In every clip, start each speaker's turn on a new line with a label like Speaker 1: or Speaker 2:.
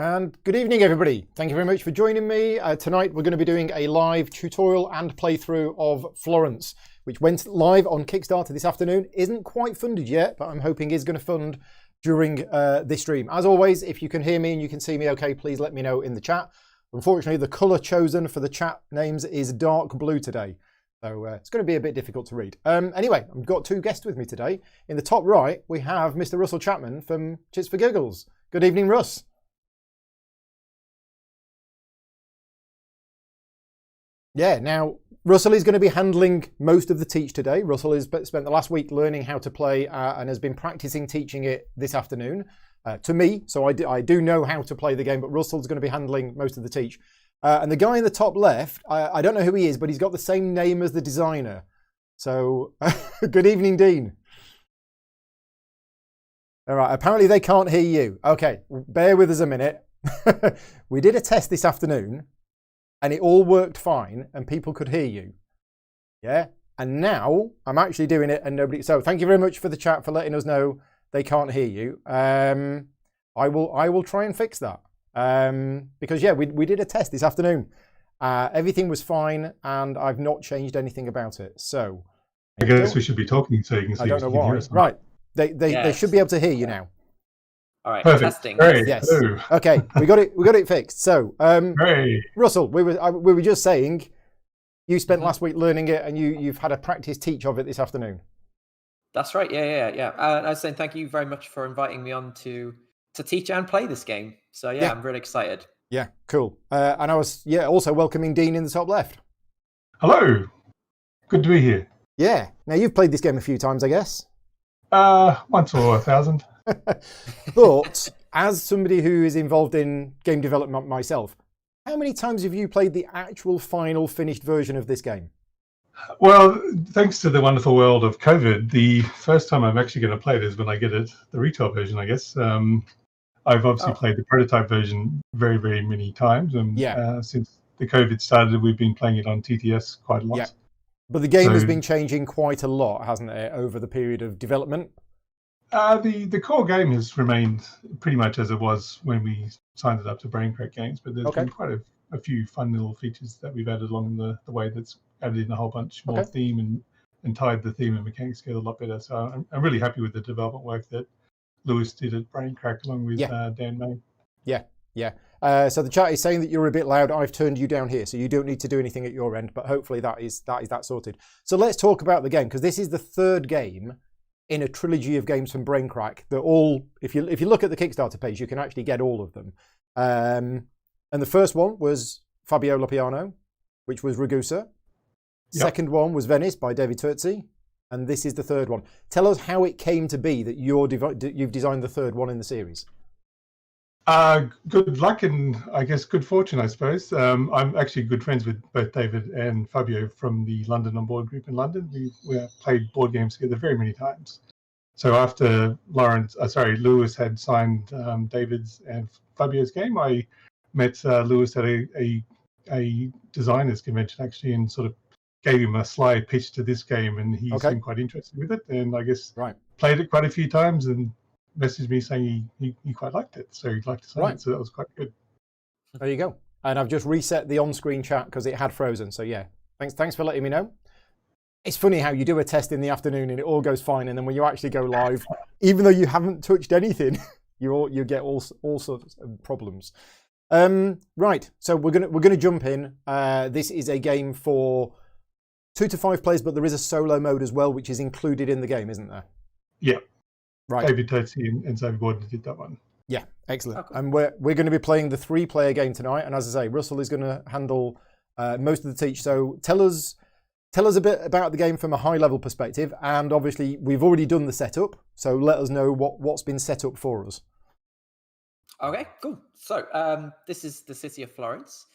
Speaker 1: And good evening, everybody. Thank you very much for joining me. Tonight, we're going to be doing a live tutorial and playthrough of Florence, which went live on Kickstarter this afternoon. Isn't quite funded yet, but I'm hoping is going to fund during this stream. As always, if you can hear me and you can see me okay, please let me know in the chat. Unfortunately, the colour chosen for the chat names is dark blue today. So it's going to be a bit difficult to read. Anyway, I've got two guests with me today. In the top right, we have Mr. Russell Chapman from Chits for Giggles. Good evening, Russ. Yeah, now Russell is going to be handling most of the teach today. Russell has spent the last week learning how to play and has been practicing teaching it this afternoon to me. So I do know how to play the game, but Russell's going to be handling most of the teach. And the guy in the top left, I don't know who he is, but he's got the same name as the designer. So good evening, Dean. All right, apparently they can't hear you. Okay, bear with us a minute. We did a test this afternoon. And it all worked fine and people could hear you. Yeah. And now I'm actually doing it and nobody. So thank you very much for the chat for letting us know they can't hear you. I will try and fix that. Because yeah, we did a test this afternoon. Everything was fine and I've not changed anything about it. So
Speaker 2: I guess we should be talking so you can see.
Speaker 1: I don't know why. Right. They should be able to hear you now.
Speaker 3: All right,
Speaker 2: perfect.
Speaker 3: testing.
Speaker 2: Great.
Speaker 1: Yes.
Speaker 2: Hello.
Speaker 1: Okay, we got it fixed. So,
Speaker 2: Great.
Speaker 1: Russell, we were just saying, you spent last week learning it, and you've had a practice teach of it this afternoon.
Speaker 3: That's right. Yeah. I was saying thank you very much for inviting me on to teach and play this game. So yeah. I'm really excited.
Speaker 1: Yeah, cool. And I was also welcoming Dean in the top left.
Speaker 2: Hello. Good to be here.
Speaker 1: Yeah. Now you've played this game a few times, I guess.
Speaker 2: Once or 1,000.
Speaker 1: But as somebody who is involved in game development myself, how many times have you played the actual final finished version of this game?
Speaker 2: Well, thanks to the wonderful world of COVID, the first time I'm actually going to play it is when I get it, the retail version, I guess. I've obviously played the prototype version very, very many times. And since the COVID started, we've been playing it on TTS quite a lot.
Speaker 1: Yeah. But the game has been changing quite a lot, hasn't it, over the period of development?
Speaker 2: The core game has remained pretty much as it was when we signed it up to Braincrack Games, but there's been quite a few fun little features that we've added along the way that's added in a whole bunch more theme and tied the theme and mechanics together a lot better. So I'm really happy with the development work that Lewis did at Braincrack along with Dan May.
Speaker 1: Yeah. So the chat is saying that you're a bit loud. I've turned you down here, so you don't need to do anything at your end, but hopefully that is sorted. So let's talk about the game, because this is the third game in a trilogy of games from Braincrack. They're all, if you look at the Kickstarter page, you can actually get all of them. And the first one was Fabio Lopiano, which was Ragusa. Second one was Venice by David Turtzi. And this is the third one. Tell us how it came to be that you've designed the third one in the series.
Speaker 2: Good luck and I guess good fortune, I suppose. I'm actually good friends with both David and Fabio from the London On Board group in London. We played board games together very many times. So after Lewis had signed David's and Fabio's game, I met Lewis at a designers convention actually, and sort of gave him a sly pitch to this game, and he seemed quite interested with it. And I guess played it quite a few times and messaged me saying he quite liked it, so he'd like to sign it. So that was quite good.
Speaker 1: There you go. And I've just reset the on-screen chat because it had frozen. So yeah, thanks for letting me know. It's funny how you do a test in the afternoon and it all goes fine, and then when you actually go live, even though you haven't touched anything, you get all sorts of problems. Right. So we're gonna jump in. This is a game for 2 to 5 players, but there is a solo mode as well, which is included in the game, isn't there?
Speaker 2: Yeah.
Speaker 1: Right.
Speaker 2: David Turtzi and Xavier Gordon did that one.
Speaker 1: Yeah, excellent. And we're going to be playing the 3-player game tonight. And as I say, Russell is going to handle most of the teach. So tell us a bit about the game from a high-level perspective. And obviously, we've already done the setup. So let us know what's been set up for us.
Speaker 3: Okay, cool. So this is the city of Florence.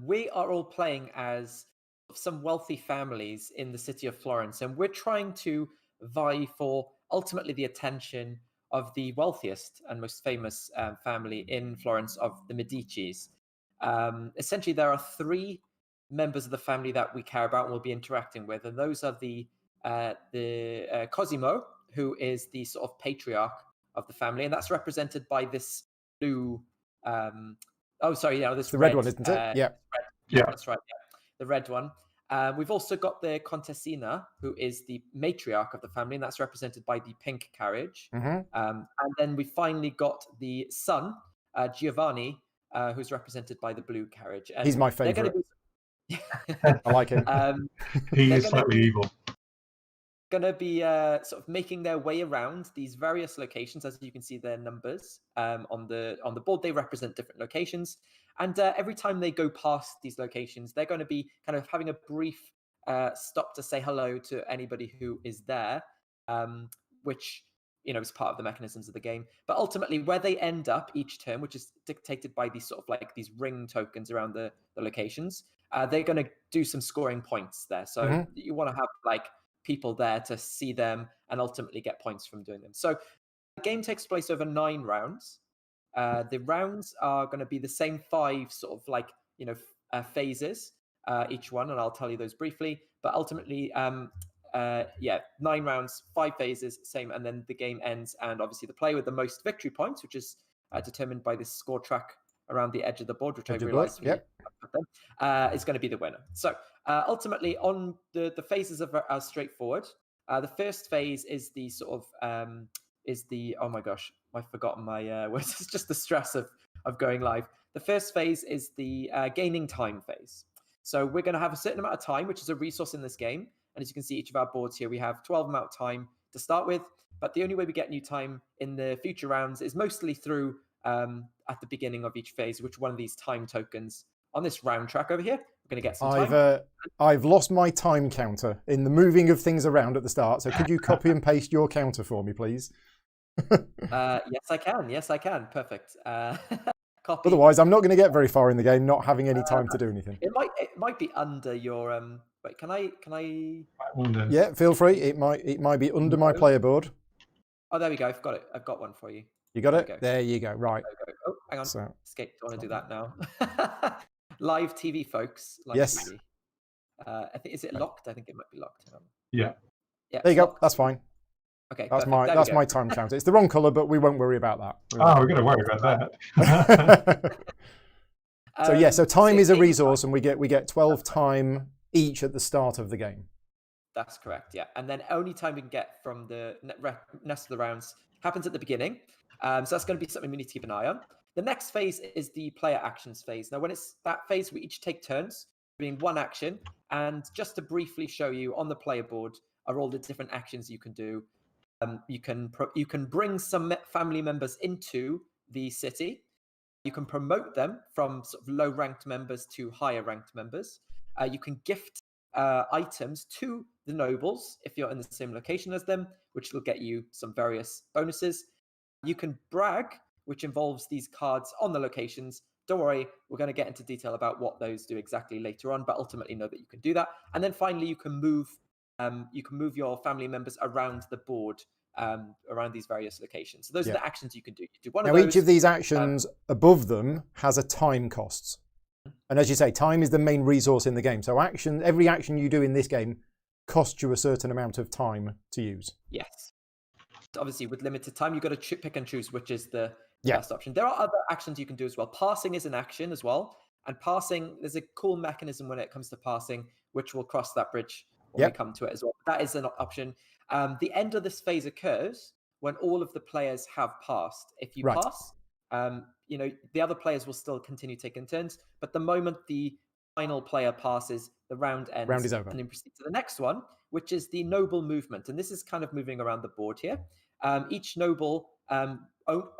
Speaker 3: We are all playing as some wealthy families in the city of Florence. And we're trying to vie for ultimately the attention of the wealthiest and most famous family in Florence, of the Medicis. Essentially, there are 3 members of the family that we care about and will be interacting with, and those are the Cosimo, who is the sort of patriarch of the family, and that's represented by this blue Oh, sorry, this
Speaker 1: It's the red one, isn't it? Yeah.
Speaker 2: Yeah.
Speaker 3: That's right. Yeah, the red one. We've also got the Contessina, who is the matriarch of the family, and that's represented by the pink carriage.
Speaker 1: Mm-hmm.
Speaker 3: And then we finally got the son, Giovanni, who's represented by the blue carriage. And
Speaker 1: He's my
Speaker 3: they're
Speaker 1: favourite.
Speaker 3: Be...
Speaker 1: I like him.
Speaker 2: He is slightly evil.
Speaker 3: Going to be sort of making their way around these various locations. As you can see, their numbers on the board, they represent different locations. And every time they go past these locations, they're going to be kind of having a brief stop to say hello to anybody who is there, which is part of the mechanisms of the game. But ultimately, where they end up each turn, which is dictated by these sort of like these ring tokens around the locations, they're going to do some scoring points there. So you want to have like people there to see them and ultimately get points from doing them. So the game takes place over 9 rounds. The rounds are going to be the same 5 sort of like phases each one, and I'll tell you those briefly. But ultimately, 9 rounds, 5 phases, same, and then the game ends. And obviously, the player with the most victory points, which is determined by this score track around the edge of the board, which I realized is going to be the winner. So ultimately, on the phases are straightforward. The first phase is the sort of oh my gosh, I've forgotten my words. It's just the stress of going live. The first phase is the gaining time phase. So we're going to have a certain amount of time, which is a resource in this game. And as you can see, each of our boards here, we have 12 amount of time to start with. But the only way we get new time in the future rounds is mostly through at the beginning of each phase, which one of these time tokens on this round track over here. We're going to get some time.
Speaker 1: I've lost my time counter in the moving of things around at the start. So could you copy and paste your counter for me, please?
Speaker 3: Yes, I can. Yes, I can. Perfect. Copy.
Speaker 1: Otherwise, I'm not going to get very far in the game, not having any time to do anything.
Speaker 3: It might be under your Wait, can I?
Speaker 1: Yeah, feel free. It might be under my player board.
Speaker 3: Oh, there we go. I've got it. I've got one for you.
Speaker 1: You got it? There you go. Right.
Speaker 3: Oh, hang on.
Speaker 1: So,
Speaker 3: Escape. I want to do that now. Live TV, folks. Live
Speaker 1: yes.
Speaker 3: TV. I think, is it locked? I think it might be locked.
Speaker 2: Yeah.
Speaker 3: Yeah.
Speaker 1: There you go.
Speaker 3: Locked.
Speaker 1: That's fine.
Speaker 3: Okay.
Speaker 1: That's my time counter. It's the wrong colour, but we won't worry about that.
Speaker 2: We're going to worry about that.
Speaker 1: So time is a resource, and we get 12 time each at the start of the game.
Speaker 3: That's correct, yeah. And then only time we can get from the rest of the rounds happens at the beginning. So that's going to be something we need to keep an eye on. The next phase is the player actions phase. Now, when it's that phase, we each take turns doing one action. And just to briefly show you on the player board are all the different actions you can do. You can bring some family members into the city. You can promote them from sort of low-ranked members to higher-ranked members. You can gift items to the nobles if you're in the same location as them, which will get you some various bonuses. You can brag, which involves these cards on the locations. Don't worry, we're going to get into detail about what those do exactly later on, but ultimately know that you can do that. And then finally, you can move your family members around the board, around these various locations. So those are the actions you can do. You do one of those.
Speaker 1: Each of these actions above them has a time cost. And as you say, time is the main resource in the game. So every action you do in this game costs you a certain amount of time to use.
Speaker 3: Yes. Obviously, with limited time, you've got to pick and choose which is the best option. There are other actions you can do as well. Passing is an action as well. And passing, there's a cool mechanism when it comes to passing, which we'll cross that bridge when we come to it as well. That is an option. The end of this phase occurs when all of the players have passed. If you pass, the other players will still continue taking turns. But the moment the final player passes, the round ends.
Speaker 1: Round is over.
Speaker 3: And then proceed to the next one, which is the noble movement. And this is kind of moving around the board here. Each noble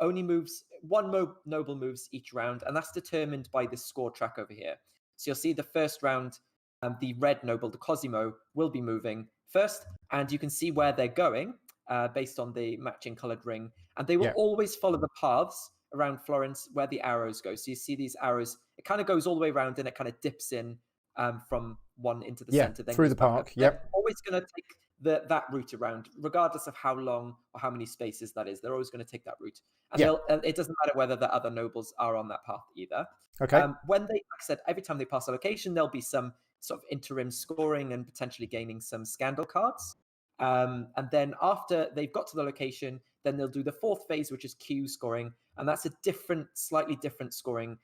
Speaker 3: only moves, one noble moves each round, and that's determined by this score track over here. So you'll see the first round, the red noble, the Cosimo, will be moving first, and you can see where they're going based on the matching colored ring. And they will always follow the paths around Florence where the arrows go. So you see these arrows, it kind of goes all the way around and it kind of dips in from one into the center. Then
Speaker 1: through the park.
Speaker 3: They're always going to take that route around, regardless of how long or how many spaces that is. They're always going to take that route. And it doesn't matter whether the other nobles are on that path either.
Speaker 1: Okay.
Speaker 3: When they, like I said, every time they pass a location, there'll be some sort of interim scoring and potentially gaining some scandal cards. And then after they've got to the location, then they'll do the fourth phase, which is Q scoring. And that's a slightly different scoring,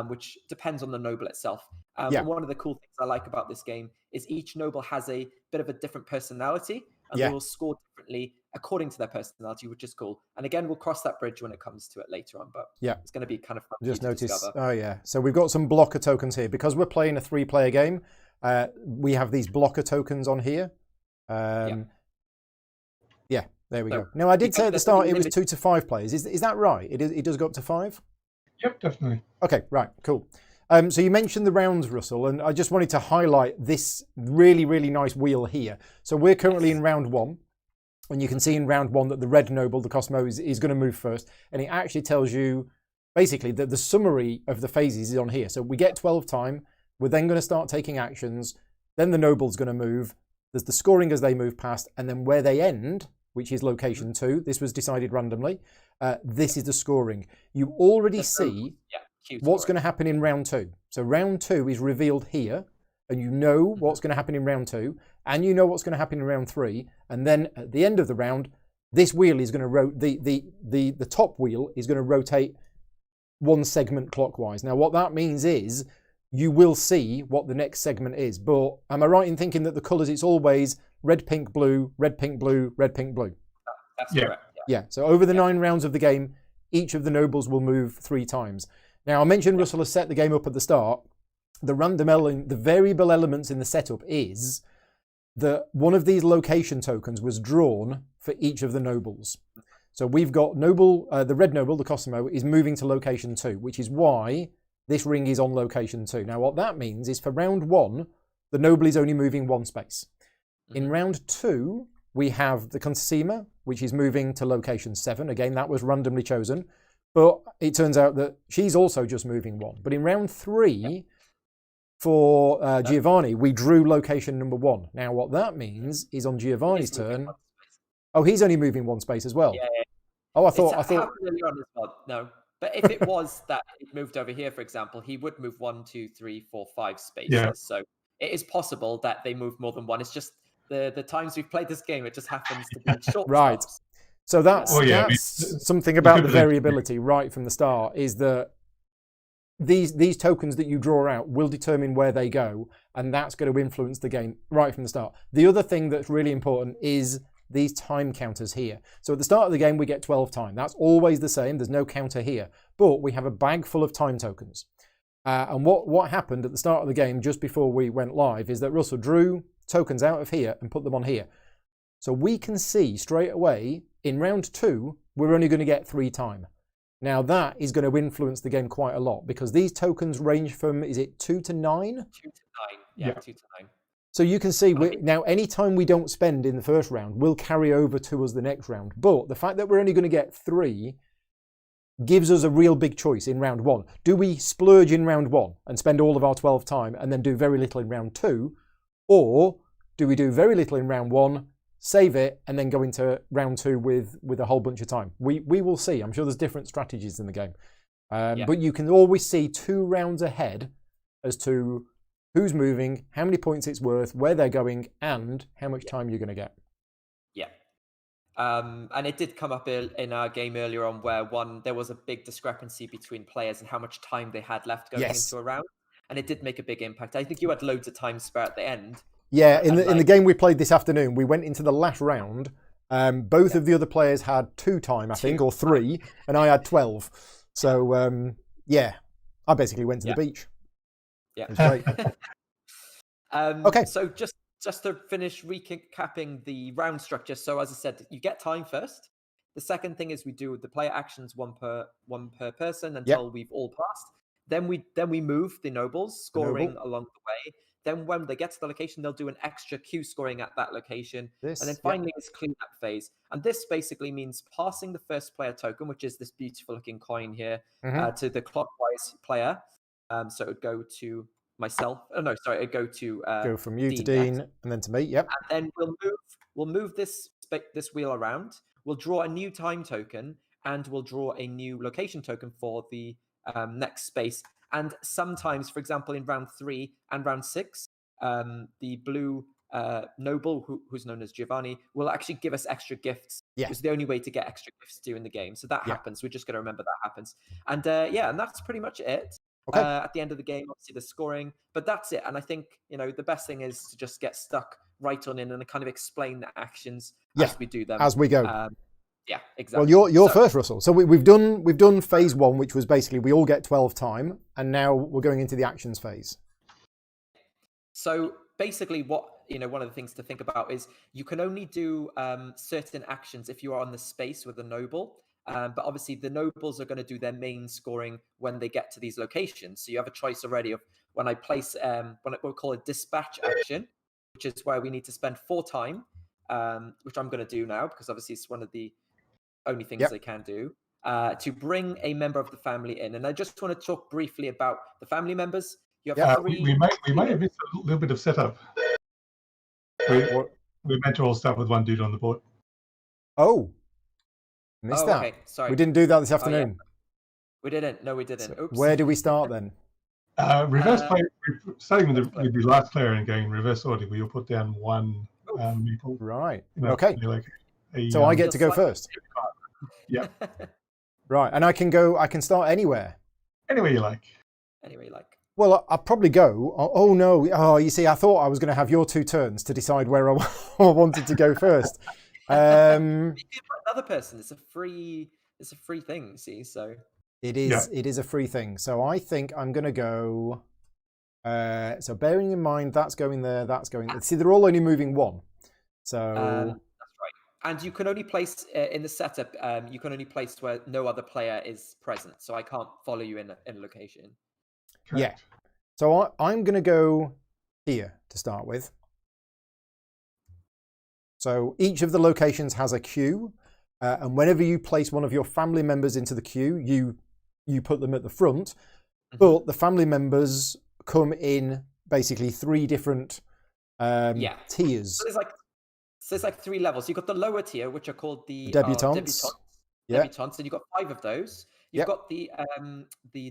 Speaker 3: which depends on the noble itself.
Speaker 1: Yeah.
Speaker 3: And one of the cool things I like about this game is each noble has a bit of a different personality, and
Speaker 1: Yeah.
Speaker 3: they will score differently according to their personality, which is cool. And again, we'll cross that bridge when it comes to it later on, but
Speaker 1: Yeah.
Speaker 3: it's going to be kind of fun
Speaker 1: Just
Speaker 3: for you to
Speaker 1: notice.
Speaker 3: discover.
Speaker 1: Oh yeah. So we've got some blocker tokens here because we're playing a 3-player game. We have these blocker tokens on here. Yeah. There we go. Now I did say at the start it was 2 to 5 players. Is that right? It does go up to 5?
Speaker 2: Yep, definitely.
Speaker 1: Okay, right, cool. So you mentioned the rounds, Russell, and I just wanted to highlight this really, really nice wheel here. So we're currently in round 1, and you can see in round 1 that the red noble, the Cosmo, is going to move first, and it actually tells you basically that the summary of the phases is on here. So we get 12 time, we're then going to start taking actions, then the noble's going to move, there's the scoring as they move past, and then where they end, which is location 2, this was decided randomly, this is the scoring. You already see what's going to happen in round 2. So round 2 is revealed here, and you know what's going to happen in round 2, and you know what's going to happen in round 3, and then at the end of the round, this wheel is going to the top wheel is going to rotate one segment clockwise. Now what that means is you will see what the next segment is, but am I right in thinking that the colours, it's always red, pink, blue, red, pink, blue, red, pink, blue?
Speaker 3: That's correct.
Speaker 1: Yeah, so over the 9 rounds of the game, each of the nobles will move 3 times. Now, I mentioned Russell has set the game up at the start. The the variable elements in the setup is that one of these location tokens was drawn for each of the nobles. So we've got the red noble, the Cosmo, is moving to location 2, which is why this ring is on location 2. Now, what that means is for round 1, the noble is only moving 1 space. In round 2, we have the Consima, which is moving to location 7. Again, that was randomly chosen. But it turns out that she's also just moving 1. But in round 3, for Giovanni, we drew location number 1. Now, what that means is on Giovanni's turn... Oh, he's only moving 1 space as well?
Speaker 3: Yeah.
Speaker 1: Oh, I thought...
Speaker 3: happened earlier on as well. No. But if it was that it moved over here, for example, he would move 1, 2, 3, 4, 5 spaces.
Speaker 2: Yeah.
Speaker 3: So it is possible that they move more than 1. It's just the times we've played this game, it just happens to be short
Speaker 1: right.
Speaker 3: stops.
Speaker 1: So that's something about the variability right from the start, is that these tokens that you draw out will determine where they go, and that's going to influence the game right from the start. The other thing that's really important is these time counters here. So at the start of the game, we get 12 time. That's always the same. There's no counter here. But we have a bag full of time tokens. And what happened at the start of the game, just before we went live, is that Russell drew tokens out of here and put them on here. So we can see straight away, in round 2, we're only going to get 3 time. Now that is going to influence the game quite a lot, because these tokens range from, is it 2 to 9?
Speaker 3: 2 to 9. Yeah. 2 to 9.
Speaker 1: So you can see, now any time we don't spend in the first round will carry over to us the next round. But the fact that we're only going to get 3 gives us a real big choice in round 1. Do we splurge in round 1 and spend all of our 12 time and then do very little in round 2? Or do we do very little in round 1, save it, and then go into round 2 with a whole bunch of time? We will see. I'm sure there's different strategies in the game. But you can always see 2 rounds ahead as to who's moving, how many points it's worth, where they're going, and how much time you're going to get.
Speaker 3: Yeah. And it did come up in our game earlier on where there was a big discrepancy between players and how much time they had left going into a round. And it did make a big impact. I think you had loads of time spare at the end.
Speaker 1: Yeah, in the game we played this afternoon, we went into the last round. Both of the other players had 2 time, I think, or 3, and I had 12. So, yeah, I basically went to the beach.
Speaker 3: Yeah.
Speaker 1: It was great. Okay.
Speaker 3: So just to finish recapping the round structure. So as I said, you get time first. The second thing is we do the player actions one per person until we've all passed. Then we move the nobles, scoring along the way. Then when they get to the location, they'll do an extra Q scoring at that location. And then finally it's cleanup phase. And this basically means passing the first player token, which is this beautiful looking coin here, to the clockwise player. So it would go to myself. Oh no, sorry, it'd go to
Speaker 1: go from you to Dean,
Speaker 3: next.
Speaker 1: and then to me. Yep.
Speaker 3: And then we'll move this wheel around. We'll draw a new time token, and we'll draw a new location token for the next space. And sometimes, for example, in round 3 and round 6, the blue noble, who's known as Giovanni, will actually give us extra gifts.
Speaker 1: Yeah.
Speaker 3: It's the only way to get extra gifts during the game. So that happens. We're just going to remember that happens. And and that's pretty much it.
Speaker 1: Okay.
Speaker 3: At the end of the game, obviously the scoring, but that's it. And I think, the best thing is to just get stuck right on in and kind of explain the actions as we do them.
Speaker 1: As we go.
Speaker 3: Yeah, exactly.
Speaker 1: Well, you're first, Russell. So we've done phase 1, which was basically we all get 12 time, and now we're going into the actions phase.
Speaker 3: So basically, one of the things to think about is you can only do certain actions if you are on the space with a noble. But obviously, the nobles are going to do their main scoring when they get to these locations. So you have a choice already of when I place what we call a dispatch action, which is where we need to spend 4 time, which I'm going to do now because obviously it's one of the only things they can do, to bring a member of the family in. And I just want to talk briefly about the family members. You have 3.
Speaker 2: We might have missed a little bit of setup. We're meant to all start with one dude on the board.
Speaker 1: Oh, missed that.
Speaker 3: Okay. Sorry.
Speaker 1: We didn't do that this afternoon.
Speaker 3: Yeah. We didn't. No, we didn't.
Speaker 1: So
Speaker 3: Oops.
Speaker 1: where do we start then?
Speaker 2: Reverse play, starting with the last player and going reverse order. We'll put down one meeple.
Speaker 1: Right. Okay.
Speaker 2: Like
Speaker 1: so I get to go first.
Speaker 2: Yeah.
Speaker 1: Right, and I can start anywhere.
Speaker 2: Anywhere you like.
Speaker 3: Anywhere you like.
Speaker 1: Well, I'll probably go. Oh no! Oh, you see, I thought I was going to have your 2 turns to decide where I wanted to go first.
Speaker 3: Another person. It's a free thing. See, so
Speaker 1: it is. Yeah. It is a free thing. So I think I'm going to go. So bearing in mind that's going there, that's going there. See, they're all only moving 1. So
Speaker 3: that's right. And you can only place in the setup. You can only place where no other player is present. So I can't follow you in a location.
Speaker 1: Correct. Yeah. So I'm going to go here to start with. So each of the locations has a queue, and whenever you place one of your family members into the queue, you put them at the front. Mm-hmm. But the family members come in basically 3 different tiers.
Speaker 3: So there's like 3 levels. You've got the lower tier, which are called the
Speaker 1: debutantes.
Speaker 3: Debutantes, and you've got 5 of those. You've got the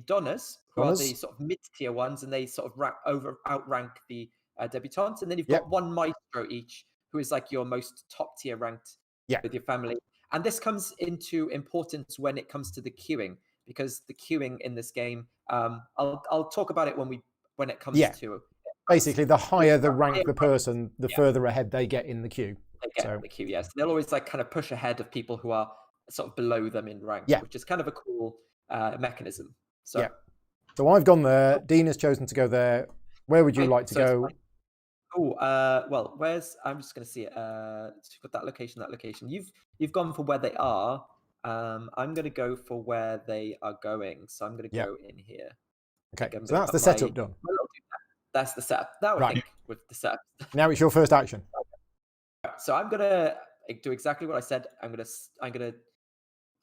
Speaker 3: donners, who are the sort of mid-tier ones, and they sort of outrank the debutantes. And then you've got 1 maestro each, who is like your most top-tier ranked with your family. And this comes into importance when it comes to the queuing, because the queuing in this game, I'll talk about it when it comes to.
Speaker 1: Basically, the higher the rank the person, the further ahead they get in the queue.
Speaker 3: They get in the queue, yes. They'll always like kind of push ahead of people who are sort of below them in rank, which is kind of a cool mechanism. So
Speaker 1: I've gone there. Dean has chosen to go there. Where would you like to go?
Speaker 3: Oh, well, I'm just going to see it. So you've got that location. You've gone for where they are. I'm going to go for where they are going. So I'm going to go in here.
Speaker 1: Okay, so that's the setup done.
Speaker 3: That's the setup. Now I think with the setup.
Speaker 1: Now it's your first action.
Speaker 3: So I'm going to do exactly what I said. I'm going to.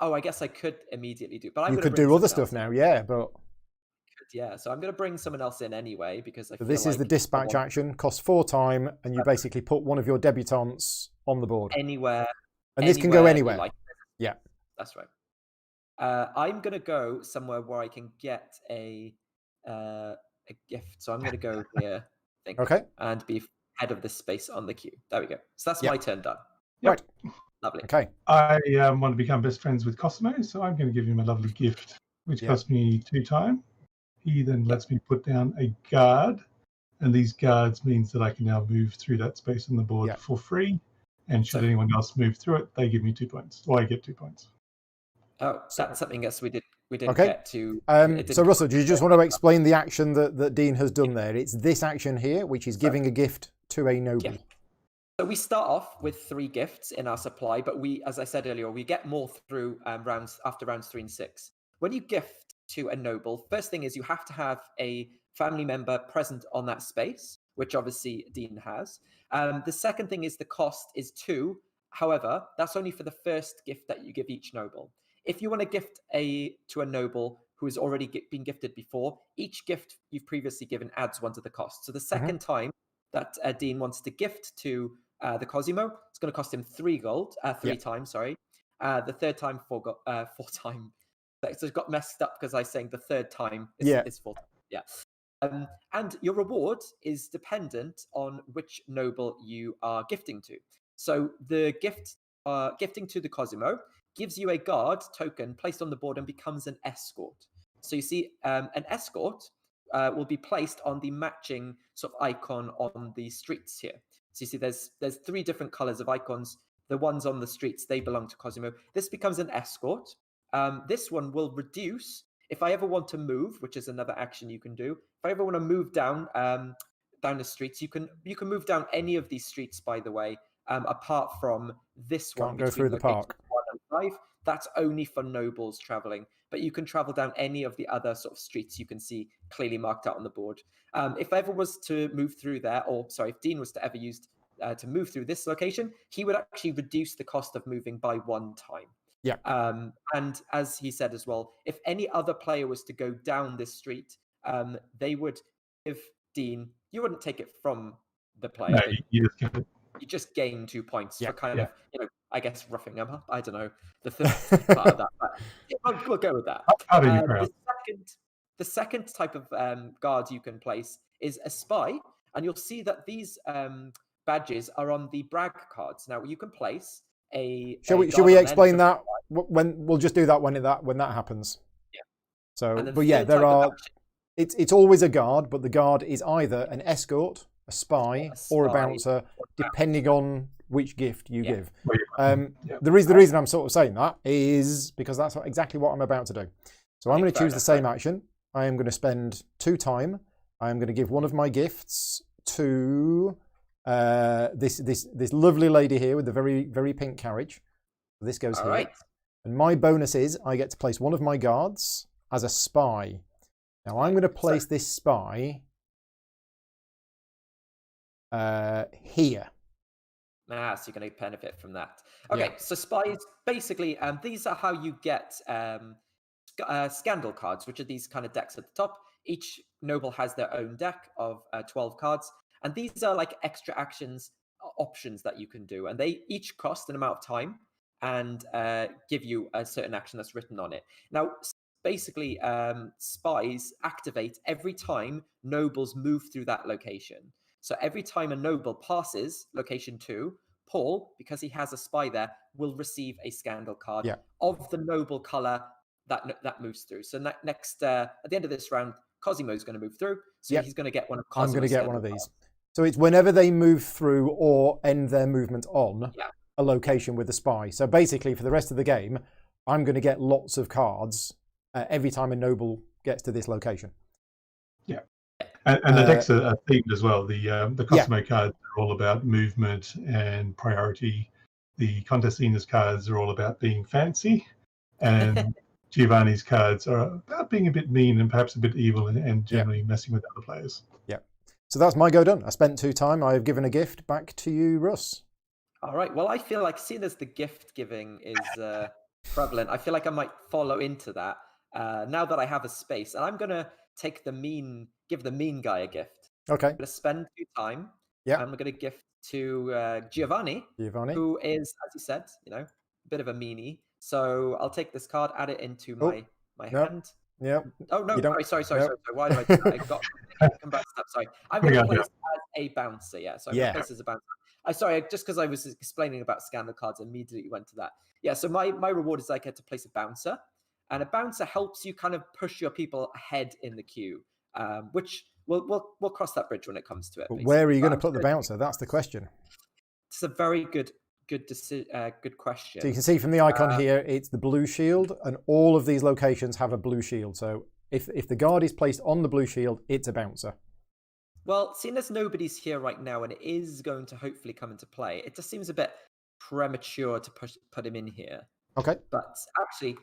Speaker 3: Oh, I guess I could immediately do, but
Speaker 1: you could do other stuff now, but.
Speaker 3: Yeah, so I'm going to bring someone else in anyway because I feel
Speaker 1: this is the dispatch action. Costs 4 time, and you basically put one of your debutantes on the board
Speaker 3: anywhere.
Speaker 1: And this can go anywhere. Like. Yeah,
Speaker 3: that's right. I'm going to go somewhere where I can get a gift. So I'm going to go here. I think,
Speaker 1: okay.
Speaker 3: And be head of this space on the queue. There we go. So that's my turn done.
Speaker 1: Right.
Speaker 3: Lovely.
Speaker 1: Okay.
Speaker 2: I want to become best friends with Cosimo, so I'm going to give him a lovely gift, which costs me 2 time. He then lets me put down a guard, and these guards means that I can now move through that space on the board for free. And should anyone else move through it, they give me 2 points, or I get 2 points.
Speaker 3: Oh, that's something else we didn't get to.
Speaker 1: So Russell, do you just want to explain the action that Dean has done there? It's this action here, which is giving a gift to a noble. Yeah.
Speaker 3: So we start off with 3 gifts in our supply, but as I said earlier, we get more through rounds 3 and 6. When you gift to a noble, first thing is you have to have a family member present on that space, which obviously Dean has. The second thing is the cost is 2. However, that's only for the first gift that you give each noble. If you want to gift to a noble who has already been gifted before, each gift you've previously given adds 1 to the cost. So the second time that Dean wants to gift to the Cosimo, it's going to cost him 3 gold, 3 times, sorry. The third time, 4 time. So it got messed up because I was saying the third time is 4 times. Yeah. And your reward is dependent on which noble you are gifting to. So the gifting to the Cosimo gives you a guard token placed on the board and becomes an escort. So you see, an escort will be placed on the matching sort of icon on the streets here. So you see, there's 3 different colors of icons. The ones on the streets, they belong to Cosimo. This becomes an escort. This one will reduce if I ever want to move, which is another action you can do. If I ever want to move down the streets, you can move down any of these streets, by the way, apart from this one.
Speaker 1: Can't go through the park.
Speaker 3: 1 and 5. That's only for nobles traveling, but you can travel down any of the other sort of streets you can see clearly marked out on the board. If I ever was to move through there, or sorry, if Dean was to ever use to move through this location, he would actually reduce the cost of moving by 1 time.
Speaker 1: Yeah.
Speaker 3: And as he said as well, if any other player was to go down this street, they would give Dean, you wouldn't take it from the player.
Speaker 2: No, you just get it.
Speaker 3: You just gain 2 points
Speaker 1: Yeah,
Speaker 3: for kind of, I guess, roughing them up. I don't know the third part of that, but we'll go with that.
Speaker 2: Out of your crowd.
Speaker 3: The second type of guard you can place is a spy, and you'll see that these badges are on the brag cards. Now you can place a.
Speaker 1: Shall we explain that when we'll just do that when that happens? Yeah. So, but yeah, there are. It's always a guard, but the guard is either an escort, a spy, or a bouncer, depending on which gift you give. The reason I'm sort of saying that is because that's exactly what I'm about to do. So I'm going to choose the same action. I am going to spend 2 time. I am going to give one of my gifts to this lovely lady here with the very, very pink carriage. This goes here. Right. And my bonus is I get to place one of my guards as a spy. Now I'm going to place this spy here.
Speaker 3: So you're going to benefit from that. Okay, so spies, basically, these are how you get scandal cards, which are these kind of decks at the top. Each noble has their own deck of 12 cards. And these are like extra actions, options that you can do. And they each cost an amount of time and give you a certain action that's written on it. Now, basically, spies activate every time nobles move through that location. So every time a noble passes location 2, Paul, because he has a spy there, will receive a scandal card of the noble color that moves through. So next, at the end of this round, Cosimo's going to move through. So he's going to get one of Cosimo's.
Speaker 1: I'm going to get one of these. So it's whenever they move through or end their movement on a location with a spy. So basically, for the rest of the game, I'm going to get lots of cards every time a noble gets to this location.
Speaker 2: Yeah. And the decks are themed as well. The Cosimo cards are all about movement and priority. The Contessinas cards are all about being fancy. And Giovanni's cards are about being a bit mean and perhaps a bit evil and generally messing with other players. Yeah.
Speaker 1: So that's my go done. I spent 2 time. I've given a gift. Back to you, Russ.
Speaker 3: All right. Well, I feel like seeing as the gift giving is prevalent, I feel like I might follow into that now that I have a space. And I'm going to take give the mean guy a gift.
Speaker 1: Okay.
Speaker 3: I'm going to spend 2 time.
Speaker 1: Yeah.
Speaker 3: I'm going to gift to Giovanni, who is, as you said, a bit of a meanie. So I'll take this card, add it into my hand.
Speaker 1: Yeah.
Speaker 3: Oh no! Sorry. Why did I do that? I got come back to that. Sorry. I'm going to place as a bouncer. Yeah. So I'm going to place as a bouncer. Just because I was explaining about scandal cards, I immediately went to that. Yeah. So my reward is I get to place a bouncer, and a bouncer helps you kind of push your people ahead in the queue, which we'll cross that bridge when it comes to it.
Speaker 1: But where are you going to put the bouncer? That's the question.
Speaker 3: It's a very good question.
Speaker 1: So you can see from the icon here, it's the blue shield, and all of these locations have a blue shield. So if the guard is placed on the blue shield, it's a bouncer.
Speaker 3: Well, seeing as nobody's here right now and it is going to hopefully come into play, it just seems a bit premature to put him in here.
Speaker 1: Okay.
Speaker 3: But actually,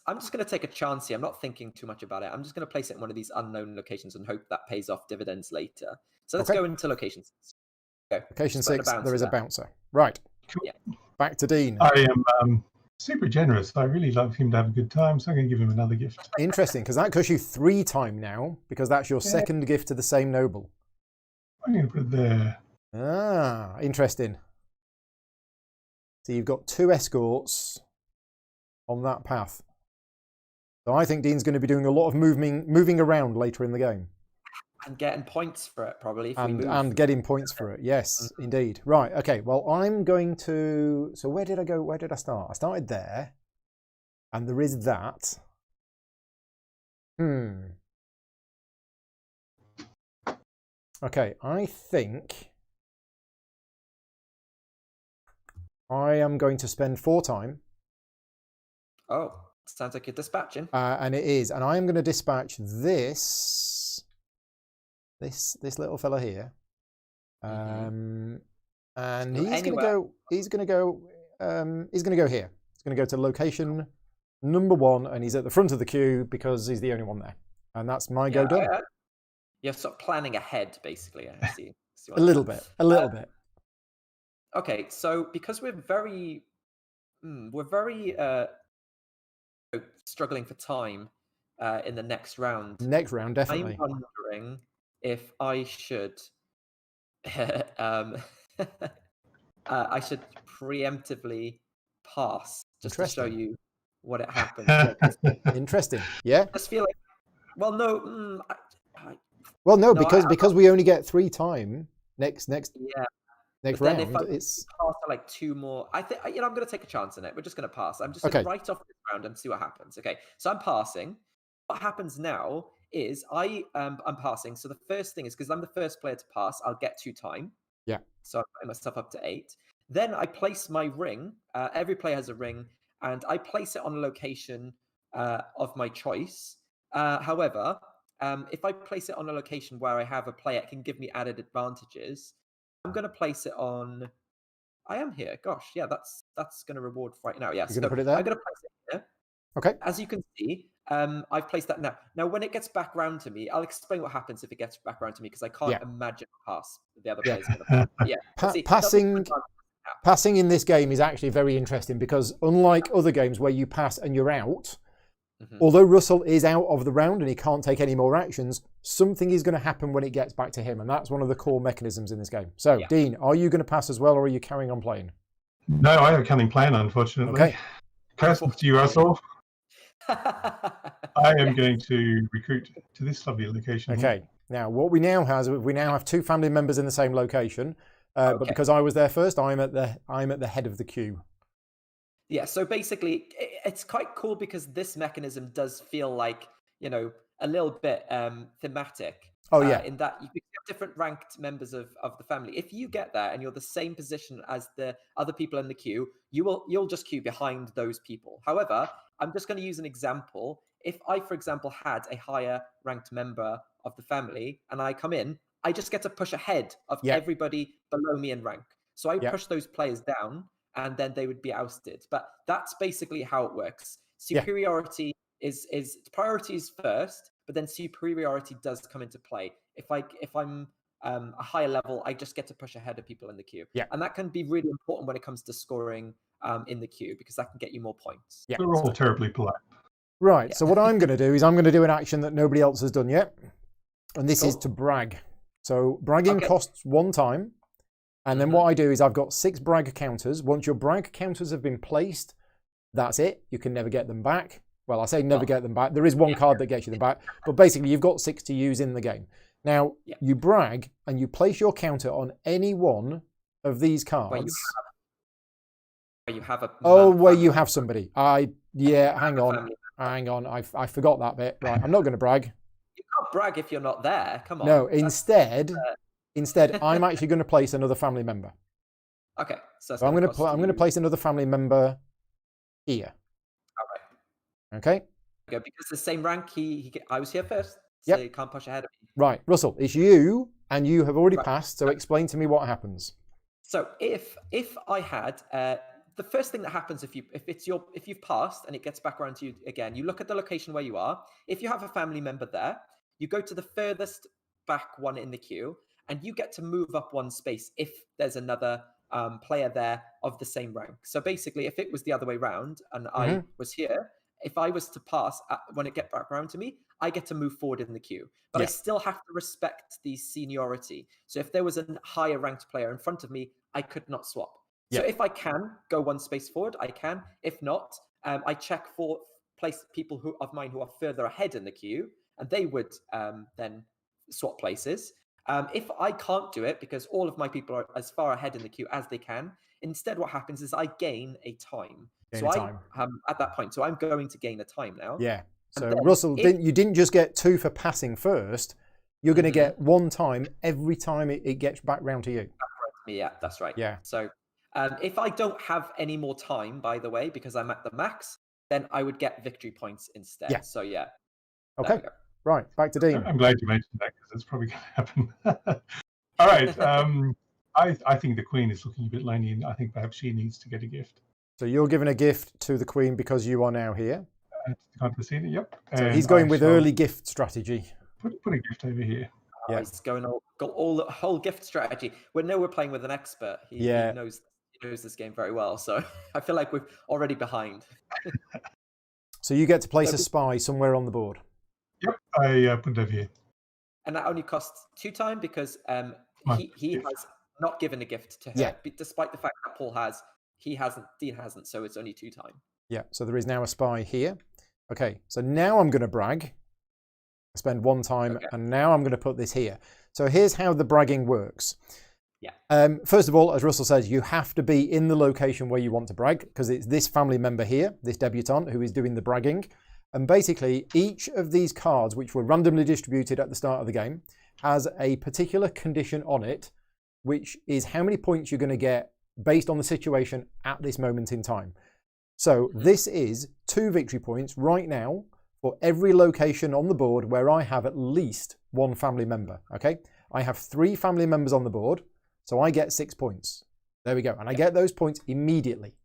Speaker 3: I'm just going to take a chance here. I'm not thinking too much about it. I'm just going to place it in one of these unknown locations and hope that pays off dividends later. So let's go into location 6.
Speaker 1: Location 6, there is a bouncer. Right.
Speaker 3: Yeah.
Speaker 1: Back to Dean.
Speaker 2: I am super generous. I really love him to have a good time, so I'm going to give him another gift.
Speaker 1: Interesting, because that costs you 3 time now, because that's your second gift to the same noble.
Speaker 2: I'm going to put it there.
Speaker 1: Ah, interesting. So you've got 2 escorts on that path. So I think Dean's going to be doing a lot of moving around later in the game.
Speaker 3: And getting points for it, probably, if we move.
Speaker 1: And getting points for it. Yes, indeed. Right. Okay. Well, I'm going to. So where did I go? Where did I start? I started there, and there is that. Okay. I think I am going to spend 4 time.
Speaker 3: Oh, sounds like you're dispatching.
Speaker 1: And it is, and I am going to dispatch this little fella here. And he's going to go. He's going to go. He's going to go here. He's going to go to location number 1, and he's at the front of the queue because he's the only one there. And that's my go done.
Speaker 3: You're sort of planning ahead, basically. I see.
Speaker 1: A little bit.
Speaker 3: Okay, so because we're very struggling for time in the next round.
Speaker 1: Next round, definitely.
Speaker 3: I'm wondering if I should I should preemptively pass just to show you what it happens.
Speaker 1: Interesting. Yeah.
Speaker 3: I just feel like, well, no.
Speaker 1: Because we only get 3 time next round.
Speaker 3: If I
Speaker 1: it's
Speaker 3: pass like 2 more. I think I'm going to take a chance on it. We're just going to pass. I'm just going to write off this round and see what happens. Okay, so I'm passing. What happens now is I'm passing. So the first thing is, because I'm the first player to pass, I'll get 2 time.
Speaker 1: Yeah.
Speaker 3: So I put myself up to 8. Then I place my ring. Every player has a ring, and I place it on a location of my choice. However, if I place it on a location where I have a player, it can give me added advantages. I'm going to place it on. I am here. Gosh, yeah, that's going to reward right now. Yeah,
Speaker 1: you're going to put it there.
Speaker 3: I'm going to place it here.
Speaker 1: Okay.
Speaker 3: As you can see, I've placed that now. Now, when it gets back round to me, I'll explain what happens if it gets back round to me, because I can't imagine a pass the other player's going to pass. Yeah,
Speaker 1: passing in this game is actually very interesting, because unlike other games where you pass and you're out, although Russell is out of the round and he can't take any more actions, something is going to happen when it gets back to him, and that's one of the core mechanisms in this game. So, Dean, are you going to pass as well, or are you carrying on playing?
Speaker 2: No, I have a cunning plan, unfortunately. Okay. Curse to you, Russell. I am going to recruit to this lovely location.
Speaker 1: Okay. Now, what we now have 2 family members in the same location, but because I was there first, I'm at the head of the queue.
Speaker 3: Yeah. So basically, it's quite cool because this mechanism does feel like, a little bit thematic.
Speaker 1: Oh yeah.
Speaker 3: In that you have different ranked members of the family. If you get there and you're the same position as the other people in the queue, you'll just queue behind those people. However, I'm just going to use an example. If I, for example, had a higher ranked member of the family and I come in, I just get to push ahead of everybody below me in rank. So I push those players down, and then they would be ousted. But that's basically how it works. Superiority is priorities first, but then superiority does come into play. If I'm a higher level, I just get to push ahead of people in the queue. And that can be really important when it comes to scoring in the queue, because that can get you more points.
Speaker 2: Yeah, we're all terribly polite.
Speaker 1: Right. So what I'm going to do is I'm going to do an action that nobody else has done yet, and this is to brag. So bragging costs 1 time. And then what I do is I've got 6 brag counters. Once your brag counters have been placed, that's it. You can never get them back. Well, I say never get them back. There is 1 card that gets you them back. But basically, you've got 6 to use in the game. Now, you brag and you place your counter on any one of these cards.
Speaker 3: Where you have
Speaker 1: where you have somebody. Hang on. I forgot that bit. Right, I'm not going to brag.
Speaker 3: You can't brag if you're not there. Come on.
Speaker 1: No, instead, I'm actually going to place another family member.
Speaker 3: Okay. So
Speaker 1: I'm going to place another family member here.
Speaker 3: All right.
Speaker 1: Okay.
Speaker 3: Because the same rank, I was here first, so you can't push ahead of me.
Speaker 1: Right, Russell, it's you, and you have already passed. So explain to me what happens.
Speaker 3: So if I had the first thing that happens if you've passed and it gets back around to you again, you look at the location where you are. If you have a family member there, you go to the furthest back one in the queue, and you get to move up 1 space if there's another player there of the same rank. So basically, if it was the other way around and I was here, if I was to pass when it gets back around to me, I get to move forward in the queue. But I still have to respect the seniority. So if there was a higher ranked player in front of me, I could not swap. So if I can go 1 space forward, I can. If not, I check for people of mine who are further ahead in the queue, and they would then swap places. If I can't do it because all of my people are as far ahead in the queue as they can, instead what happens is I gain a time.
Speaker 1: Gain a time.
Speaker 3: At that point, so I'm going to gain a time now.
Speaker 1: Yeah.
Speaker 3: And
Speaker 1: So
Speaker 3: then
Speaker 1: Russell, you didn't just get 2 for passing first. You're going to get 1 time every time it gets back round to you.
Speaker 3: Yeah, that's right.
Speaker 1: Yeah.
Speaker 3: So if I don't have any more time, by the way, because I'm at the max, then I would get victory points instead.
Speaker 1: Yeah.
Speaker 3: So yeah.
Speaker 1: Okay. Right. Back to Dean.
Speaker 2: I'm glad you mentioned that because it's probably going to happen. All right. I think the Queen is looking a bit lonely, and I think perhaps she needs to get a gift.
Speaker 1: So you're giving a gift to the Queen because you are now here.
Speaker 2: Can't see it. Yep.
Speaker 1: So he's going with early gift strategy.
Speaker 2: Put a gift over here.
Speaker 1: Yeah.
Speaker 3: He's got all the whole gift strategy. We know we're playing with an expert. He knows this game very well. So I feel like we're already behind.
Speaker 1: So you get to place a spy somewhere on the board.
Speaker 2: Yep. I put it over here.
Speaker 3: And that only costs 2 time because he has not given a gift to her.
Speaker 1: Yeah.
Speaker 3: Despite the fact that Paul has, Dean hasn't. So it's only 2 time.
Speaker 1: Yeah. So there is now a spy here. Okay. So now I'm going to brag. I spend 1 time, and now I'm going to put this here. So here's how the bragging works.
Speaker 3: Yeah.
Speaker 1: First of all, as Russell says, you have to be in the location where you want to brag because it's this family member here, this debutante, who is doing the bragging. And basically, each of these cards, which were randomly distributed at the start of the game, has a particular condition on it, which is how many points you're going to get based on the situation at this moment in time. So this is 2 victory points right now for every location on the board where I have at least 1 family member. Okay, I have 3 family members on the board, so I get 6 points. There we go, and I get those points immediately.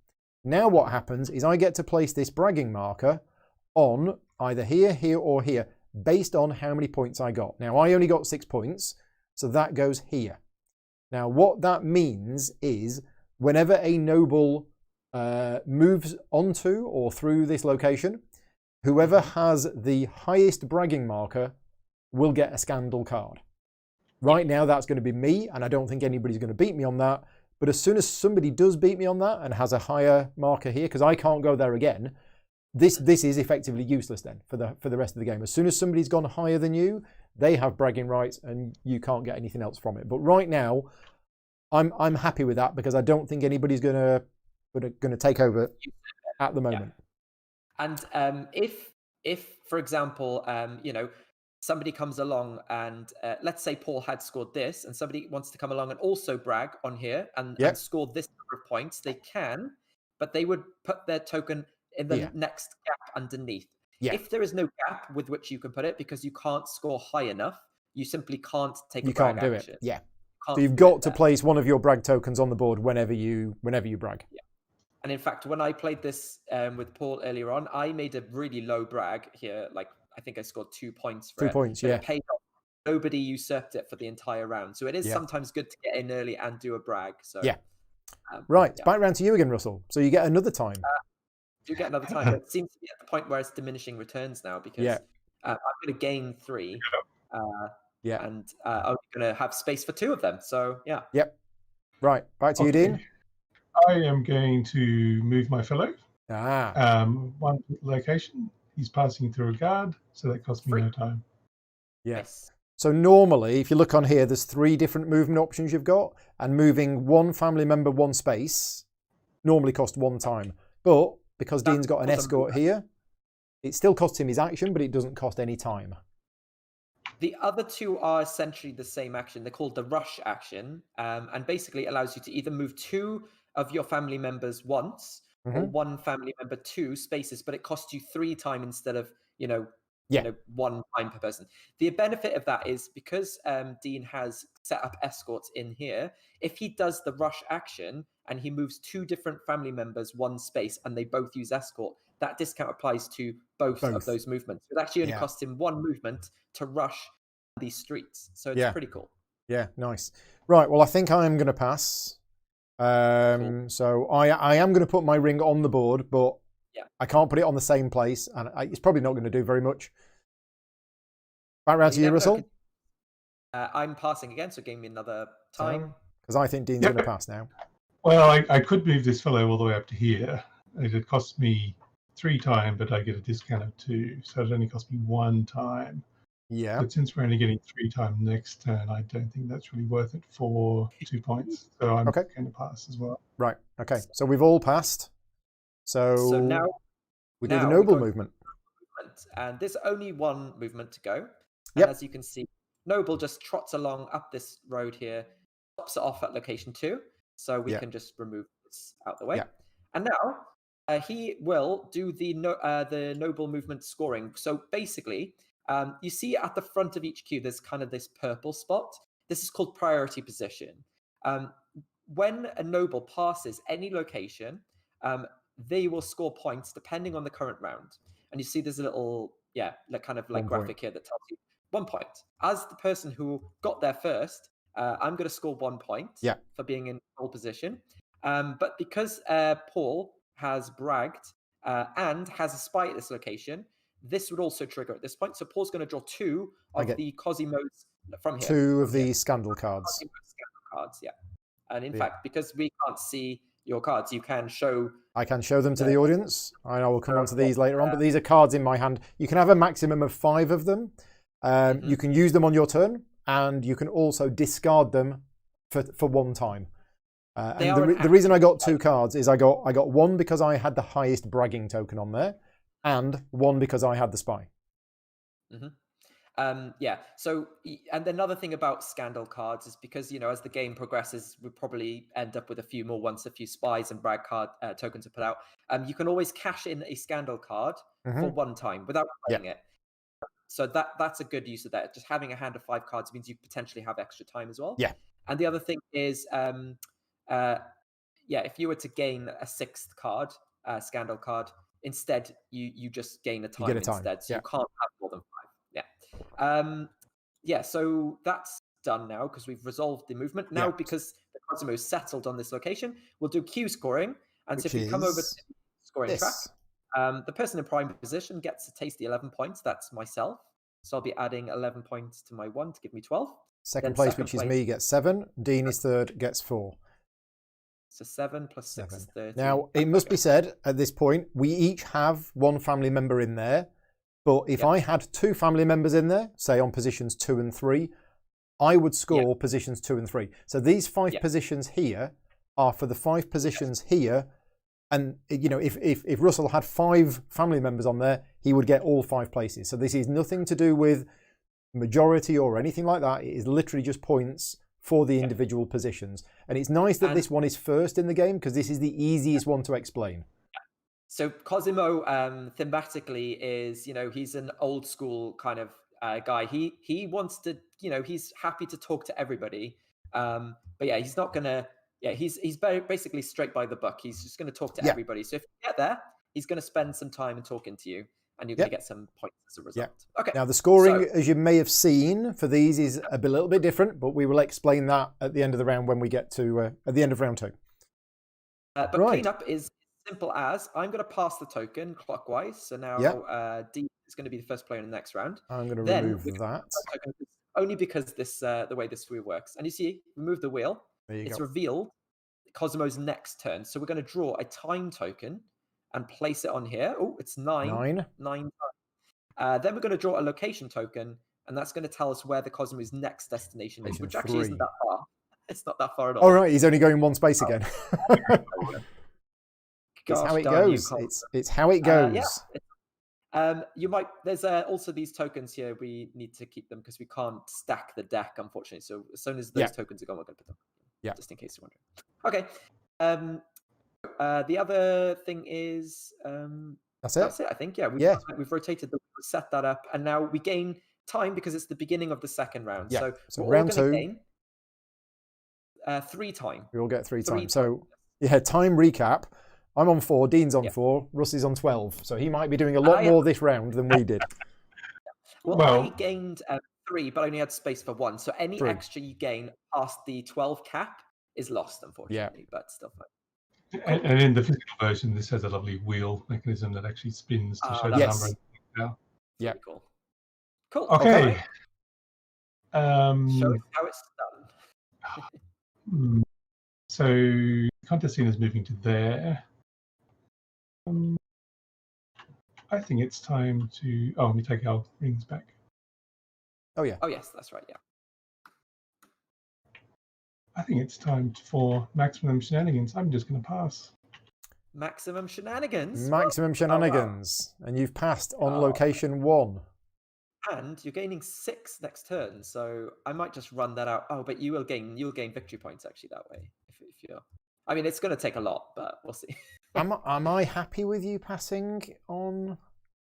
Speaker 1: Now what happens is I get to place this bragging marker on either here, here, or here, based on how many points I got. Now I only got 6 points, so that goes here. Now what that means is whenever a noble moves onto or through this location, whoever has the highest bragging marker will get a scandal card. Right now, that's going to be me, and I don't think anybody's going to beat me on that. But as soon as somebody does beat me on that and has a higher marker here, because I can't go there again, this is effectively useless then for the rest of the game. As soon as somebody's gone higher than you, they have bragging rights, and you can't get anything else from it. But right now, I'm happy with that because I don't think anybody's going to take over at the moment.
Speaker 3: Yeah. And if for example, somebody comes along and let's say Paul had scored this, and somebody wants to come along and also brag on here and score this number of points, they can, but they would put their token in the next gap underneath. Yeah. If there is no gap with which you can put it because you can't score high enough, you simply can't take a brag action. You can't do it.
Speaker 1: Yeah. So you've got to place one of your brag tokens on the board whenever you brag.
Speaker 3: Yeah. And in fact, when I played this with Paul earlier on, I made a really low brag here. Like I think I scored 2 points for
Speaker 1: 2 points, yeah.
Speaker 3: It paid off. Nobody usurped it for the entire round. So it is sometimes good to get in early and do a brag. So
Speaker 1: yeah. Right. Back round to you again, Russell. So you get another time.
Speaker 3: You get another time. But it seems to be at the point where it's diminishing returns now because I'm going to gain 3. And I'm going to have space for 2 of them. So yeah.
Speaker 1: Yep. Right. Back to you, Dean.
Speaker 2: I am going to move my fellow. One location. He's passing through a guard, so that costs me no time.
Speaker 1: Yes. So normally, if you look on here, there's 3 different movement options you've got, and moving 1 family member 1 space normally costs 1 time. But because Dean's got an escort here, it still costs him his action, but it doesn't cost any time.
Speaker 3: The other 2 are essentially the same action. They're called the rush action, and basically allows you to either move 2 of your family members once, or 1 family member 2 spaces, but it costs you 3 time instead of 1 time per person. The benefit of that is because Dean has set up escorts in here, if he does the rush action and he moves 2 different family members 1 space and they both use escort, that discount applies to both of those movements. It actually only costs him 1 movement to rush these streets. So it's pretty cool.
Speaker 1: Yeah, nice. Right, well, I think I am going to pass. Cool. So I am going to put my ring on the board, but I can't put it on the same place, and it's probably not going to do very much. Back round to you, Russell.
Speaker 3: I'm passing again, so give me another time.
Speaker 1: Because I think Dean's going to pass now.
Speaker 2: Well, I could move this fellow all the way up to here. It costs me 3 time, but I get a discount of 2, so it only costs me 1 time.
Speaker 1: Yeah.
Speaker 2: But since we're only getting 3 times next turn, I don't think that's really worth it for 2 points. So I'm
Speaker 1: Okay.
Speaker 2: going to pass as well.
Speaker 1: Right. Okay. So we've all passed.
Speaker 3: So now
Speaker 1: we do the
Speaker 3: we're
Speaker 1: noble
Speaker 3: going to
Speaker 1: movement.
Speaker 3: and there's only one movement to go. And
Speaker 1: Yep.
Speaker 3: as you can see, Noble just trots along up this road here, stops it off at location 2, so we can just remove this out the way.
Speaker 1: Yep.
Speaker 3: And now he will do the Noble movement scoring. So basically, you see at the front of each queue, there's kind of this purple spot. This is called priority position. When a Noble passes any location, they will score points depending on the current round. And you see there's a little, kind of like graphic here that tells you 1 point. As the person who got there first, I'm going to score 1 point for being in pole position. But because Paul has bragged and has a spy at this location, this would also trigger at this point. So Paul's going to draw 2 of the Cosimo's from here.
Speaker 1: 2 of the scandal cards.
Speaker 3: Scandal cards, yeah. And in fact, because we can't see your cards, you can show...
Speaker 1: I can show them to the audience. I will come on to these later on, but these are cards in my hand. You can have a maximum of 5 of them. You can use them on your turn, and you can also discard them for 1 time. And the reason I got 2 cards is I got 1 because I had the highest bragging token on there, and 1 because I had the spy.
Speaker 3: So, and another thing about scandal cards is because, as the game progresses, we'll probably end up with a few more once a few spies and brag card tokens are put out. You can always cash in a scandal card for 1 time without playing it. So that's a good use of that. Just having a hand of 5 cards means you potentially have extra time as well.
Speaker 1: Yeah.
Speaker 3: And the other thing is, if you were to gain a 6th card, scandal card, instead you just gain a time instead. So you can't have more than 5. So that's done now because we've resolved the movement. Now, because the Cosimo is settled on this location, we'll do Q scoring. And so if we come over to the scoring track, the person in prime position gets a tasty 11 points. That's myself. So I'll be adding 11 points to my 1 to give me 12.
Speaker 1: Second place, which is me, gets 7. Dean is third, gets 4.
Speaker 3: So 7 plus 6 is 13.
Speaker 1: Now, it must be said at this point, we each have 1 family member in there. But if I had 2 family members in there, say on positions 2 and 3, I would score positions 2 and 3. So these 5 positions here are for the 5 positions here. And, if Russell had 5 family members on there, he would get all 5 places. So this is nothing to do with majority or anything like that. It is literally just points for the individual positions. And it's nice that this one is first in the game because this is the easiest one to explain.
Speaker 3: So Cosimo, thematically, is he's an old school kind of guy. He wants to he's happy to talk to everybody. But he's not gonna. He's basically straight by the book. He's just gonna talk to everybody. So if you get there, he's gonna spend some time talking to you, and you're gonna get some points as a result. Okay.
Speaker 1: Now the scoring, as you may have seen, for these is a little bit different, but we will explain that at the end of the round when we get to at the end of round 2.
Speaker 3: But cleanup is simple as I'm going to pass the token clockwise. So now D is going to be the first player in the next round.
Speaker 1: I'm going to remove that.
Speaker 3: Only because this the way this wheel works. And you see, remove the wheel. It's revealed Cosimo's next turn. So we're going to draw a time token and place it on here. Oh, it's 9. 9 times. Then we're going to draw a location token, and that's going to tell us where the Cosimo's next destination is, which actually isn't that far. It's not that far at all.
Speaker 1: All right, he's only going 1 space again. It's how it goes. It's how it goes.
Speaker 3: You might. There's also these tokens here. We need to keep them because we can't stack the deck, unfortunately. So as soon as those tokens are gone, we're going to put them. Just in case you're wondering. Okay. The other thing is
Speaker 1: that's it.
Speaker 3: I think. We've rotated. We've set that up, and now we gain time because it's the beginning of the second round. So
Speaker 1: round 2.
Speaker 3: Gain, 3 time.
Speaker 1: We all get 3 time. So time recap. I'm on 4, Dean's on 4, Russ is on 12. So he might be doing a lot more this round than we did.
Speaker 3: Well, I gained 3, but I only had space for 1. So any extra you gain past the 12 cap is lost, unfortunately. But still fine.
Speaker 2: And in the physical version, this has a lovely wheel mechanism that actually spins to show the number.
Speaker 1: Yeah.
Speaker 3: Cool. Cool.
Speaker 2: Okay.
Speaker 3: Show us how it's done.
Speaker 2: So contest scene is moving to there. I think it's time to... let me take our rings back.
Speaker 1: Oh yeah.
Speaker 3: Oh yes, that's right. Yeah.
Speaker 2: I think it's time for maximum shenanigans. I'm just going to pass.
Speaker 3: Maximum shenanigans.
Speaker 1: Maximum
Speaker 3: Oh, wow.
Speaker 1: shenanigans, and you've passed on
Speaker 3: Oh.
Speaker 1: location 1.
Speaker 3: And you're gaining 6 next turn, so I might just run that out. Oh, but you'll gain victory points actually that way if you're. I mean, it's going to take a lot, but we'll see.
Speaker 1: Am I happy with you passing on?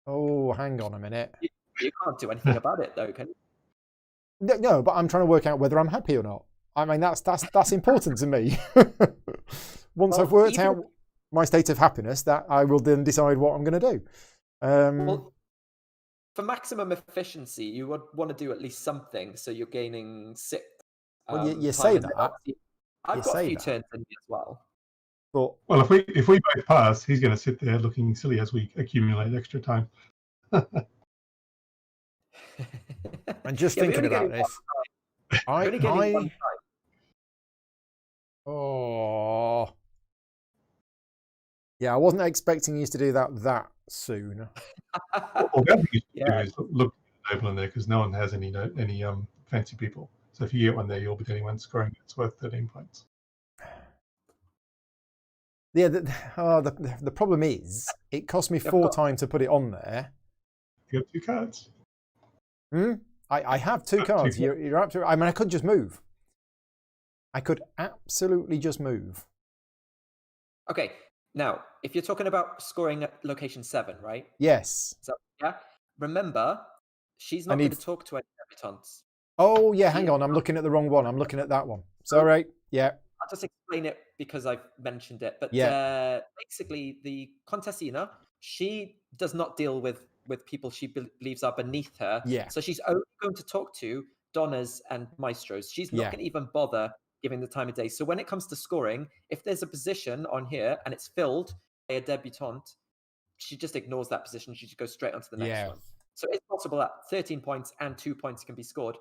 Speaker 1: Oh, hang on a minute.
Speaker 3: You can't do anything about it though, can you?
Speaker 1: No, but I'm trying to work out whether I'm happy or not. I mean, that's important to me. Once I've worked out my state of happiness, that I will then decide what I'm going to do.
Speaker 3: Well, for maximum efficiency, you would want to do at least something, so you're gaining 6.
Speaker 1: Well, you say that.
Speaker 3: I've got a few turns in me as well.
Speaker 1: But
Speaker 2: well, if we both pass, he's going to sit there looking silly as we accumulate extra time.
Speaker 1: I'm just thinking about this. Oh, yeah, I wasn't expecting you to do that soon.
Speaker 2: Well, the other thing you should do is look at the noble in there because no one has any fancy people. So if you get one there, you'll be getting one scoring it's worth 13 points.
Speaker 1: Yeah, the problem is it cost me 4 time to put it on there.
Speaker 2: You got 2 cards.
Speaker 1: I have 2 cards. You're absolutely. I mean, I could just move. I could absolutely just move.
Speaker 3: Okay, now if you're talking about scoring at location 7, right?
Speaker 1: Yes.
Speaker 3: So, yeah. Remember, she's not going to talk to any debutants.
Speaker 1: Oh yeah, hang on. I'm looking at the wrong one. I'm looking at that one. Sorry. Yeah.
Speaker 3: I'll just explain it because I've mentioned it. But basically, the Contessina, she does not deal with people she believes are beneath her.
Speaker 1: Yeah.
Speaker 3: So she's only going to talk to Donnas and Maestros. She's not going to even bother giving the time of day. So when it comes to scoring, if there's a position on here and it's filled by a debutante, she just ignores that position. She just goes straight onto the next one. So it's possible that 13 points and 2 points can be scored.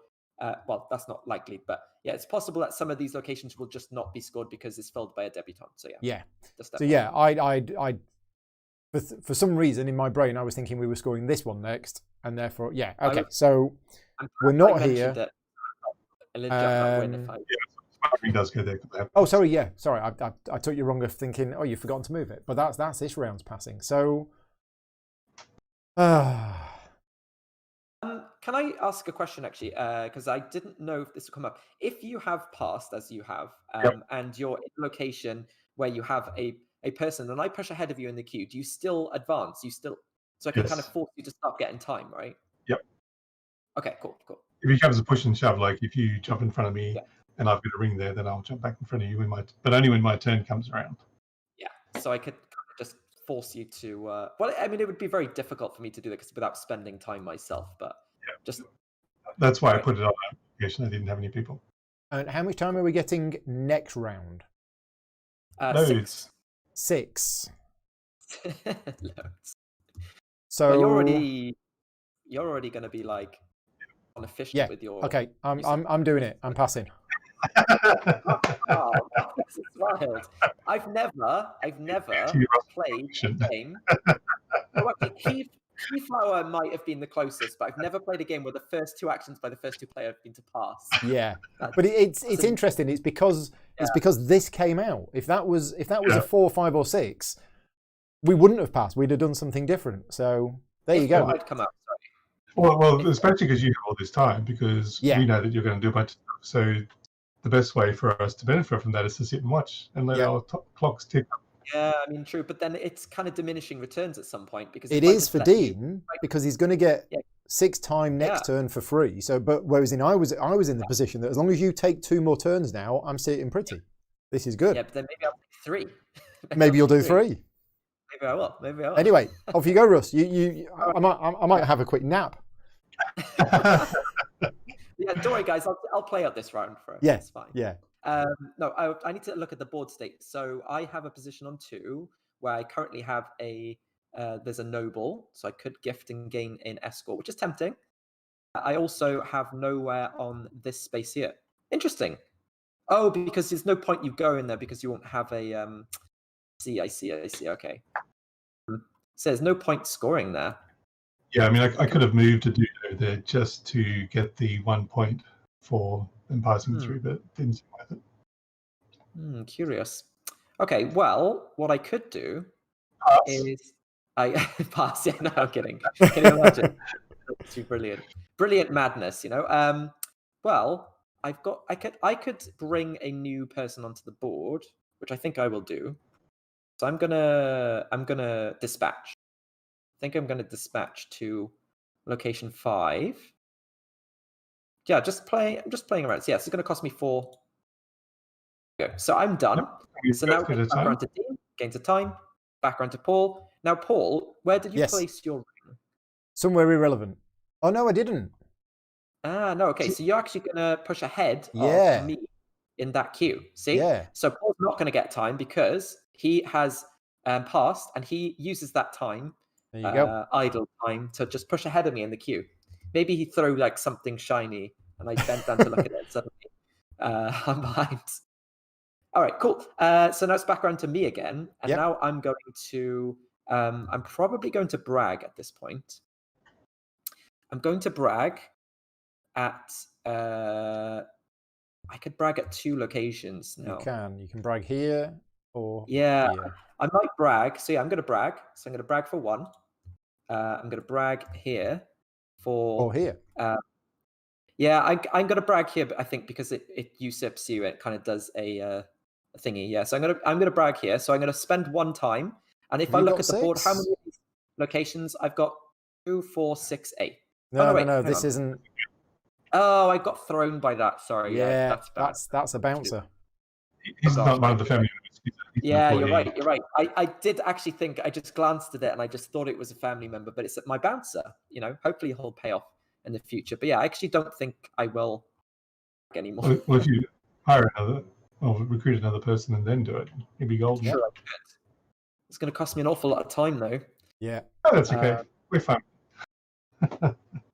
Speaker 3: Well, that's not likely, but yeah, it's possible that some of these locations will just not be scored because it's filled by a debutante. So yeah.
Speaker 1: So yeah, I for some reason in my brain I was thinking we were scoring this one next, and therefore okay. So we're not here.
Speaker 2: He does go there.
Speaker 1: Oh, sorry. Yeah, sorry. I took you wrong of thinking. Oh, you've forgotten to move it. But that's this round's passing. So.
Speaker 3: Can I ask a question actually? Because I didn't know if this would come up. If you have passed, as you have, and you're in a location where you have a person, and I push ahead of you in the queue, do you still advance? So I can kind of force you to start getting time, right?
Speaker 2: Yep.
Speaker 3: Okay, cool.
Speaker 2: If it becomes a push and shove, like if you jump in front of me and I've got a ring there, then I'll jump back in front of you but only when my turn comes around.
Speaker 3: Yeah. So I could kind of just force you to. Well, I mean, it would be very difficult for me to do that without spending time myself, but. Just
Speaker 2: that's why I put it on that application. I didn't have any people.
Speaker 1: And how much time are we getting next round?
Speaker 2: Loads.
Speaker 1: 6.
Speaker 3: Loads.
Speaker 1: So
Speaker 3: well, you're already going to be like inefficient with your.
Speaker 1: Okay, I'm doing it. I'm passing.
Speaker 3: Oh, this is wild. I've never played a game. Oh, actually, Keyflower might have been the closest, but I've never played a game where the first 2 actions by the first 2 players have been to pass.
Speaker 1: Yeah, but it's interesting. It's because this came out. If that was a 4, 5, or 6, we wouldn't have passed. We'd have done something different. So there you go.
Speaker 3: I'd come out. Sorry.
Speaker 2: Well, especially because you have all this time, because we know that you're going to do a bunch of stuff. So the best way for us to benefit from that is to sit and watch and let our clocks tick up.
Speaker 3: Yeah, I mean, true, but then it's kind of diminishing returns at some point because
Speaker 1: it is for Dean because he's going to get 6 time next turn for free. So, but whereas I was in the position that as long as you take 2 more turns now, I'm sitting pretty. This is good.
Speaker 3: Yeah, but then maybe I'll take 3.
Speaker 1: Maybe you'll do 3.
Speaker 3: Maybe I will.
Speaker 1: Anyway, off you go, Russ. I might have a quick nap.
Speaker 3: Yeah, don't worry, guys. I'll play out this round for it.
Speaker 1: Yeah,
Speaker 3: it's fine.
Speaker 1: Yeah.
Speaker 3: No, I need to look at the board state. So I have a position on 2 where I currently have there's a noble, so I could gift and gain in escort, which is tempting. I also have nowhere on this space here. Interesting. Oh, because there's no point you go in there because you won't have a. I see. Okay. So there's no point scoring there.
Speaker 2: Yeah, I mean, I could have moved to Dudo there just to get the 1 point for them passing through, but it didn't seem worth it.
Speaker 3: Curious. Okay, well, what I could do
Speaker 2: Pass.
Speaker 3: is I pass. Yeah, no, I'm kidding. Can you imagine? That's too brilliant. Brilliant madness, you know. Well, I could bring a new person onto the board, which I think I will do. So I'm gonna dispatch. I think I'm gonna dispatch to location 5. Yeah, I'm just playing around. So yeah, it's gonna cost me 4. Okay, so I'm done.
Speaker 2: Yep.
Speaker 3: So now back around to Dean, gain to time, back around to Paul. Now, Paul, where did you
Speaker 1: Yes.
Speaker 3: place your ring?
Speaker 1: Somewhere irrelevant. Oh no, I didn't.
Speaker 3: Ah, no, okay. So you're actually gonna push ahead
Speaker 1: Yeah.
Speaker 3: of me in that queue. See?
Speaker 1: Yeah.
Speaker 3: So Paul's not gonna get time because he has passed and he uses that time,
Speaker 1: There you go.
Speaker 3: idle time, to just push ahead of me in the queue. Maybe he threw like something shiny and I bent down to look at it and suddenly I'm behind. All right, cool. So now it's back around to me again, and
Speaker 1: Yep.
Speaker 3: now I'm going to. I'm probably going to brag at this point. I'm going to brag at. I could brag at 2 locations now.
Speaker 1: You can brag here or
Speaker 3: Yeah,
Speaker 1: here.
Speaker 3: I might brag. So yeah, I'm going to brag. So I'm going to brag for 1. I'm going to brag here for.
Speaker 1: Or here.
Speaker 3: Yeah, I'm going to brag here, but I think because it usurps you, it kind of does a thingy. Yeah, so I'm gonna brag here. So I'm gonna spend 1 time, and if I look at the board, how many of these locations I've got? 2, 4, 6, 8.
Speaker 1: No,
Speaker 3: wait,
Speaker 1: no, this isn't.
Speaker 3: Oh, I got thrown by that. Sorry.
Speaker 1: Yeah,
Speaker 3: that's bad.
Speaker 1: that's a bouncer.
Speaker 2: He's not one of the family members.
Speaker 3: Yeah, you're right. You're right. I did actually think, I just glanced at it and I just thought it was a family member, but it's my bouncer. You know, hopefully he'll pay off in the future. But yeah, I actually don't think I will anymore.
Speaker 2: Well, if you hire another or recruit another person and then do it, you'd be golden.
Speaker 3: Sure, I could. It's going to cost me an awful lot of time though.
Speaker 1: Yeah.
Speaker 2: Oh, that's okay. We're fine.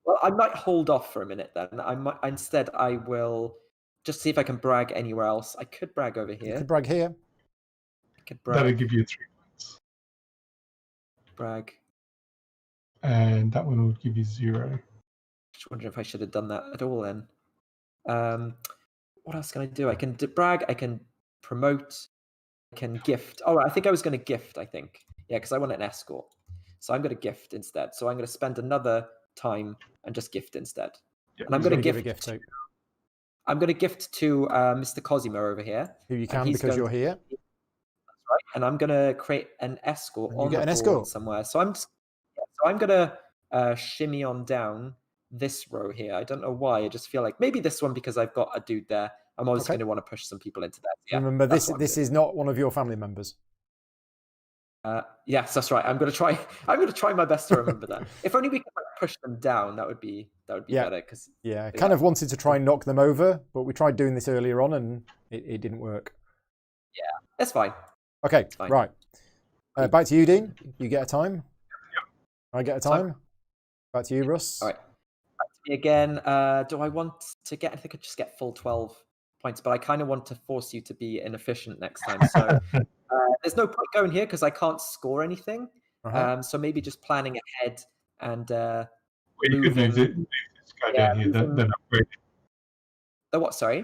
Speaker 3: Well, I might hold off for a minute then. Instead I will just see if I can brag anywhere else. I could brag over here.
Speaker 1: You could brag here.
Speaker 3: I could brag.
Speaker 2: That'll give you 3 points.
Speaker 3: Brag.
Speaker 2: And that one will give you 0.
Speaker 3: Just wondering if I should have done that at all then. What else can I do? I can brag, I can promote, I can gift. Oh, I think I was going to gift, I think. Yeah, because I want an escort. So I'm going to gift instead. So I'm going to spend another time and just gift instead.
Speaker 2: Yep.
Speaker 3: And I'm going to
Speaker 1: give a
Speaker 3: gift.
Speaker 1: gift
Speaker 3: I'm going to gift to Mr. Cosimo over here.
Speaker 1: Who you can because you're here.
Speaker 3: That's right. And I'm going to create an escort on the board somewhere. So I'm going to shimmy on down this row here. I don't know why. I just feel like maybe this one because I've got a dude there. I'm always going to want to push some people into that. Yeah,
Speaker 1: remember, this is not one of your family members.
Speaker 3: Yes, that's right. I'm going to try my best to remember that. If only we could push them down, that would be better. Because
Speaker 1: I kind of wanted to try and knock them over, but we tried doing this earlier on and it didn't work.
Speaker 3: Yeah, that's fine.
Speaker 1: Okay, right. Back to you, Dean. You get a time.
Speaker 2: Yep.
Speaker 1: I get a time. Back to you, Russ.
Speaker 3: All right. Back to me again. Do I want to get? I think I just get full 12 points, but I kind of want to force you to be inefficient next time. So there's no point going here because I can't score anything. So maybe just planning ahead and.
Speaker 2: You could move this guy down here, then upgrade.
Speaker 3: The what? Sorry.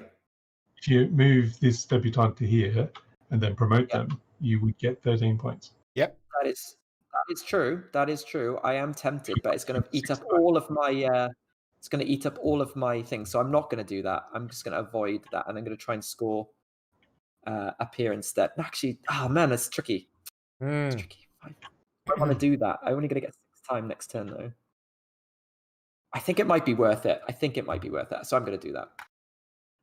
Speaker 2: If you move this debutant to here and then promote them, you would get 13 points.
Speaker 1: Yep.
Speaker 3: That is true. That is true. I am tempted, but it's going to eat up all of my. It's going to eat up all of my things, so I'm not going to do that. I'm just going to avoid that, and I'm going to try and score up here instead. Actually, oh man, it's tricky. It's tricky. I don't want to do that. I'm only going to get 6 time next turn though. I think it might be worth it. So I'm going to do that.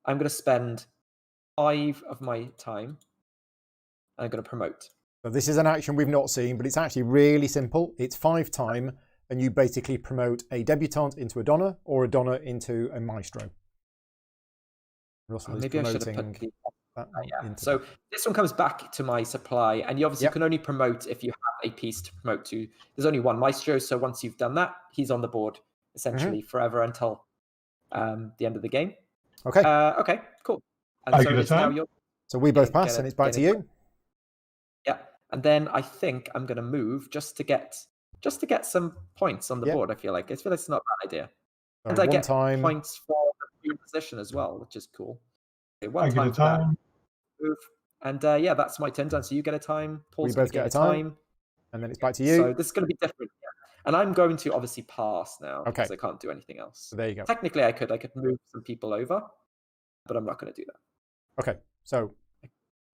Speaker 3: I'm going to spend 5 of my time. I'm going to promote.
Speaker 1: So this is an action we've not seen, but it's actually really simple. It's 5 time, and you basically promote a debutante into a Donna or a Donna into a Maestro.
Speaker 3: Maybe I should have put the... So this one comes back to my supply, and you obviously can only promote if you have a piece to promote to. There's only one Maestro, so once you've done that, he's on the board essentially forever until the end of the game.
Speaker 1: Okay.
Speaker 3: Okay, cool. And so it's now your...
Speaker 1: So we both pass, and it's back to you.
Speaker 3: Yeah, and then I think I'm going to move just to get just to get some points on the board. I feel like it's not a bad idea,
Speaker 1: So
Speaker 3: and I
Speaker 1: one
Speaker 3: get
Speaker 1: time.
Speaker 3: points for the free position as well, which is cool. Okay,
Speaker 2: I get a
Speaker 3: for that
Speaker 2: time.
Speaker 3: move, and yeah, that's my turn done. So you get a time. Paul's
Speaker 1: We both
Speaker 3: gonna
Speaker 1: get a time. And then it's back to you.
Speaker 3: So this is going to be different. Yeah. And I'm going to obviously pass now because I can't do anything else.
Speaker 1: So there you go.
Speaker 3: Technically, I could move some people over, but I'm not going to do that.
Speaker 1: Okay, so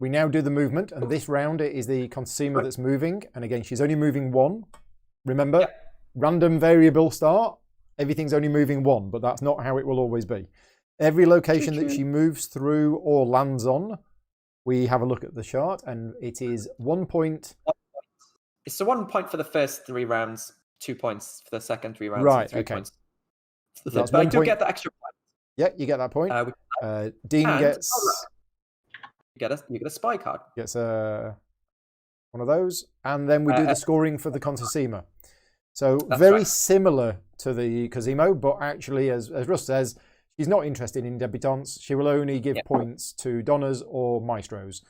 Speaker 1: we now do the movement, and this round it is the consumer that's moving, and again, she's only moving one. Remember, random variable start, everything's only moving one, but that's not how it will always be. Every location that she moves through or lands on, we have a look at the chart, and it is 1 point.
Speaker 3: So 1 point for the first 3 rounds, 2 points for the second 3 rounds,
Speaker 1: right?
Speaker 3: and 3
Speaker 1: Okay.
Speaker 3: Points.
Speaker 1: So
Speaker 3: but I do get the extra point.
Speaker 1: Yeah, you get that point. Dean gets.
Speaker 3: You get a spy card.
Speaker 1: Gets one of those, and then we do the scoring for the consumer. So very similar to the Cosimo, but actually, as Russ says, she's not interested in debutantes. She will only give points to Donnas or Maestros.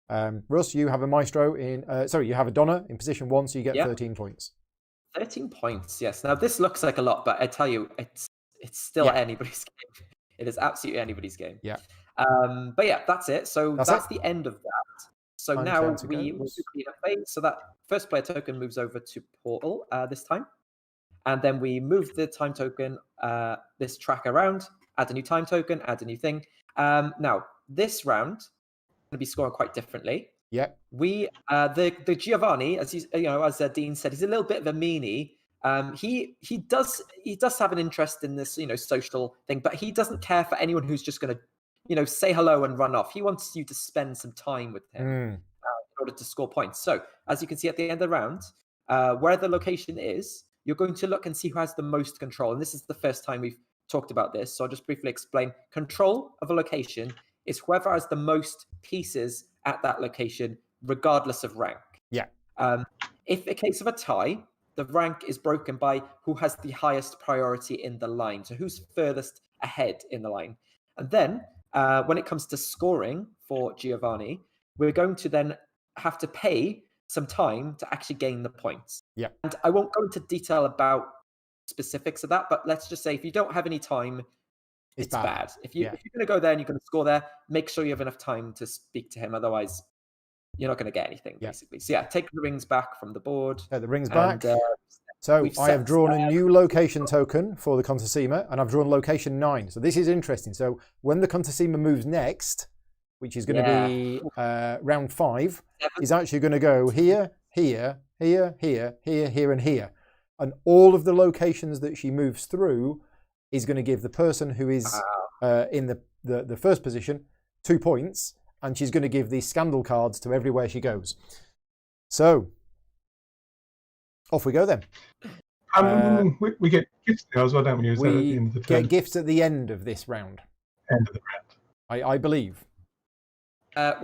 Speaker 1: Russ, you have a Maestro in. You have a Donna in position 1, so you get 13 points.
Speaker 3: 13 points, yes. Now this looks like a lot, but I tell you, it's still anybody's game. It is absolutely anybody's game.
Speaker 1: Yeah.
Speaker 3: But yeah, that's it. So that's the end of that. So now we will do clean up phase. So that first player token moves over to Portal this time. And then we move the time token, this track around, add a new time token, add a new thing. Now, this round, going to be scoring quite differently.
Speaker 1: Yeah.
Speaker 3: We the Giovanni, as as Dean said, he's a little bit of a meanie. He does have an interest in this social thing, but he doesn't care for anyone who's just going to say hello and run off. He wants you to spend some time with him in order to score points. So as you can see at the end of the round, where the location is, you're going to look and see who has the most control. And this is the first time we've talked about this, so I'll just briefly explain. Control of a location is whoever has the most pieces at that location, regardless of rank.
Speaker 1: Yeah.
Speaker 3: If in case of a tie, the rank is broken by who has the highest priority in the line. So who's furthest ahead in the line. And then when it comes to scoring for Giovanni, we're going to then have to pay some time to actually gain the points.
Speaker 1: Yeah.
Speaker 3: And I won't go into detail about specifics of that, but let's just say if you don't have any time, it's bad. If you're going to go there and you're going to score there, make sure you have enough time to speak to him. Otherwise, you're not going to get anything, basically. So take the rings back from the board.
Speaker 1: The rings back. So I have drawn a new location token for the Contessima, and I've drawn location 9. So this is interesting. So when the Contessima moves next, which is going to be round 5, is actually going to go here, here, here, here, here, here, and here. And all of the locations that she moves through is going to give the person who is in the first position 2 points, and she's going to give these scandal cards to everywhere she goes. So off we go then.
Speaker 2: We get gifts now as well, don't we?
Speaker 1: We get gifts at the end of this round.
Speaker 2: End of the round.
Speaker 1: I believe.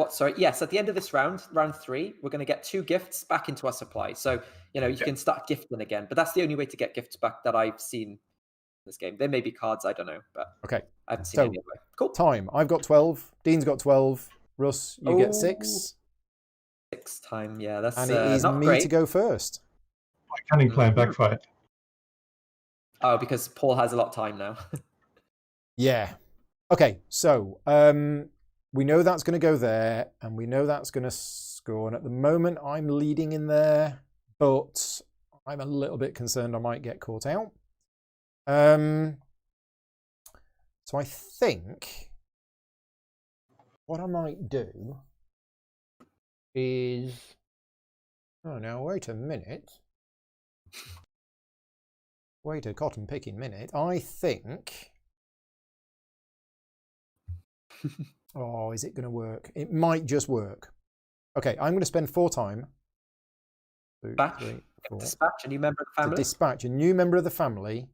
Speaker 3: Sorry. Yes, at the end of this round, round 3, we're going to get 2 gifts back into our supply. So, you can start gifting again. But that's the only way to get gifts back that I've seen in this game. There may be cards, I don't know. But I haven't seen any anyway. Cool.
Speaker 1: Time. I've got 12. Dean's got 12. Russ, you get 6.
Speaker 3: 6 time, yeah. That's
Speaker 1: and it is
Speaker 3: not
Speaker 1: me
Speaker 3: great.
Speaker 1: to go first.
Speaker 2: My cunning plan backfired.
Speaker 3: Oh, because Paul has a lot of time now.
Speaker 1: Yeah. Okay, so we know that's going to go there, and we know that's going to score. And at the moment, I'm leading in there, but I'm a little bit concerned I might get caught out. So I think what I might do is... Oh, now, wait a minute. Wait a cotton picking minute. I think... Oh, is it going to work? It might just work. Okay, I'm going to spend 4 time. 2, 3, 4.
Speaker 3: Dispatch a new member of the family.
Speaker 1: To dispatch a new member of the family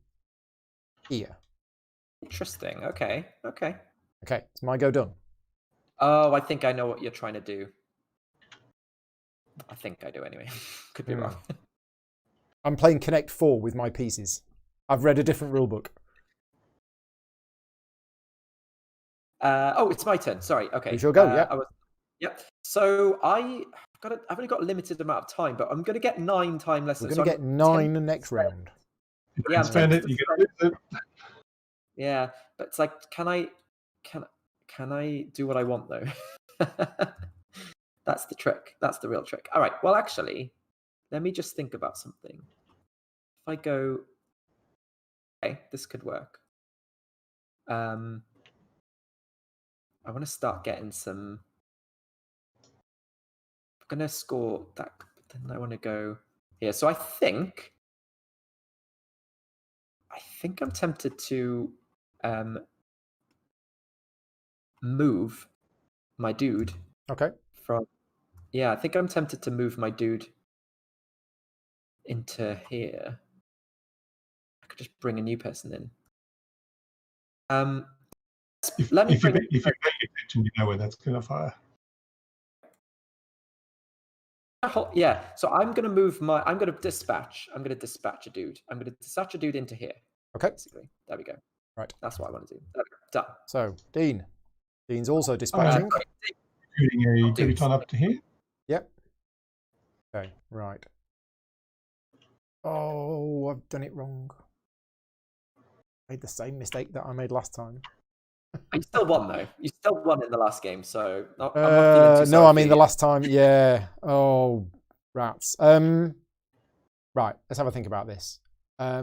Speaker 1: here.
Speaker 3: Interesting. Okay. Okay.
Speaker 1: Okay, it's my go done.
Speaker 3: Oh, I think I know what you're trying to do. I think I do anyway. Could be wrong.
Speaker 1: I'm playing Connect 4 with my pieces. I've read a different rule book.
Speaker 3: Oh, it's my turn. Sorry. Okay.
Speaker 1: You shall go, yeah.
Speaker 3: Yep. So I've only got a limited amount of time, but I'm going to get 9 time lessons.
Speaker 1: We're going to get 9 next round.
Speaker 2: You
Speaker 3: Yeah,
Speaker 2: can
Speaker 3: I'm
Speaker 2: spend it.
Speaker 3: tempted
Speaker 2: You
Speaker 3: to
Speaker 2: can lose it.
Speaker 3: Yeah, but it's like, can I do what I want though? That's the trick. That's the real trick. All right. Well, actually, let me just think about something. If I go, okay, this could work. I want to start getting some. I'm gonna score that, but then I want to go here. So I think I'm tempted to move my dude
Speaker 1: Okay.
Speaker 3: from. Yeah, I think I'm tempted to move my dude into here. I could just bring a new person in. Let me
Speaker 2: If you're
Speaker 3: bring.
Speaker 2: paying attention, you know where that's going to fire.
Speaker 3: Yeah, so I'm gonna move my. I'm gonna dispatch a dude. I'm gonna dispatch a dude into here.
Speaker 1: Okay.
Speaker 3: Basically, there we go.
Speaker 1: Right.
Speaker 3: That's what I want to do. There we go. Done.
Speaker 1: So, Dean. Dean's also dispatching.
Speaker 2: Shooting a debutant up to here.
Speaker 1: Yep. Okay, right. Oh, I've done it wrong. Made the same mistake that I made last time.
Speaker 3: You still won though. You still won in the last game, so I'm not feeling too sorry
Speaker 1: no, I
Speaker 3: for
Speaker 1: mean
Speaker 3: you.
Speaker 1: the last time. Yeah. Oh, rats. Right. Let's have a think about this. I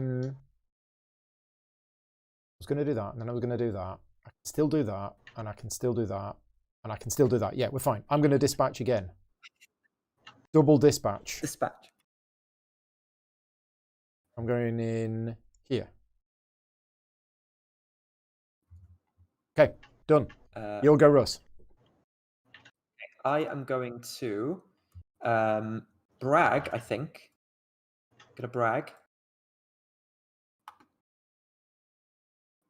Speaker 1: was going to do that, and then I was going to do that. I can still do that, and I can still do that, and I can still do that. Yeah, we're fine. I'm going to dispatch again. Double dispatch.
Speaker 3: Dispatch.
Speaker 1: I'm going in here. Okay, done. You'll go, Russ.
Speaker 3: I am going to brag. I think. Gonna brag.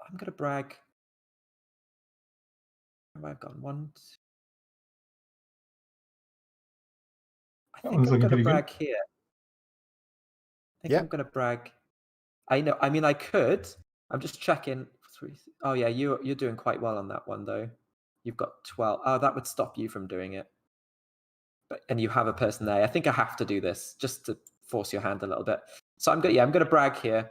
Speaker 3: I'm gonna brag. Where have I gone? One. I
Speaker 2: That
Speaker 3: think
Speaker 2: one's
Speaker 3: I'm
Speaker 2: looking
Speaker 3: gonna
Speaker 2: pretty good.
Speaker 3: brag here. I think
Speaker 1: Yeah.
Speaker 3: I'm gonna brag. I know. I mean, I could. I'm just checking. Oh yeah, you're doing quite well on that one though. You've got 12. Oh, that would stop you from doing it. And you have a person there. I think I have to do this just to force your hand a little bit. So I'm gonna brag here.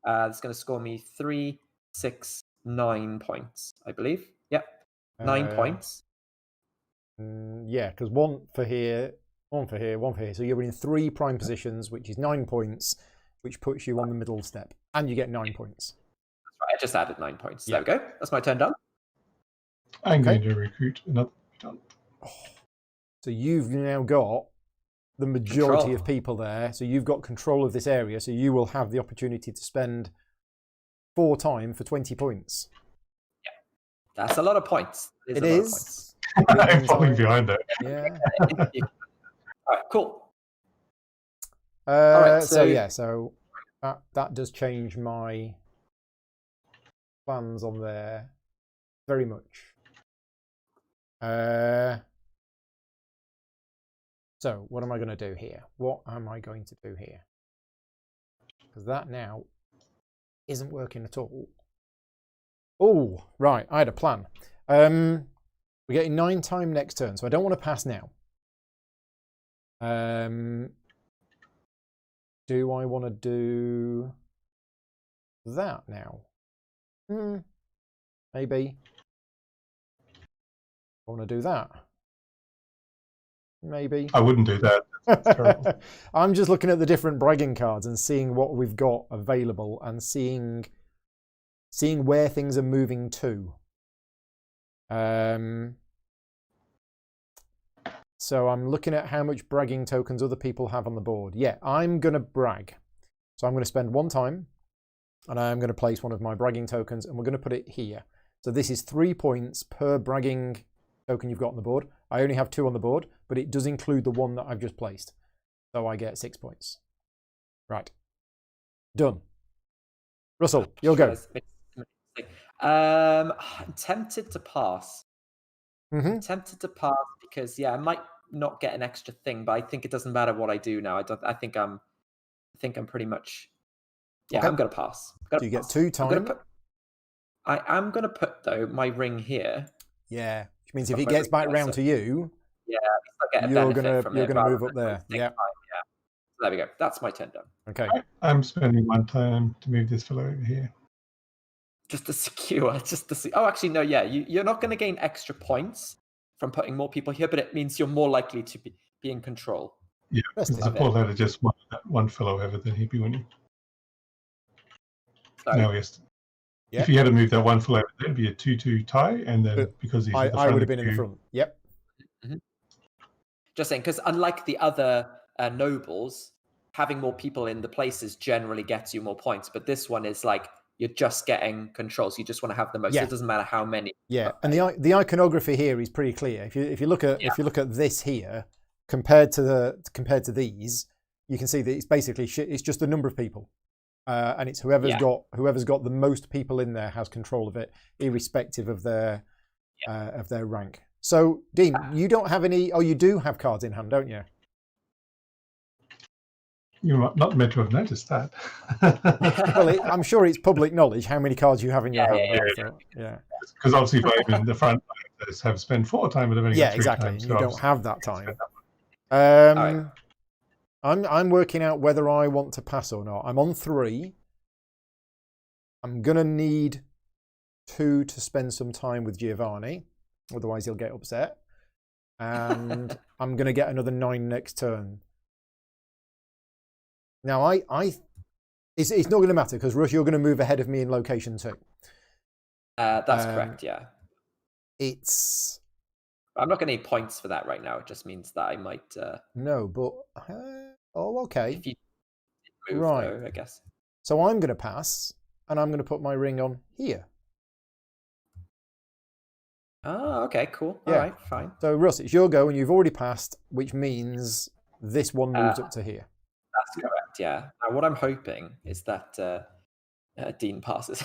Speaker 3: It's gonna score me 3, 6, 9 points, I believe. Yep, 9 points.
Speaker 1: Yeah, because one for here, one for here, one for here. So you're in 3 prime positions, which is 9 points, which puts you on the middle step, and you get 9 points.
Speaker 3: That's right. I just added 9 points.
Speaker 1: Yeah.
Speaker 3: There we go. That's my turn done.
Speaker 2: I'm going to recruit another debutant.
Speaker 1: So you've now got the majority
Speaker 3: Control.
Speaker 1: of people there. So you've got control of this area. So you will have the opportunity to spend 4 time for 20 points.
Speaker 3: Yeah, that's a lot of points.
Speaker 1: It is.
Speaker 2: I'm falling behind that.
Speaker 1: Yeah.
Speaker 3: All right, cool.
Speaker 1: Right, so yeah, so that does change my plans on there very much. So what am I going to do here? What am I going to do here? Because that now isn't working at all. Oh, right, I had a plan. We're getting 9 time next turn, so I don't want to pass now. Do I want to do that now? Maybe. I want to do that. Maybe.
Speaker 2: I wouldn't do that. That's terrible.
Speaker 1: I'm just looking at the different bragging cards and seeing what we've got available and seeing where things are moving to. So I'm looking at how much bragging tokens other people have on the board. Yeah, I'm going to brag. So I'm going to spend 1 time and I'm going to place one of my bragging tokens and we're going to put it here. So this is 3 points per bragging token you've got on the board. I only have 2 on the board, but it does include the one that I've just placed. So I get 6 points. Right. Done. Russell, you'll go.
Speaker 3: I'm tempted to pass.
Speaker 1: Mm-hmm.
Speaker 3: Tempted to pass because I might not get an extra thing, but I think it doesn't matter what I do now. I think I'm pretty much. Yeah, okay. I'm gonna pass.
Speaker 1: Do you get 2 time?
Speaker 3: I am gonna put though my ring here.
Speaker 1: Yeah, which means if it gets back round to you,
Speaker 3: Yeah, I get a benefit from
Speaker 1: you're
Speaker 3: it
Speaker 1: gonna
Speaker 3: rather
Speaker 1: move up
Speaker 3: than
Speaker 1: there.
Speaker 3: wasting
Speaker 1: Yeah.
Speaker 3: time, yeah. So there we go. That's my turn done.
Speaker 1: Okay.
Speaker 2: I'm spending 1 turn to move this fellow over here.
Speaker 3: Just to secure, oh, actually, no, yeah, you're not going to gain extra points from putting more people here, but it means you're more likely to be in control.
Speaker 2: Yeah, because the poor lad had just one fellow over, then he'd be winning.
Speaker 3: Sorry?
Speaker 2: No, yes.
Speaker 1: Yep.
Speaker 2: If he had to move that one fellow over, there'd be a 2-2 tie, and then because he's at the front,
Speaker 1: I would have been in the front. Yep.
Speaker 3: Mm-hmm. Just saying, because unlike the other nobles, having more people in the places generally gets you more points, but this one is like you're just getting controls. You just want to have the most.
Speaker 1: Yeah.
Speaker 3: It doesn't matter how many.
Speaker 1: Yeah, and the iconography here is pretty clear. If you look at this here compared to these, you can see that it's basically it's just the number of people, and it's whoever's got the most people in there has control of it, irrespective of their rank. So, Dean, you don't have any. Oh, you do have cards in hand, don't you?
Speaker 2: You're not meant to have noticed that.
Speaker 1: Well, I'm sure it's public knowledge how many cards you have in your hand. Yeah.
Speaker 2: Because obviously, if I'm in the front, I have spent 4 time, but I've only got 3
Speaker 1: exactly.
Speaker 2: times.
Speaker 1: You
Speaker 2: So
Speaker 1: don't have that time.
Speaker 3: Right.
Speaker 1: I'm working out whether I want to pass or not. I'm on 3. I'm gonna need 2 to spend some time with Giovanni, otherwise he'll get upset. And I'm gonna get another 9 next turn. Now it's not going to matter because Rush, you're going to move ahead of me in location 2.
Speaker 3: That's correct. Yeah. I'm not going to need points for that right now. It just means that I might.
Speaker 1: No, but okay.
Speaker 3: If you move,
Speaker 1: right,
Speaker 3: though, I guess.
Speaker 1: So I'm going to pass, and I'm going to put my ring on here.
Speaker 3: Oh, okay, cool.
Speaker 1: Yeah.
Speaker 3: All right, fine.
Speaker 1: So Russ, it's your go, and you've already passed, which means this one moves up to here.
Speaker 3: That's correct. Yeah. Now, what I'm hoping is that Dean passes.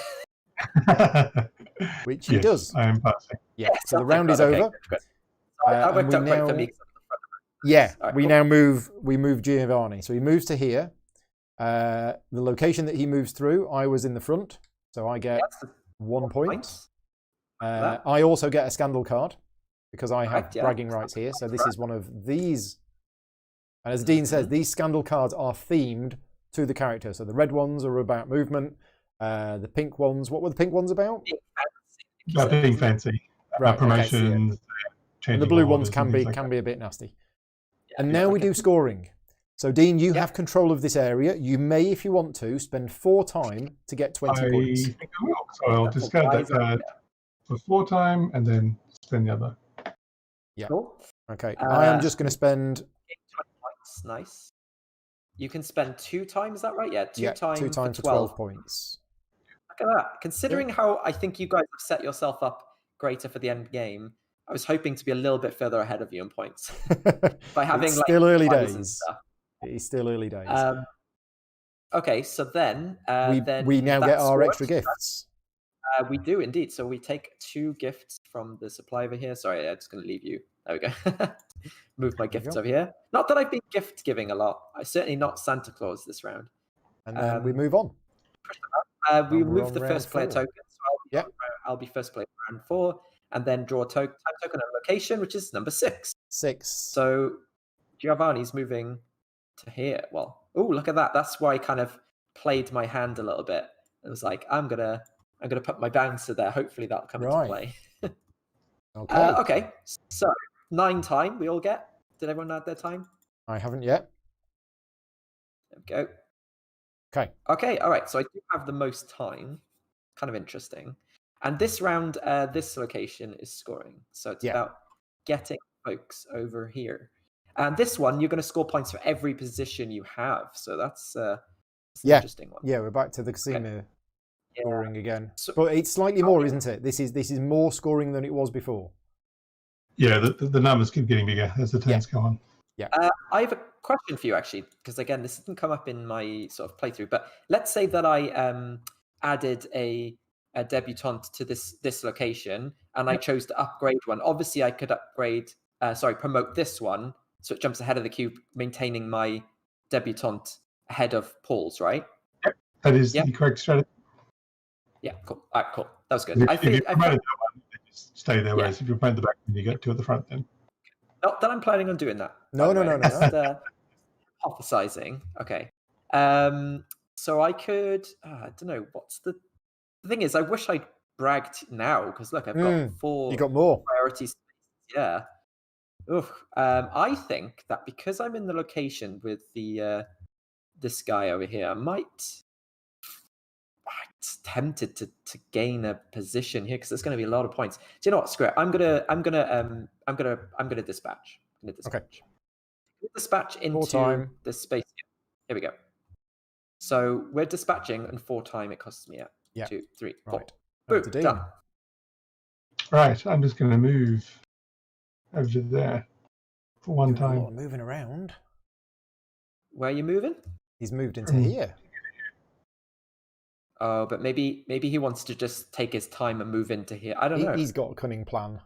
Speaker 1: Which he does.
Speaker 2: I am passing.
Speaker 1: Yeah. So the round is over.
Speaker 3: Good. That worked out great for me.
Speaker 1: Yeah.
Speaker 3: Right,
Speaker 1: we
Speaker 3: cool.
Speaker 1: now move Giovanni. So he moves to here. The location that he moves through, I was in the front, so I get 1 point. I also get a scandal card because I have bragging rights here. So this is one of these. And as Dean says, these scandal cards are themed to the character. So the red ones are about movement. The pink ones, what were the pink ones about?
Speaker 2: Being fancy.
Speaker 1: Right,
Speaker 2: promotions.
Speaker 1: Okay, so and the blue ones can be a bit nasty. And now we do scoring. So Dean, you have control of this area. You may, if you want to, spend 4 time to get 20 points.
Speaker 2: I think I will. So I'll discard that card for 4 time and then spend the other.
Speaker 1: Yeah. Cool. Okay. I am just going to spend
Speaker 3: 20 points. Nice. You can spend 2 times. Is that right? Yeah. 2 times.
Speaker 1: 2 times for 12 points.
Speaker 3: Look at that. Considering how I think you guys have set yourself up greater for the end game, I was hoping to be a little bit further ahead of you in points by having
Speaker 1: still early days. It is still early days.
Speaker 3: Okay, so then
Speaker 1: we now get our extra gifts.
Speaker 3: We do indeed. So we take 2 gifts from the supply over here. Sorry, I'm just going to leave you. There we go. Move my gifts over here. Not that I've been gift giving a lot. I'm certainly not Santa Claus this round.
Speaker 1: And then we move on.
Speaker 3: We move the first player
Speaker 1: 4.
Speaker 3: token. So I'll be first player round 4, and then draw a time token on location, which is number 6.
Speaker 1: 6.
Speaker 3: So Giovanni's moving to here. Well, oh, look at that. That's why I kind of played my hand a little bit. It was like, I'm gonna put my bouncer there. Hopefully that'll come into play.
Speaker 1: Okay.
Speaker 3: Okay. So 9 time we all get. Did everyone add their time?
Speaker 1: I haven't yet.
Speaker 3: There we go.
Speaker 1: Okay.
Speaker 3: Okay. All right. So I do have the most time. Kind of interesting. And this round, this location is scoring. So it's about getting folks over here. And this one, you're going to score points for every position you have. So that's an interesting one.
Speaker 1: Yeah, we're back to the casino scoring again. So, but it's slightly more, isn't it? This is more scoring than it was before.
Speaker 2: Yeah, the numbers keep getting bigger as the turns go on.
Speaker 1: Yeah.
Speaker 3: I have a question for you, actually, because, again, this didn't come up in my sort of playthrough. But let's say that I added a debutante to this location, and I chose to upgrade one. Obviously, I could promote this one, so it jumps ahead of the queue, maintaining my debutante ahead of Paul's, right?
Speaker 2: Yep, that is the correct strategy.
Speaker 3: Yeah, cool. All right, cool. That was good.
Speaker 2: If you promoted that one, just stay there. Whereas if you promote the back, then you get 2 at the front. Then.
Speaker 3: Not that I'm planning on doing that.
Speaker 1: No.
Speaker 3: Just hypothesizing. Okay. So I could. I don't know. What's the thing is? I wish I'd bragged now because look, I've got 4
Speaker 1: You got more.
Speaker 3: priorities. Yeah. Oof. I think that because I'm in the location with the this guy over here, I might. I'm tempted to gain a position here because there's going to be a lot of points. Do you know what? Screw it. I'm gonna dispatch.
Speaker 1: Okay.
Speaker 3: Dispatch into
Speaker 1: time.
Speaker 3: the space. Here we go. So we're dispatching, and 4 time it costs me.
Speaker 1: Yeah.
Speaker 3: 2, 3, 4.
Speaker 1: Right.
Speaker 3: Boom.
Speaker 1: To Dean.
Speaker 3: Done.
Speaker 2: Right, I'm just going to move over to there for one
Speaker 1: Doing a
Speaker 2: time.
Speaker 1: lot of moving around.
Speaker 3: Where are you moving?
Speaker 1: He's moved into here.
Speaker 3: Oh, but maybe he wants to just take his time and move into here. I don't know.
Speaker 1: He's got a cunning plan.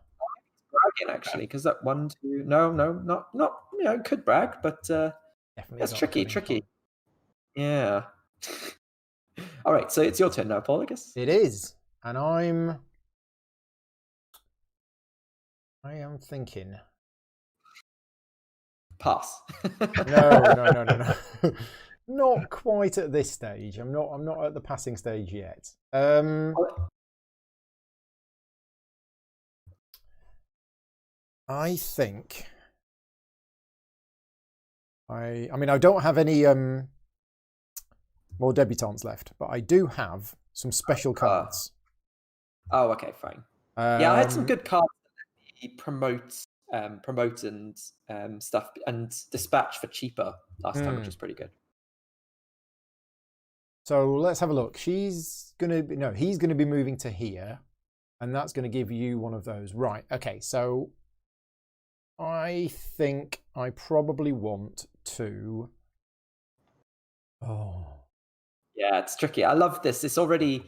Speaker 3: Bragging actually, because that 1, 2. No, not. You know, could brag, but
Speaker 1: Definitely
Speaker 3: that's
Speaker 1: got a
Speaker 3: tricky.
Speaker 1: cunning plan.
Speaker 3: Yeah. All right, so it's your turn now, Paul, I guess.
Speaker 1: It is, and I am thinking.
Speaker 3: Pass.
Speaker 1: No. Not quite at this stage. I'm not at the passing stage yet. I think. I mean, I don't have any more debutantes left, but I do have some special cards.
Speaker 3: Oh, okay, fine. Yeah, I had some good cards that promote and stuff and dispatch for cheaper last time, which was pretty good.
Speaker 1: So let's have a look. He's gonna be moving to here, and that's gonna give you one of those. Right. Okay. So I think I probably want to. Oh.
Speaker 3: Yeah, it's tricky. I love this. It's already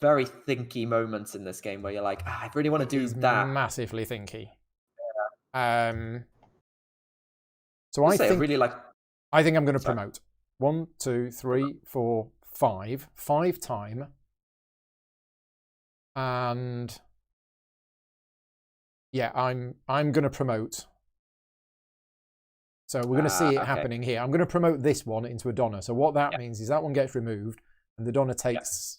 Speaker 3: very thinky moments in this game where you're like, I really want to do that.
Speaker 1: Massively thinky.
Speaker 3: Yeah.
Speaker 1: So I think
Speaker 3: really like.
Speaker 1: I think I'm going to promote 1, 2, 3, 4, 5, 5 time, and yeah, I'm going to promote. So we're going to see it happening here. I'm going to promote this one into a Donna. So what that means is that one gets removed, and the Donna takes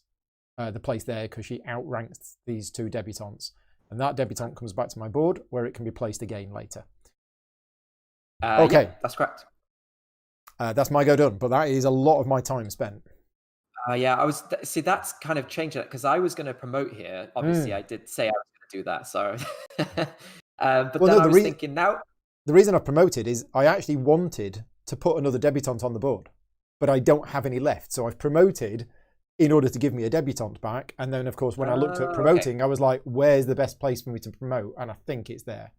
Speaker 1: the place there because she outranks these 2 debutantes. And that debutant comes back to my board where it can be placed again later. Okay.
Speaker 3: Yeah, that's correct.
Speaker 1: That's my go done, but that is a lot of my time spent.
Speaker 3: Yeah, that's kind of changed it because I was going to promote here. Obviously, I did say I was going to do that. So, but then I was thinking now.
Speaker 1: The reason I've promoted is I actually wanted to put another debutant on the board, but I don't have any left. So I've promoted in order to give me a debutant back. And then, of course, when I looked at promoting, I was like, where's the best place for me to promote? And I think it's there.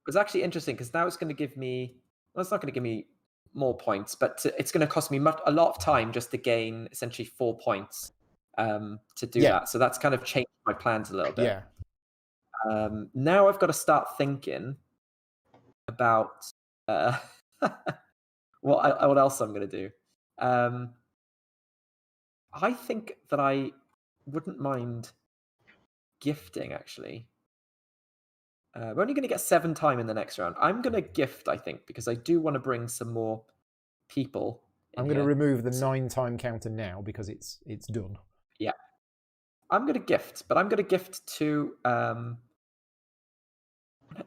Speaker 3: It's actually interesting because now it's going to give me, well, it's not going to give me more points, but it's going to cost me a lot of time just to gain essentially 4 points to do that. So that's kind of changed my plans a little bit.
Speaker 1: Yeah.
Speaker 3: Now I've got to start thinking about what else I'm going to do. I think that I wouldn't mind gifting, actually. We're only going to get 7 time in the next round. I'm going to gift, I think, because I do want to bring some more people.
Speaker 1: I'm going to remove the 9 time counter now because it's done.
Speaker 3: Yeah. I'm going to gift, but I'm going to gift to...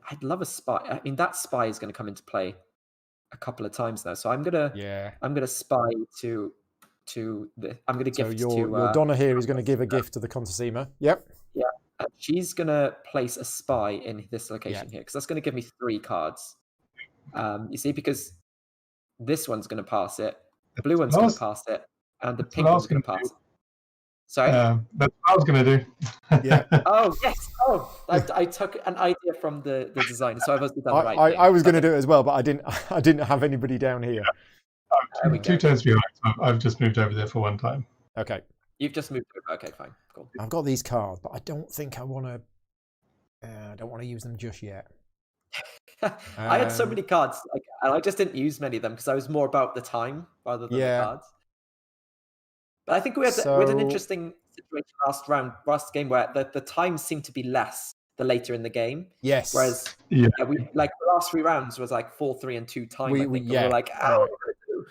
Speaker 3: I'd love a spy. I mean, that spy is going to come into play a couple of times now. So I'm going to spy to the... I'm going to gift to...
Speaker 1: Your Donna here is going to give a gift to the Contessima. Yep.
Speaker 3: Yeah. She's going to place a spy in this location here because that's going to give me 3 cards. You see, because this one's going to pass it, the blue one's going to pass it, and the pink one's going to pass it. Sorry?
Speaker 2: That's what I was going to do.
Speaker 1: Yeah.
Speaker 3: Oh, yes. Oh, I took an idea from the designer, so I've done the right thing.
Speaker 1: I was going to do it as well, but I didn't have anybody down here.
Speaker 2: I'm 2 turns behind, so I've just moved over there for 1 time.
Speaker 1: Okay.
Speaker 3: You've just moved over. Okay, fine. Cool.
Speaker 1: I've got these cards, but I don't think I want to... I don't want to use them just yet.
Speaker 3: I had so many cards, and I just didn't use many of them because I was more about the time rather than the cards. But I think we had an interesting situation last game where the time seemed to be less the later in the game.
Speaker 1: Yes.
Speaker 3: Whereas
Speaker 2: Yeah.
Speaker 3: we like the last 3 rounds was like 4, 3, and 2 time. I think and we
Speaker 1: yeah.
Speaker 3: were like,
Speaker 1: Right.
Speaker 3: what do we do?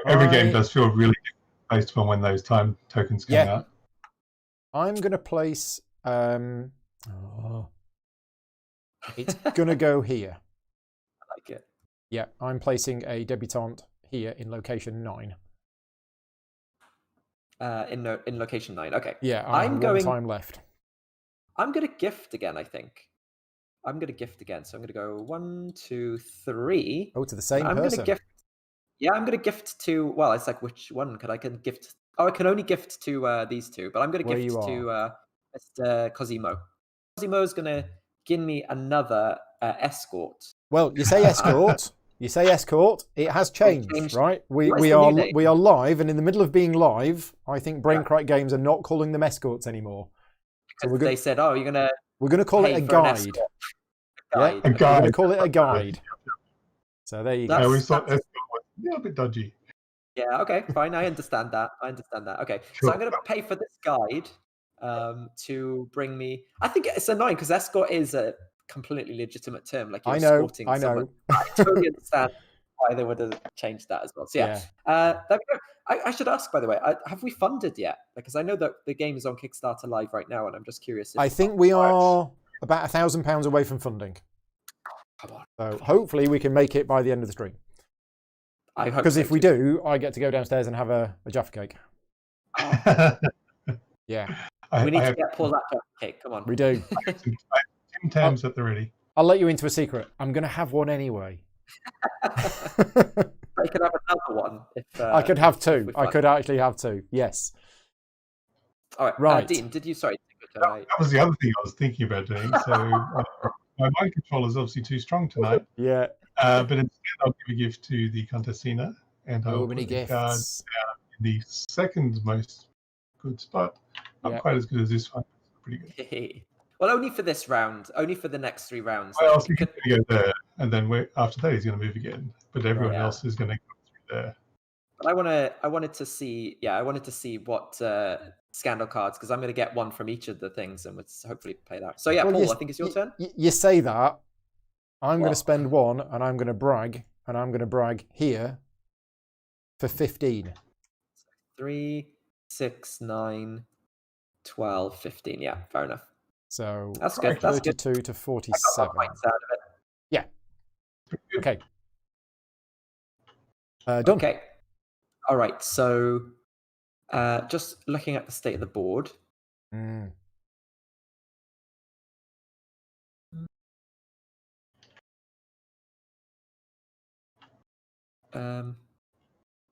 Speaker 2: Every game does feel really different based upon when those time tokens come out.
Speaker 1: I'm going to place... it's going to go here.
Speaker 3: I like it.
Speaker 1: Yeah, I'm placing a debutante here in location 9.
Speaker 3: In location 9. Okay.
Speaker 1: Yeah, I have one time left.
Speaker 3: I'm going to gift again, I think. I'm going to gift again. So I'm going to go 1, 2, 3.
Speaker 1: Oh, to the same
Speaker 3: I'm
Speaker 1: person.
Speaker 3: Going to gift. Yeah, I'm going to gift to... Well, it's like, which one? I can gift... Oh, I can only gift to these two. But I'm going to gift to Mr. Cosimo. Cosimo's going to give me another escort.
Speaker 1: Well, you say escort. You say escort. It has changed, right? We are live, and in the middle of being live, I think Braincrack Games are not calling them escorts anymore.
Speaker 3: So they said, "Oh, we're gonna
Speaker 1: call it a guide."
Speaker 3: Yeah,
Speaker 1: we're gonna call it a guide. So there you go.
Speaker 2: I always thought escort was a little bit dodgy.
Speaker 3: Yeah. Okay. Fine. I understand that. Okay. Sure. So I'm gonna pay for this guide to bring me. I think it's annoying because escort is a completely legitimate term. Like you're escorting someone. I totally understand why they would have changed that as well. So there we go. I should ask, by the way, have we funded yet? Because I know that the game is on Kickstarter live right now, and I'm just curious.
Speaker 1: I think we are about £1,000 away from funding.
Speaker 3: Come on.
Speaker 1: So hopefully we can make it by the end of the stream.
Speaker 3: I hope.
Speaker 1: Because if we do, I get to go downstairs and have a Jaffa cake.
Speaker 3: Oh.
Speaker 1: Yeah.
Speaker 3: We need to get Paul that Jaffa cake. Come on.
Speaker 1: We do.
Speaker 2: Tim Tams at the ready.
Speaker 1: I'll let you into a secret. I'm going to have one anyway.
Speaker 3: I could have another one.
Speaker 1: I could have 2. I could actually have 2. Yes.
Speaker 3: All right. Dean, did you? Sorry.
Speaker 2: That was the other thing I was thinking about doing. So my mind control is obviously too strong tonight.
Speaker 1: Yeah.
Speaker 2: But instead, I'll give a gift to the Contessina, and I'll put the card in the second most good spot. Not quite as good as this one. Pretty good.
Speaker 3: Well, only for this round. Only for the next 3 rounds.
Speaker 2: Well, he's going to go there, and then after that he's going to move again. But everyone else is going to go through there.
Speaker 3: But I wanted to see. Yeah, I wanted to see what scandal cards, because I'm going to get one from each of the things, and we'll hopefully play that. So yeah, Paul, I think it's your turn.
Speaker 1: You say that. I'm going to spend 1, and I'm going to brag, here for 15.
Speaker 3: 3, 6, 9, 12, 15. Yeah, fair enough.
Speaker 1: So
Speaker 3: that's good.
Speaker 1: 32 to 47. Yeah. Okay. Done.
Speaker 3: Okay. All right. So just looking at the state of the board.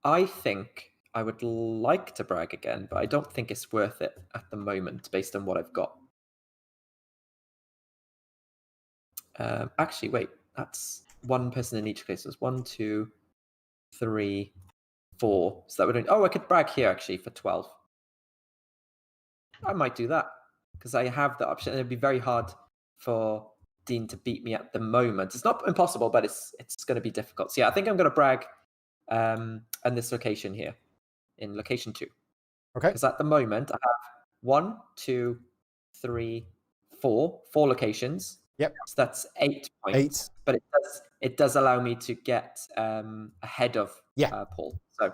Speaker 3: I think I would like to brag again, but I don't think it's worth it at the moment based on what I've got. Actually, wait, that's 1 person in each case. So it's 1, 2, 3, 4. So that would. Oh, I could brag here actually for 12. I might do that because I have the option. It'd be very hard for Dean to beat me at the moment. It's not impossible, but it's going to be difficult. So yeah, I think I'm going to brag on this location here, in location 2.
Speaker 1: Okay.
Speaker 3: Because at the moment I have 1, 2, 3, 4 locations.
Speaker 1: Yep.
Speaker 3: So that's 8 points.
Speaker 1: 8.
Speaker 3: But it does allow me to get ahead of Paul. So I'm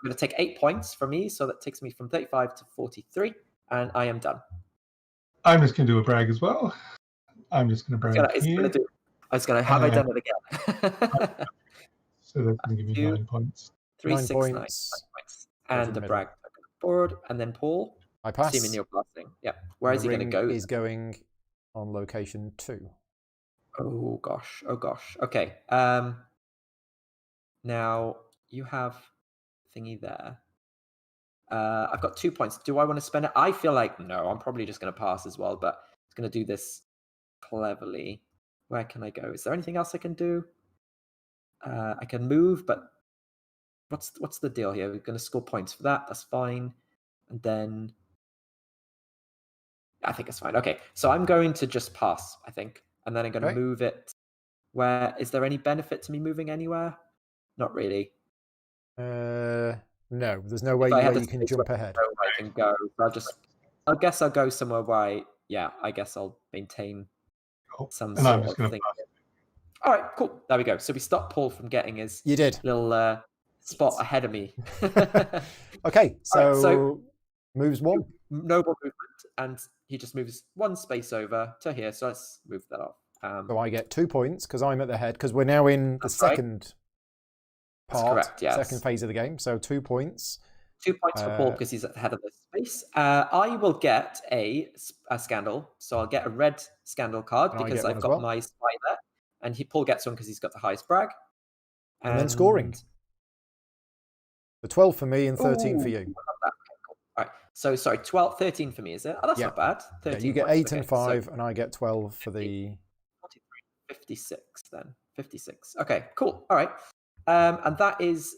Speaker 3: going to take 8 points from me. So that takes me from 35 to 43, and I am done.
Speaker 2: I'm just going to do a brag as well. I'm just going to brag here.
Speaker 3: Have I done it again?
Speaker 2: So that's going to give me 9 points.
Speaker 3: 3,
Speaker 1: 9
Speaker 3: 6,
Speaker 1: points.
Speaker 3: 9 points. And a brag board, and then Paul.
Speaker 1: I pass.
Speaker 3: Assuming you're passing. Yeah. Where is he going to go?
Speaker 1: He's going on location 2.
Speaker 3: Oh gosh. Okay. Now you have thingy there. I've got 2 points. Do I want to spend it? I feel like no. I'm probably just going to pass as well. But I'm going to do this cleverly. Where can I go? Is there anything else I can do? I can move, but what's the deal here? We're going to score points for that. That's fine. And then I think it's fine. Okay, so I'm going to just pass, I think. And then I'm going to move it. Where is there any benefit to me moving anywhere? Not really.
Speaker 1: No, there's no way where you can jump ahead.
Speaker 3: I can go. I guess I'll go somewhere where yeah, I guess I'll maintain
Speaker 2: Cool.
Speaker 3: some
Speaker 2: And I'm
Speaker 3: sort
Speaker 2: just
Speaker 3: of
Speaker 2: going to
Speaker 3: thing.
Speaker 2: pass.
Speaker 3: All right, cool. There we go. So we stopped Paul from getting his
Speaker 1: You did.
Speaker 3: little spot ahead of me.
Speaker 1: Okay, so,
Speaker 3: Alright, so
Speaker 1: moves 1.
Speaker 3: noble movement, and he just moves 1 space over to here. So let's move that off.
Speaker 1: So I get 2 points because I'm at the head, because we're now in the
Speaker 3: That's right.
Speaker 1: second
Speaker 3: That's
Speaker 1: part,
Speaker 3: correct, yes.
Speaker 1: second phase of the game. So 2 points.
Speaker 3: 2 points for Paul because he's at the head of this space. I will get a scandal. So I'll get a red scandal card
Speaker 1: And I
Speaker 3: because
Speaker 1: get one
Speaker 3: I've
Speaker 1: as
Speaker 3: got
Speaker 1: well.
Speaker 3: my spy there. And Paul gets one because he's got the highest brag.
Speaker 1: And then scoring. The 12 for me and 13 for
Speaker 3: Ooh,
Speaker 1: you.
Speaker 3: I love that. Okay, cool. All right. So sorry, 13 for me, is it? Oh, that's
Speaker 1: Yeah.
Speaker 3: not bad.
Speaker 1: Yeah,
Speaker 3: 13
Speaker 1: you get
Speaker 3: points.
Speaker 1: 8 and
Speaker 3: Okay,
Speaker 1: 5,
Speaker 3: so
Speaker 1: and I get 12 for the...
Speaker 3: 56 then. 56. Okay, cool. All right. And that is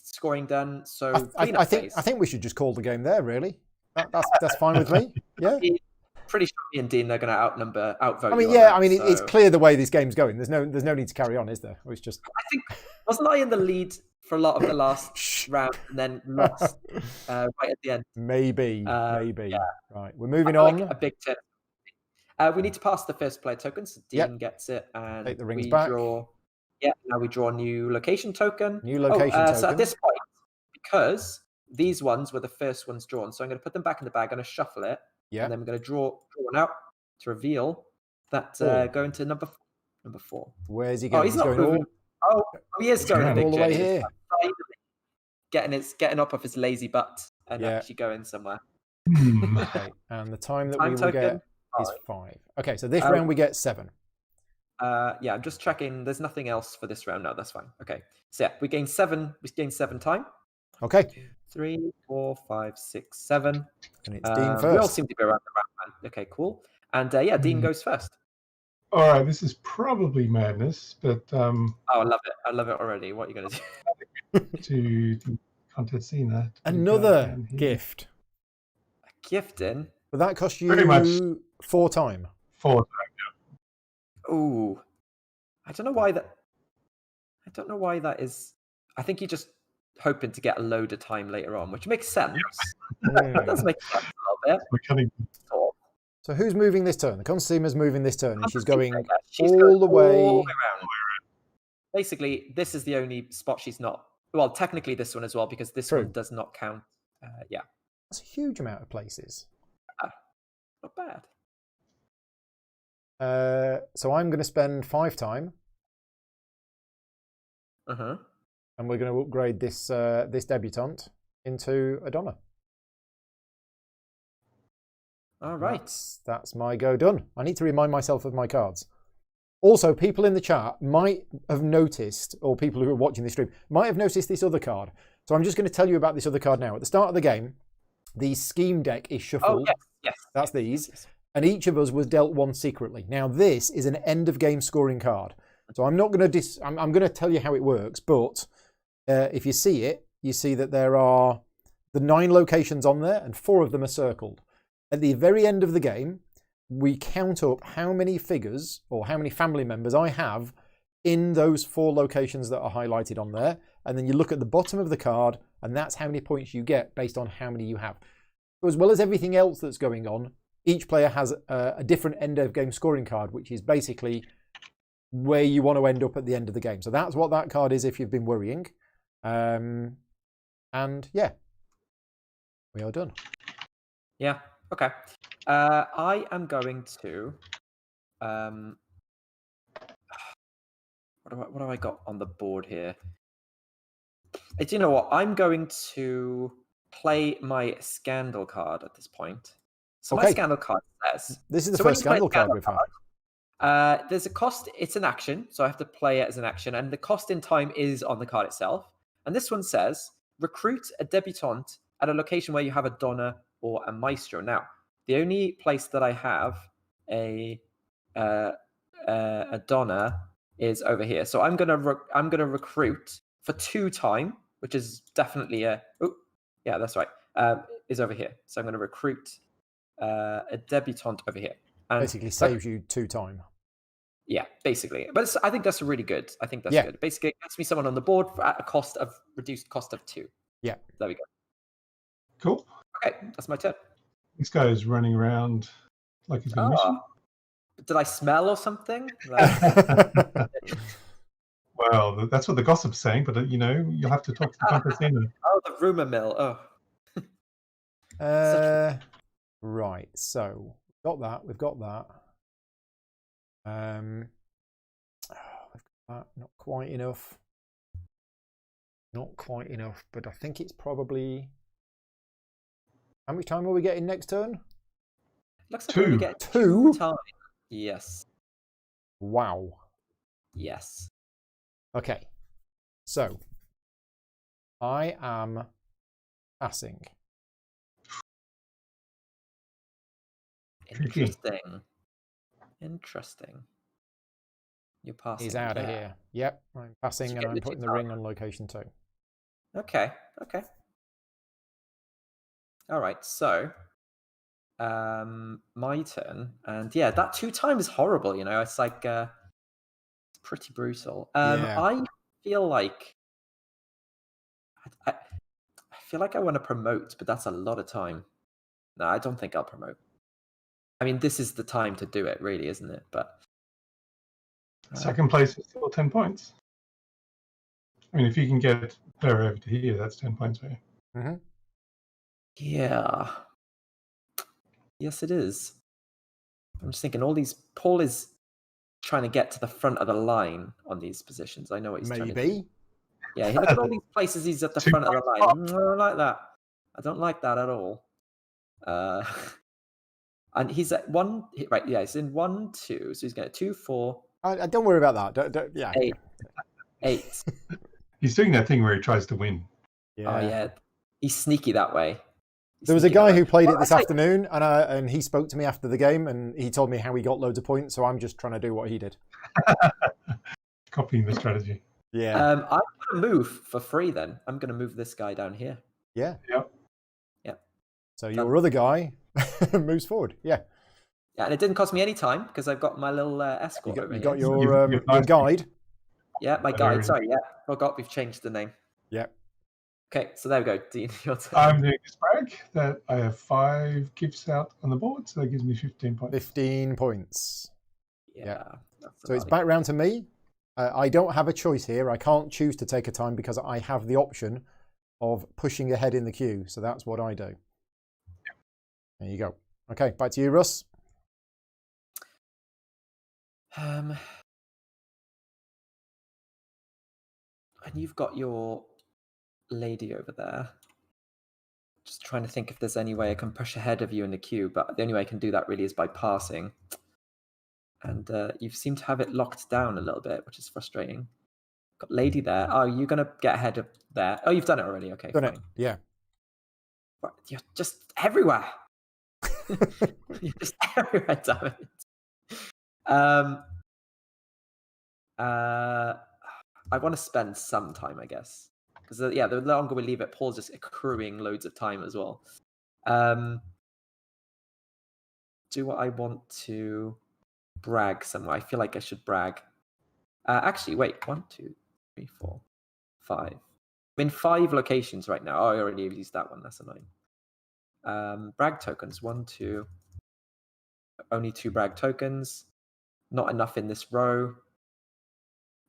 Speaker 3: scoring done. So
Speaker 1: I think we should just call the game there, really. That's fine with me. Yeah.
Speaker 3: Pretty sure me and Dean are going to outvote.
Speaker 1: I mean,
Speaker 3: you on
Speaker 1: yeah.
Speaker 3: that,
Speaker 1: I mean,
Speaker 3: so.
Speaker 1: it's clear the way this game's going. There's no need to carry on, is there? It's just.
Speaker 3: I think wasn't I in the lead for a lot of the last round and then lost right at the end?
Speaker 1: Maybe.
Speaker 3: Yeah.
Speaker 1: Right, we're moving on.
Speaker 3: Like a big turn. We need to pass the first player token, so Dean gets it, and
Speaker 1: take the rings
Speaker 3: we
Speaker 1: back.
Speaker 3: draw. Yeah, now we draw a new location token.
Speaker 1: New location token.
Speaker 3: So at this point, because these ones were the first ones drawn, so I'm going to put them back in the bag. I'm going to shuffle it, and then we're going to draw one out to reveal that go into number 4.
Speaker 1: Where's he going?
Speaker 3: Oh, he's not
Speaker 1: going
Speaker 3: moving. He is going a big
Speaker 1: all the
Speaker 3: journey.
Speaker 1: way here.
Speaker 3: Getting up off his lazy butt and actually going somewhere.
Speaker 1: Okay, and the time that we will get is 5. Okay, so this round we get 7.
Speaker 3: Yeah, I'm just checking. There's nothing else for this round. No, that's fine. Okay, so yeah, we gain 7. We gain 7 time.
Speaker 1: Okay.
Speaker 3: 3, 4, 5, 6, 7.
Speaker 1: And it's Dean first.
Speaker 3: We all seem to be around the round. Okay, cool. And yeah, Dean goes first.
Speaker 2: All right, this is probably madness, but
Speaker 3: oh, I love it. I love it already. What are you going to do?
Speaker 2: to the contest scene there.
Speaker 1: Another gift.
Speaker 3: A gift in?
Speaker 1: Will that cost you
Speaker 2: Pretty much
Speaker 1: 4 time?
Speaker 2: 4 time,
Speaker 3: yeah. Ooh. I don't know why that is. I think you're just hoping to get a load of time later on, which makes sense. That does make sense a little bit.
Speaker 1: So who's moving this turn? The Consumer's moving this turn, and she's going
Speaker 3: all
Speaker 1: all the way
Speaker 3: around. Basically, this is the only spot she's not. Well, technically this one as well, because this one does not count. Yeah.
Speaker 1: That's a huge amount of places.
Speaker 3: Not bad.
Speaker 1: So I'm going to spend 5 time.
Speaker 3: Uh-huh.
Speaker 1: And we're going to upgrade this this debutante into a Donna.
Speaker 3: All right.
Speaker 1: That's my go done. I need to remind myself of my cards. Also, people in the chat might have noticed, or people who are watching this stream, might have noticed this other card. So I'm just going to tell you about this other card now. At the start of the game, the scheme deck is shuffled.
Speaker 3: Oh, yes.
Speaker 1: That's these. Yes. And each of us was dealt one secretly. Now, this is an end of game scoring card. So I'm not going to I'm going to tell you how it works, but if you see it, you see that there are the 9 locations on there, and 4 of them are circled. At the very end of the game, we count up how many figures or how many family members I have in those 4 locations that are highlighted on there. And then you look at the bottom of the card, and that's how many points you get based on how many you have. So as well as everything else that's going on, each player has a different end of game scoring card, which is basically where you want to end up at the end of the game. So that's what that card is if you've been worrying. And yeah, we are done.
Speaker 3: Yeah. Okay. I am going to. What have I got on the board here? Do you know what? I'm going to play my scandal card at this point. So my scandal card says.
Speaker 1: This is the first scandal card we've had.
Speaker 3: There's a cost. It's an action, so I have to play it as an action, and the cost in time is on the card itself. And this one says, recruit a debutante at a location where you have a Donna or a Maestro. Now, the only place that I have a Donna is over here. So I'm gonna recruit for 2 time, which is definitely yeah, that's right. Is over here. So I'm gonna recruit a debutante over here. And
Speaker 1: basically saves you 2 time.
Speaker 3: Yeah, basically. But I think that's really good. I think that's good. Basically, it gets me someone on the board at a reduced cost of 2.
Speaker 1: Yeah.
Speaker 3: There we go.
Speaker 2: Cool.
Speaker 3: Okay, that's my turn.
Speaker 2: This guy is running around like he's going to miss you.
Speaker 3: Did I smell or something?
Speaker 2: Well, that's what the gossip's saying, but you'll have to talk to the contest owner.
Speaker 3: Oh, the rumor mill. Oh.
Speaker 1: Right. So we've got that. We've got that. Not quite enough. Not quite enough, but I think it's probably. How much time are we getting next turn?
Speaker 3: Looks like we're only getting
Speaker 1: Two?
Speaker 3: 2 time. Yes.
Speaker 1: Wow.
Speaker 3: Yes.
Speaker 1: Okay. So I am passing.
Speaker 3: Interesting. You're passing.
Speaker 1: He's out of here. Yep, I'm passing and I'm putting the ring on location 2.
Speaker 3: Okay. All right, so my turn, and yeah, that 2 time is horrible. It's like it's pretty brutal.
Speaker 1: Yeah.
Speaker 3: I feel like I feel like I want to promote, but that's a lot of time. No, I don't think I'll promote. I mean, this is the time to do it, really, isn't it? But
Speaker 2: second place is still 10 points. I mean, if you can get her over to here, that's 10 points for you.
Speaker 1: Mm-hmm.
Speaker 3: Yeah. Yes, it is. I'm just thinking Paul is trying to get to the front of the line on these positions. I know what he's trying to do. Yeah, look at all these places he's at the front of the line. I don't like that. I don't like that at all. And he's at 1, right? Yeah, he's in 1, 2. So he's going to 2, 4.
Speaker 1: Don't worry about that. Don't, yeah.
Speaker 3: 8.
Speaker 2: He's doing that thing where he tries to win.
Speaker 1: Yeah.
Speaker 3: Oh yeah, he's sneaky that way.
Speaker 1: There was a guy who played it this afternoon, and he spoke to me after the game, and he told me how he got loads of points. So I'm just trying to do what he did.
Speaker 2: Copying the strategy.
Speaker 1: Yeah.
Speaker 3: I'm going to move for free. Then I'm going to move this guy down here.
Speaker 1: Yeah.
Speaker 2: Yep.
Speaker 1: So your other guy moves forward. Yeah.
Speaker 3: Yeah, and it didn't cost me any time because I've got my little escort over
Speaker 1: You
Speaker 3: here.
Speaker 1: got your guide.
Speaker 3: Yeah, my guide. Sorry, yeah, forgot we've changed the name.
Speaker 1: Yeah.
Speaker 3: Okay, so there we go. Dean, your turn.
Speaker 2: I'm doing this brag that I have 5 gifts out on the board, so that gives me 15 points.
Speaker 1: 15 points.
Speaker 3: Yeah.
Speaker 1: So it's back round to me. I don't have a choice here. I can't choose to take a time because I have the option of pushing ahead in the queue. So that's what I do. There you go. Okay, back to you, Russ.
Speaker 3: And you've got your lady over there. Just trying to think if there's any way I can push ahead of you in the queue, but the only way I can do that really is by passing. And you seem to have it locked down a little bit, which is frustrating. Got lady there. Oh, you're going to get ahead of there. Oh, you've done it already. Okay,
Speaker 1: Done
Speaker 3: fine.
Speaker 1: it. Yeah.
Speaker 3: You're just everywhere. You're just everywhere, damn it. I want to spend some time, I guess. Because, the longer we leave it, Paul's just accruing loads of time as well. Do I want to brag somewhere? I feel like I should brag. Actually, wait. 1, 2, 3, 4, 5. I'm in 5 locations right now. Oh, I already used that one. That's annoying. Brag tokens. 1, 2. Only 2 brag tokens. Not enough in this row.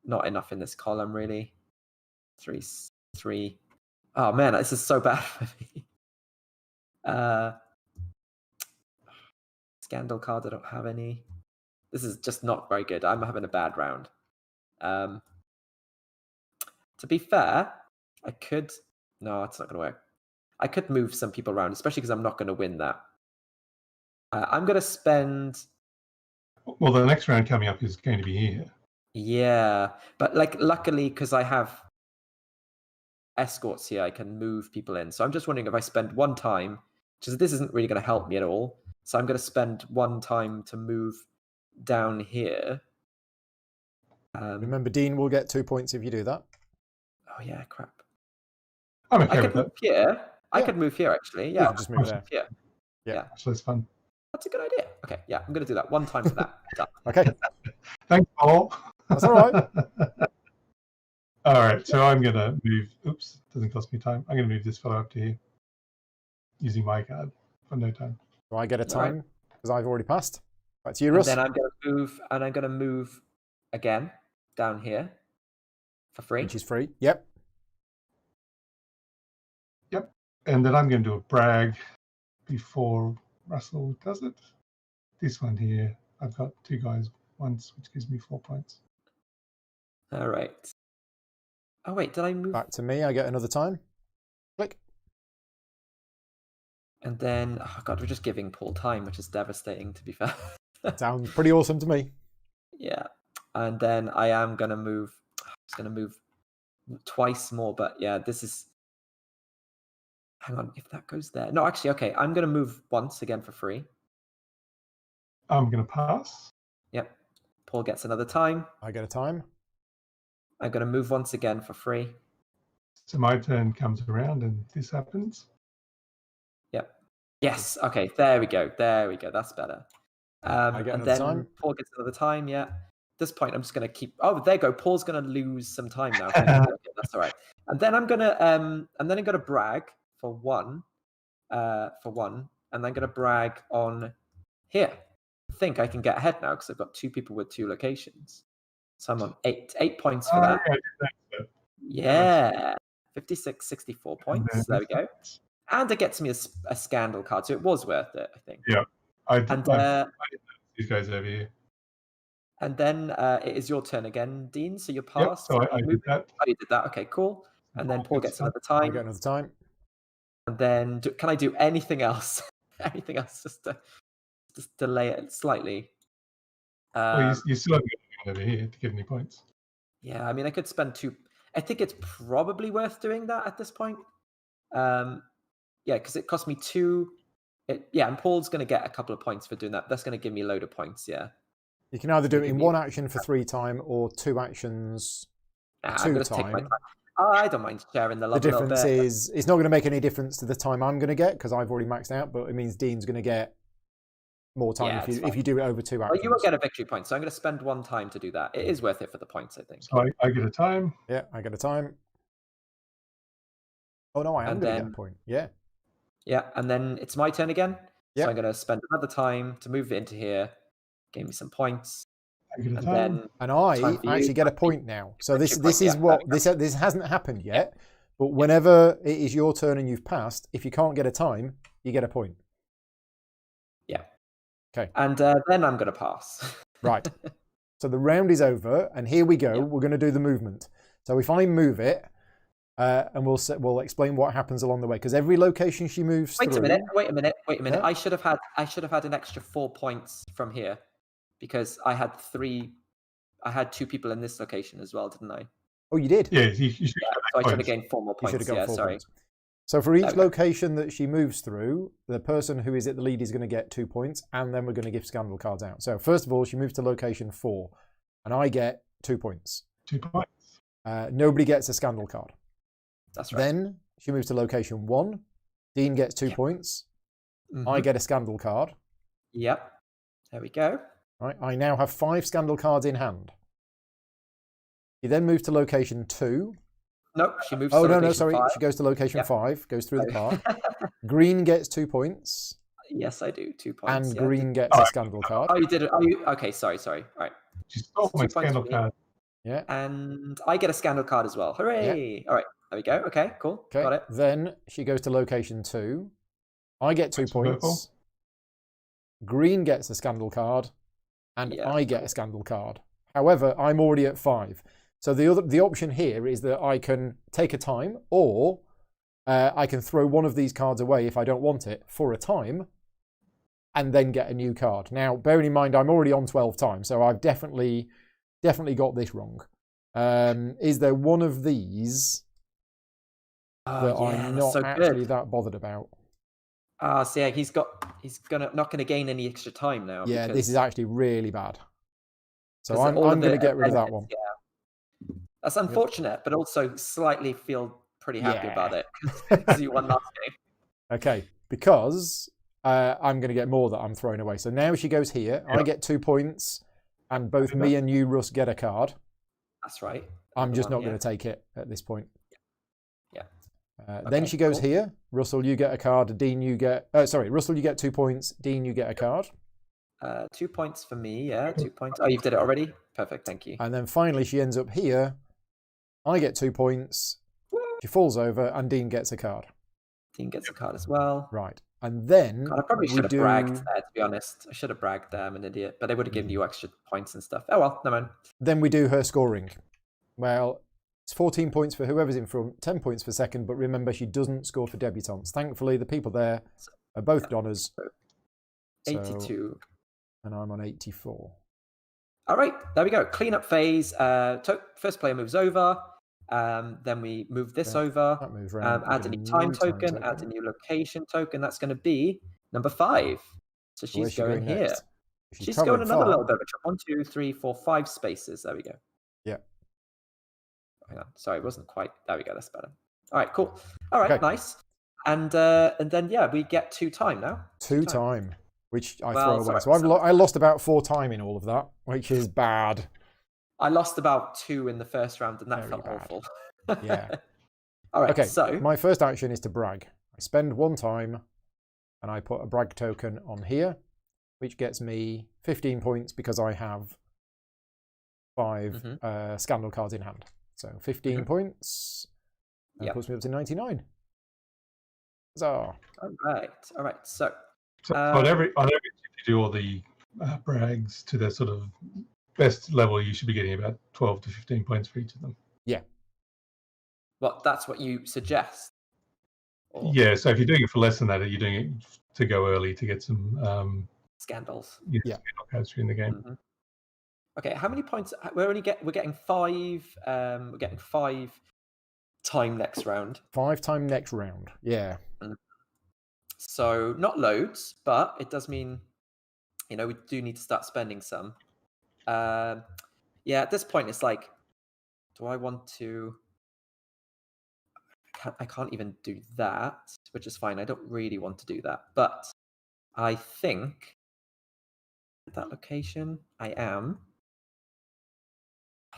Speaker 3: Not enough in this column, really. 3. Oh man, this is so bad for me. Scandal cards, I don't have any. This is just not very good. I'm having a bad round. To be fair, I could... No, it's not going to work. I could move some people around, especially because I'm not going to win that. I'm going to spend...
Speaker 2: Well, the next round coming up is going to be here.
Speaker 3: Yeah, but luckily, because I have escorts here, I can move people in. So I'm just wondering if I spend 1 time, because this isn't really going to help me at all. So I'm going to spend 1 time to move down here.
Speaker 1: Remember, Dean will get 2 points if you do that.
Speaker 3: Oh yeah, crap.
Speaker 2: I'm okay
Speaker 3: I
Speaker 2: with
Speaker 3: could move here. I could move here actually. Yeah,
Speaker 1: just move there.
Speaker 3: Yeah.
Speaker 2: So it's fun.
Speaker 3: That's a good idea. Okay, yeah, I'm going to do that 1 time for that. Done.
Speaker 1: Okay.
Speaker 2: Thanks, Paul.
Speaker 1: That's all right.
Speaker 2: All right, so I'm going to move. Oops, doesn't cost me time. I'm going to move this fellow up to here using my card for no time.
Speaker 1: Do I get a time? because I've already passed. Back to you,
Speaker 3: And
Speaker 1: Russ.
Speaker 3: then I'm going to move again down here for free.
Speaker 1: Which is free. Yep.
Speaker 2: Yep. And then I'm going to do a brag before Russell does it. This one here, I've got 2 guys once, which gives me 4 points.
Speaker 3: All right. Oh wait, did I move?
Speaker 1: Back to me. I get another time. Click.
Speaker 3: And then, oh god, we're just giving Paul time, which is devastating, to be fair.
Speaker 1: Sounds pretty awesome to me.
Speaker 3: Yeah. And then I am going to move. I'm just going to move twice more, but yeah, this is. Hang on, if that goes there. No, actually, okay. I'm going to move once again for free.
Speaker 2: I'm going to pass.
Speaker 3: Yep. Paul gets another time.
Speaker 1: I get a time.
Speaker 3: I'm going to move once again for free.
Speaker 2: So my turn comes around and this happens.
Speaker 3: Yep. Yes. Okay. There we go. There we go. That's better.
Speaker 1: I get
Speaker 3: and
Speaker 1: another
Speaker 3: then
Speaker 1: time.
Speaker 3: Paul gets another time. Yeah. At this point, I'm just going to keep. Oh, there you go. Paul's going to lose some time now. Okay, that's all right. And then I'm gonna brag for one, and then I'm gonna brag on here. I think I can get ahead now because I've got 2 people with 2 locations. So I'm on 8 points for that. Yeah. 56, 64 points. There we go. And it gets me a scandal card, so it was worth it, I think.
Speaker 2: Yeah. I did
Speaker 3: these
Speaker 2: guys over here.
Speaker 3: And then it is your turn again, Dean. So you're
Speaker 2: Yep,
Speaker 3: passed.
Speaker 2: so I did that.
Speaker 3: Oh, you did that. Okay, cool. And then Paul gets another time.
Speaker 1: I get another time.
Speaker 3: And then can I do anything else? Anything else just to delay it slightly?
Speaker 2: Well, you still haven't got anyone over here to give any points.
Speaker 3: Yeah, I mean, I could spend 2. I think it's probably worth doing that at this point. Yeah, because it cost me 2. And Paul's going to get a couple of points for doing that. That's going to give me a load of points, yeah.
Speaker 1: You can either do it in 1 action for 3 time or 2 actions for 2 time.
Speaker 3: Take my time. I don't mind sharing the love
Speaker 1: The
Speaker 3: a little
Speaker 1: difference
Speaker 3: bit.
Speaker 1: is it's not going to make any difference to the time I'm going to get because I've already maxed out, but it means Dean's going to get more time if you do it over 2 actions.
Speaker 3: Well, you won't get a victory point, so I'm going to spend 1 time to do that. It is worth it for the points, I think.
Speaker 2: So I get a time.
Speaker 1: Yeah, I get a time. Oh no, I am going to get a point. Yeah.
Speaker 3: Yeah, and then it's my turn again.
Speaker 1: Yeah.
Speaker 3: So I'm going to spend another time to move it into here. Give me some points.
Speaker 2: I get a
Speaker 3: And
Speaker 2: time.
Speaker 3: then
Speaker 1: And I actually get a point now. So this is what this hasn't happened yet. But whenever it is your turn and you've passed, if you can't get a time, you get a point.
Speaker 3: Yeah.
Speaker 1: Okay.
Speaker 3: And then I'm going to pass.
Speaker 1: Right. So the round is over, and here we go. Yeah. We're going to do the movement. So if I move it, and we'll explain what happens along the way, because every location she moves through.
Speaker 3: Wait a minute.
Speaker 1: Yeah?
Speaker 3: I should have had an extra 4 points from here, because I had 2 people in this location as well, didn't I?
Speaker 1: Oh, you did?
Speaker 2: Yeah, you should.
Speaker 3: Yeah, so I should have gained 4 more points.
Speaker 1: You should have got 4
Speaker 3: sorry.
Speaker 1: points. So for each location that she moves through, the person who is at the lead is going to get 2 points, and then we're going to give scandal cards out. So first of all, she moves to location 4, and I get 2 points.
Speaker 2: 2 points.
Speaker 1: Nobody gets a scandal card.
Speaker 3: That's right.
Speaker 1: Then she moves to location 1. Dean gets 2 points. Mm-hmm. I get a scandal card.
Speaker 3: Yep. There we go.
Speaker 1: Right. I now have 5 scandal cards in hand. She then moves to location 2.
Speaker 3: Nope, she moves
Speaker 1: to
Speaker 3: location 5.
Speaker 1: Oh, no, sorry. She goes to location 5, goes through the park. Green gets 2 points.
Speaker 3: Yes, I do. 2 points.
Speaker 1: And green gets a scandal card.
Speaker 3: Oh, you did it. Okay, sorry. All right.
Speaker 2: She stole my scandal card.
Speaker 1: Yeah.
Speaker 3: And I get a scandal card as well. Hooray! Yeah. All right, there we go. Okay, cool.
Speaker 1: Okay.
Speaker 3: Got it.
Speaker 1: Then she goes to location 2. I get 2 points. Purple. Green gets a scandal card. And I get a scandal card. However, I'm already at 5. So the option here is that I can take a time, or I can throw one of these cards away if I don't want it for a time, and then get a new card. Now, bearing in mind I'm already on 12 times, so I've definitely got this wrong. Is there one of these that I'm not actually that bothered about?
Speaker 3: So yeah, he's not gonna gain any extra time now.
Speaker 1: Yeah, this is actually really bad. So I'm going to get rid of that one.
Speaker 3: Yeah. That's unfortunate, but also slightly feel pretty happy about it because you won last game. Okay,
Speaker 1: because I'm going to get more that I'm throwing away. So now she goes here. Yep. I get 2 points, and both me and you, Russ, get a card.
Speaker 3: That's right.
Speaker 1: I'm just not going to take it at this point.
Speaker 3: Yeah.
Speaker 1: Then she goes here. Russell, you get a card. Dean, you get... Russell, you get 2 points. Dean, you get a card.
Speaker 3: 2 points for me. Yeah, 2 points. Oh, you've did it already. Perfect. Thank you.
Speaker 1: And then finally, she ends up here. I get 2 points. She falls over, and Dean gets a card.
Speaker 3: Dean gets a card as well.
Speaker 1: Right. And then
Speaker 3: God, I probably should have bragged there, to be honest. I should have bragged there. I'm an idiot. But they would have given you extra points and stuff. Oh, well, never mind.
Speaker 1: Then we do her scoring. Well, it's 14 points for whoever's in front, 10 points for second. But remember, she doesn't score for debutantes. Thankfully, the people there are both Donnas.
Speaker 3: 82.
Speaker 1: And I'm on 84.
Speaker 3: All right, there we go. Cleanup phase. First player moves over. Then we move this over.
Speaker 1: That moves around.
Speaker 3: Add a new time token. Add a new location token. That's going to be number 5. So she's going here.
Speaker 1: Next?
Speaker 3: She's going another little bit of a trip. 1, 2, 3, 4, 5 spaces. There we go.
Speaker 1: Yeah.
Speaker 3: Hang on. Sorry, it wasn't quite. There we go. That's better. All right, cool. All right, nice. And then yeah, we get 2 time now.
Speaker 1: 2 time. Which I throw away. So I lost about 4 time in all of that, which is bad.
Speaker 3: I lost about 2 in the first round, and that
Speaker 1: Very
Speaker 3: felt
Speaker 1: bad.
Speaker 3: awful.
Speaker 1: Yeah.
Speaker 3: All right.
Speaker 1: Okay.
Speaker 3: So
Speaker 1: my first action is to brag. I spend 1 time, and I put a brag token on here, which gets me 15 points because I have 5 scandal cards in hand. So 15 points. That puts me up to 99. So.
Speaker 3: All right. So
Speaker 2: on every if you do all the brags to their sort of best level, you should be getting about 12 to 15 points for each of them.
Speaker 1: Yeah.
Speaker 3: Well, that's what you suggest.
Speaker 2: Yeah. So if you're doing it for less than that, you're doing it to go early to get some
Speaker 3: scandals.
Speaker 2: Scandal cards in the game.
Speaker 3: Okay. How many points? We're getting 5. We're getting 5 time next round.
Speaker 1: 5 time next round. Yeah.
Speaker 3: So not loads, but it does mean, we do need to start spending some. Yeah, at this point, it's like, do I want to? I can't even do that, which is fine. I don't really want to do that, but I think that location I am.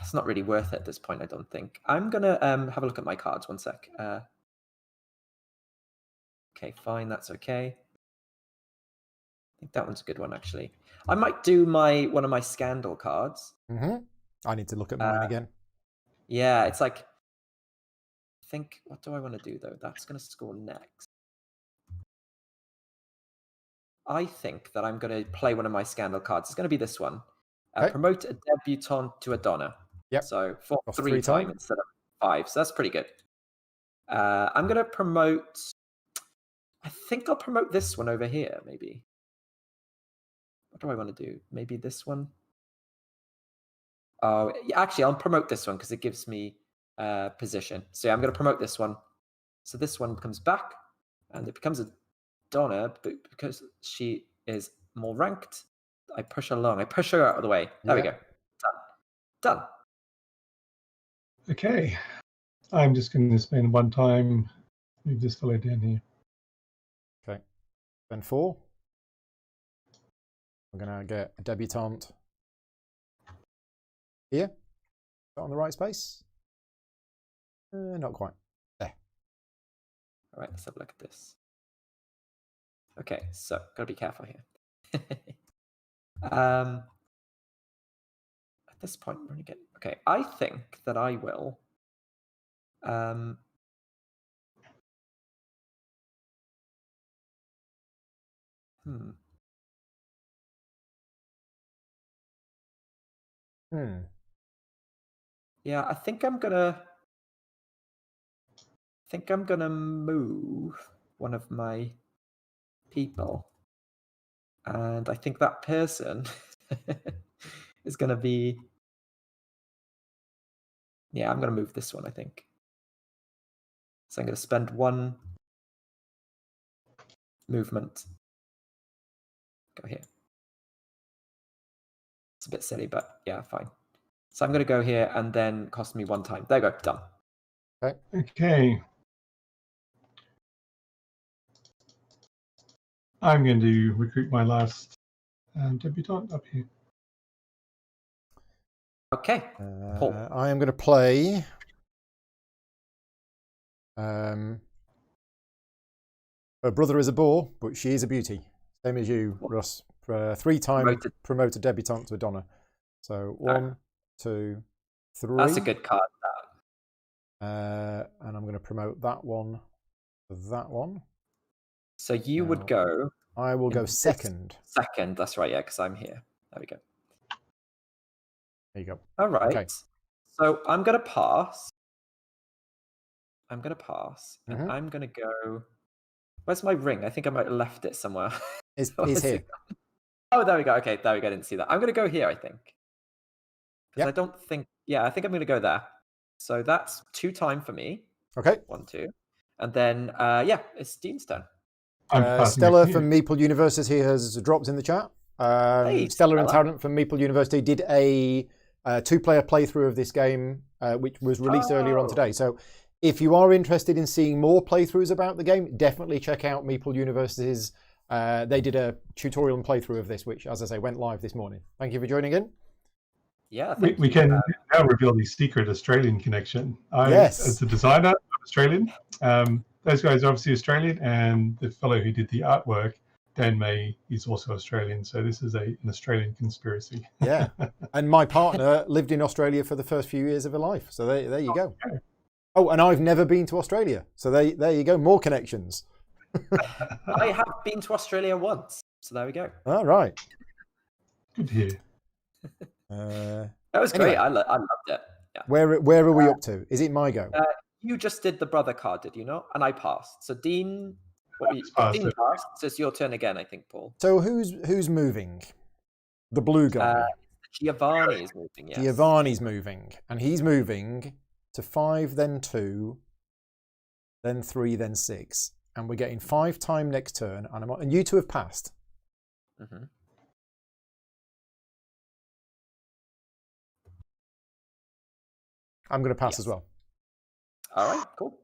Speaker 3: It's not really worth it at this point. I don't think. I'm gonna have a look at my cards. 1 sec. Okay, fine. That's okay. I think that one's a good one, actually. I might do one of my scandal cards.
Speaker 1: I need to look at mine again.
Speaker 3: Yeah, it's like, what do I want to do, though? That's going to score next. I think that I'm going to play one of my scandal cards. It's going to be this one. Promote a debutante to a Donna.
Speaker 1: Yep.
Speaker 3: So for 3 time instead of 5. So that's pretty good. I'm going to promote... I think I'll promote this one over here, maybe. What do I want to do? Maybe this one? Oh, actually, I'll promote this one because it gives me position. So yeah, I'm going to promote this one. So this one comes back, and it becomes a Donna, but because she is more ranked, I push her along. I push her out of the way. There we go. Done.
Speaker 2: Okay. I'm just going to spend 1 time. Move this fellow down here.
Speaker 1: Okay. Spend 4. I'm going to get a debutante here. Is that on the right space? Not quite. There.
Speaker 3: All right, let's have a look at this. Okay, so got to be careful here. At this point, we're going to get... Okay, I think that I will... Yeah, I think I'm gonna move one of my people, and I think that person is gonna be. Yeah, I'm gonna move this one. I think. So I'm gonna spend 1 movement. Go here. It's a bit silly, but yeah, fine. So I'm going to go here and then cost me 1 time. There you go, done.
Speaker 2: Okay. I'm going to recruit my last debutante up here.
Speaker 3: Okay. Paul.
Speaker 1: I am going to play. Her brother is a bore, but she is a beauty. Same as you, Russ, three-time promoted debutante to Madonna. So 1, 2, 3.
Speaker 3: That's a good card.
Speaker 1: And I'm going to promote that one to that one.
Speaker 3: So you would go.
Speaker 1: I will go second.
Speaker 3: Second, that's right, yeah, because I'm here. There we go.
Speaker 1: There you go.
Speaker 3: All right.
Speaker 1: Okay.
Speaker 3: So I'm going to pass. And I'm going to go. Where's my ring? I think I might have left it somewhere.
Speaker 1: It's here.
Speaker 3: Oh, there we go. Okay, there we go. I didn't see that. I'm going to go here, I think. Because I don't think. Yeah, I think I'm going to go there. So that's 2 time for me.
Speaker 1: Okay.
Speaker 3: 1, 2. And then, it's Dean's turn.
Speaker 1: Stella from Meeple University has dropped in the chat.
Speaker 3: Hey,
Speaker 1: Stella and Tarrant from Meeple University did a 2-player playthrough of this game, which was released earlier on today. So if you are interested in seeing more playthroughs about the game, definitely check out Meeple University's. They did a tutorial and playthrough of this, which, as I say, went live this morning. Thank you for joining in.
Speaker 3: Yeah,
Speaker 2: we can now reveal the secret Australian connection.
Speaker 1: Yes.
Speaker 2: As a designer, I'm Australian. Those guys are obviously Australian, and the fellow who did the artwork, Dan May, is also Australian. So this is an Australian conspiracy.
Speaker 1: Yeah, and my partner lived in Australia for the first few years of her life. So there you go.
Speaker 2: Okay.
Speaker 1: Oh, and I've never been to Australia. So there you go, more connections.
Speaker 3: I have been to Australia once. So there we go.
Speaker 1: All right.
Speaker 2: Good to hear.
Speaker 3: That was great. I loved it. Yeah.
Speaker 1: Where are we up to? Is it my go?
Speaker 3: You just did the brother card, did you not? And I passed. So Dean, Dean passed. So it's your turn again, I think, Paul.
Speaker 1: So who's moving? The blue guy.
Speaker 3: Giovanni is moving. Yes.
Speaker 1: Giovanni's moving, and he's moving to 5, then 2, then 3, then 6, and we're getting 5 time next turn. And you two have passed.
Speaker 3: Mm-hmm.
Speaker 1: I'm going to pass as well.
Speaker 3: All right, cool.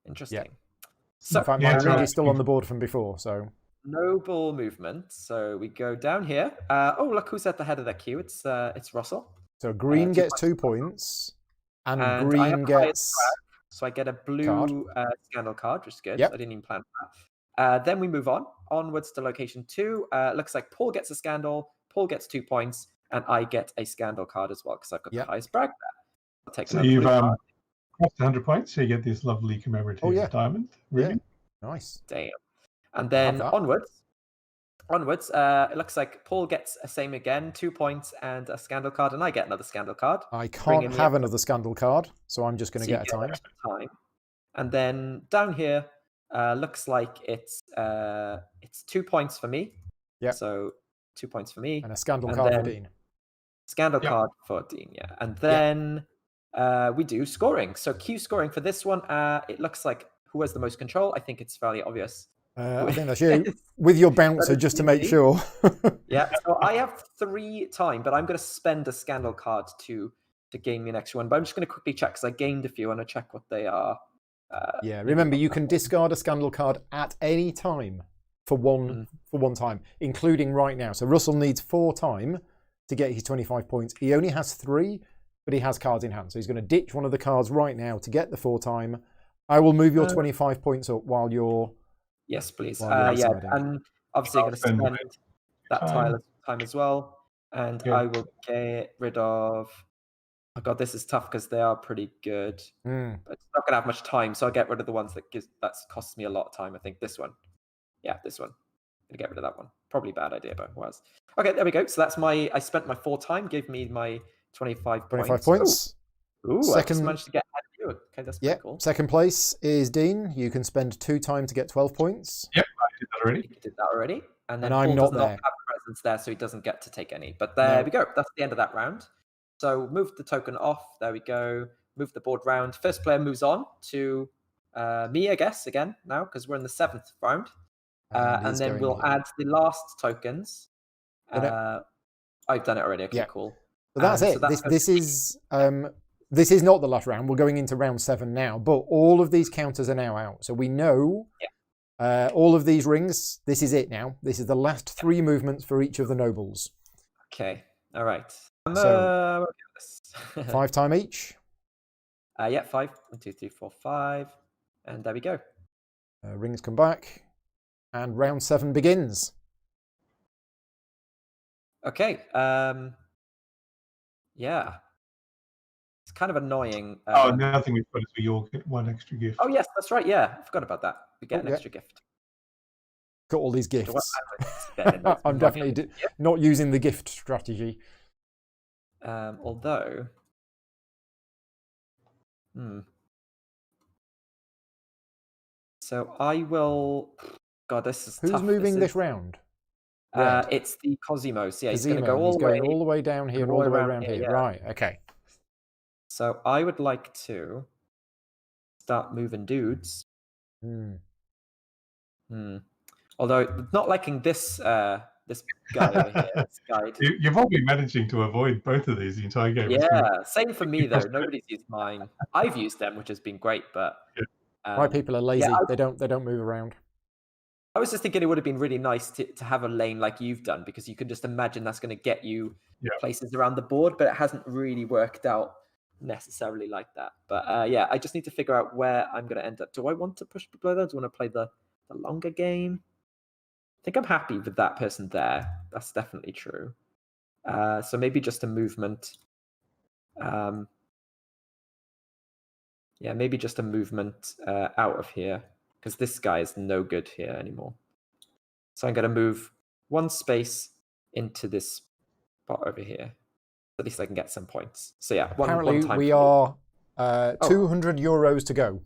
Speaker 3: Interesting.
Speaker 1: Yeah.
Speaker 3: So,
Speaker 1: in fact, my ring is still on the board from before. So
Speaker 3: noble movement. So we go down here. Oh, look who's at the head of the queue. It's Russell.
Speaker 1: So green gets 2 points, and green gets.
Speaker 3: So I get a blue scandal card, which is good.
Speaker 1: Yep.
Speaker 3: I didn't even plan for that. Then we move onwards to location 2. Looks like Paul gets a scandal. Paul gets 2 points, and I get a scandal card as well because I've got the highest brag there. I'll take
Speaker 2: so you've crossed 100 points, so you get this lovely commemorative diamond. Really
Speaker 1: nice.
Speaker 3: Damn. And then onwards, it looks like Paul gets a same again, 2 points and a scandal card, and I get another scandal card.
Speaker 1: I can't have another scandal card, so I'm just going to get a time.
Speaker 3: And then down here, looks like it's 2 points for me.
Speaker 1: Yeah.
Speaker 3: So 2 points for me.
Speaker 1: And a scandal card for Dean.
Speaker 3: Scandal card for Dean, yeah. And then we do scoring. So Q scoring for this one. It looks like who has the most control. I think it's fairly obvious.
Speaker 1: I think that's you. With your bouncer, just to make sure.
Speaker 3: Yeah, so I have 3 time, but I'm going to spend a scandal card to gain me an extra one. But I'm just going to quickly check because I gained a few and I check what they are.
Speaker 1: Yeah, remember, you can discard a scandal card at any time for one time, including right now. So Russell needs 4 time to get his 25 points. He only has 3, but he has cards in hand. So he's going to ditch one of the cards right now to get the 4 time. I will move your 25 points up while you're...
Speaker 3: Yes, please. And obviously I'm going to spend that time as well. And I will get rid of... Oh God, this is tough because they are pretty good. But it's not going to have much time, so I'll get rid of the ones that costs me a lot of time. I think this one. Yeah, this one. I'm going to get rid of that one. Probably a bad idea, but it was. Okay, there we go. So that's I spent my 4 time, gave me my 25
Speaker 1: points.
Speaker 3: Ooh, I just managed to get ahead of you. Okay, that's pretty cool.
Speaker 1: Second place is Dean. You can spend 2 time to get 12 points.
Speaker 2: Yep, I did that already.
Speaker 3: You did that already. And then
Speaker 1: I'm
Speaker 3: Paul
Speaker 1: not
Speaker 3: does not have presence there, so he doesn't get to take any. But there we go. That's the end of that round. So move the token off. There we go. Move the board round. First player moves on to me, I guess, again now, because we're in the 7th round. And then we'll add the last tokens. I've done it already. Okay, cool.
Speaker 1: So that's it. This is not the last round. We're going into round 7 now, but all of these counters are now out. So we know all of these rings. This is it now. This is the last 3 movements for each of the nobles.
Speaker 3: Okay. All right.
Speaker 1: So 5 time each.
Speaker 3: 5. 1, 2, 3, 4, 5. And there we go.
Speaker 1: Rings come back. And round 7 begins.
Speaker 3: Okay. Yeah. It's kind of annoying.
Speaker 2: Oh, another thing we've got is we all get one extra gift.
Speaker 3: Oh yes, that's right. Yeah, I forgot about that. We get an
Speaker 1: yeah.
Speaker 3: extra gift.
Speaker 1: Got all these
Speaker 3: So what
Speaker 1: gifts.
Speaker 3: I would spend is
Speaker 1: I'm
Speaker 3: money.
Speaker 1: definitely not using the gift strategy.
Speaker 3: Although, so I will. God, this is
Speaker 1: Who's
Speaker 3: tough.
Speaker 1: moving
Speaker 3: This
Speaker 1: this round?
Speaker 3: is, it's the Cosimo. So yeah, he's going to
Speaker 1: Cosimo,
Speaker 3: go
Speaker 1: and
Speaker 3: all
Speaker 1: he's
Speaker 3: the
Speaker 1: going
Speaker 3: way,
Speaker 1: all the way down here and all the way around here.
Speaker 3: yeah.
Speaker 1: Right, okay.
Speaker 3: So I would like to start moving dudes. Although not liking this this guy over here, this guide.
Speaker 2: You've all been managing to avoid both of these the entire game.
Speaker 3: Yeah, same for me though. Nobody's used mine. I've used them, which has been great, but
Speaker 1: My people are lazy.
Speaker 3: yeah,
Speaker 1: they don't move around.
Speaker 3: I was just thinking it would have been really nice to have a lane like you've done, because you can just imagine that's going to get you places around the board, but it hasn't really worked out necessarily like that. But yeah, I just need to figure out where I'm going to end up. Do I want to push people over? Do I want to play the longer game? I think I'm happy with that person there. That's definitely true. So maybe just a movement. Yeah, maybe just a movement out of here, because this guy is no good here anymore. So I'm going to move one space into this spot over here. At least I can get some points. So yeah,
Speaker 1: Apparently
Speaker 3: one time.
Speaker 1: we are 200 euros to go,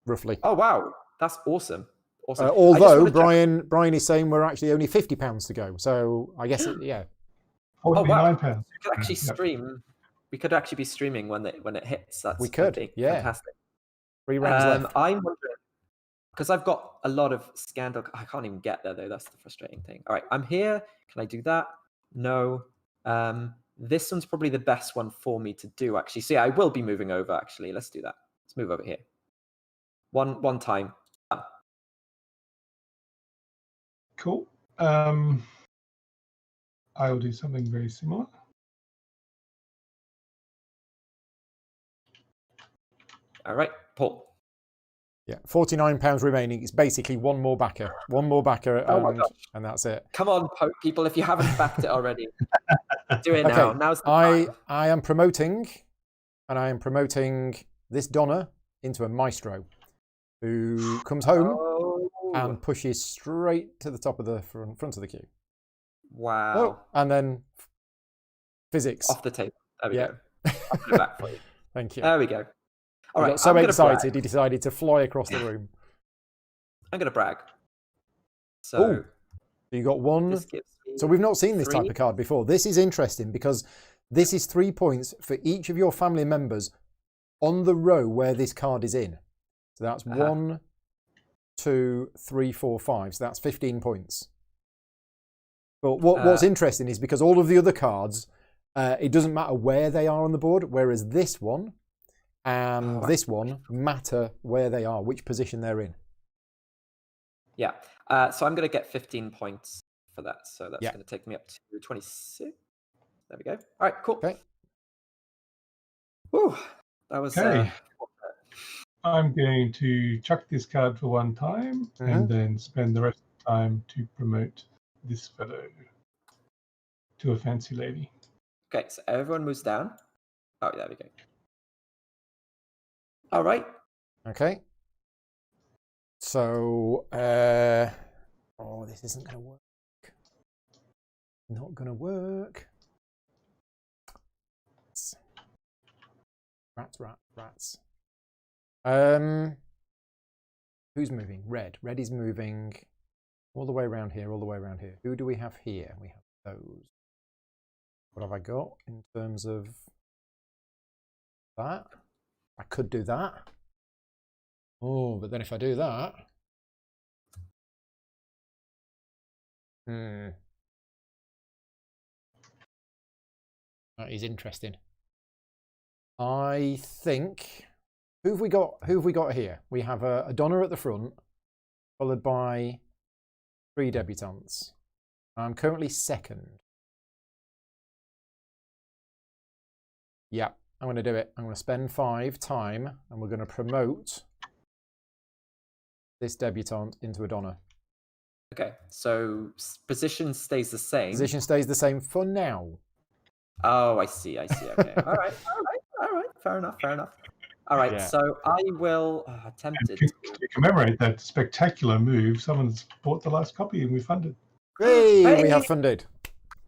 Speaker 1: roughly.
Speaker 3: Oh wow, that's awesome. Awesome.
Speaker 1: Although Brian is saying we're actually only £50 to go, so I guess yeah.
Speaker 2: £49.
Speaker 3: We could actually stream. We could actually be streaming when it hits. That's
Speaker 1: we could. Yeah.
Speaker 3: Fantastic.
Speaker 1: 3 rounds left.
Speaker 3: I'm wondering, because I've got a lot of scandal. I can't even get there though. That's the frustrating thing. All right, I'm here. Can I do that? No. This one's probably the best one for me to do, actually. So yeah, I will be moving over. Actually, let's do that. Let's move over here. One time.
Speaker 2: Cool. I will do something very similar.
Speaker 3: All right, Paul.
Speaker 1: Yeah, £49 remaining. It's basically one more backer, and that's it.
Speaker 3: Come on, people! If you haven't backed it already, do it now. Now's the time.
Speaker 1: I am promoting, and I am promoting this Donna into a maestro, who comes home and pushes straight to the top of the front of the queue.
Speaker 3: Wow!
Speaker 1: Oh, and then physics
Speaker 3: off the table. There we go. I'll put it back for you.
Speaker 1: Thank you.
Speaker 3: There we go. All right,
Speaker 1: got so excited, he decided to fly across the room.
Speaker 3: I'm going to brag. So
Speaker 1: you got one. So we've not seen this type of card before. This is interesting because this is 3 points for each of your family members on the row where this card is in. So that's 1, 2, 3, 4, 5. So that's 15 points. But what's interesting is because all of the other cards, it doesn't matter where they are on the board, whereas this one and this one matter where they are, which position they're in.
Speaker 3: Yeah. So I'm going to get 15 points for that. So that's going to take me up to 26. There we go. All right, cool.
Speaker 1: Okay.
Speaker 3: Whew. That was...
Speaker 2: I'm going to chuck this card for one time and then spend the rest of the time to promote this fellow to a fancy lady.
Speaker 3: Okay, so everyone moves down. Oh, there we go. All right.
Speaker 1: Okay. So, this isn't going to work. Not going to work. Rats. Who's moving? Red. Red is moving all the way around here, all the way around here. Who do we have here? We have those. What have I got in terms of that? I could do that. Oh, but then if I do that... That is interesting. I think... Who have we got here? We have a Donna at the front, followed by 3 debutantes. I'm currently second. Yeah, I'm going to do it. I'm going to spend 5 time, and we're going to promote this debutante into a Donna.
Speaker 3: Okay, so position stays the same.
Speaker 1: Position stays the same for now.
Speaker 3: Oh, I see. Okay. All right. Fair enough. All right.
Speaker 1: Yeah.
Speaker 3: So I will attempt it.
Speaker 2: To commemorate that spectacular move, someone's bought the last copy and we funded.
Speaker 1: Hey, we have funded.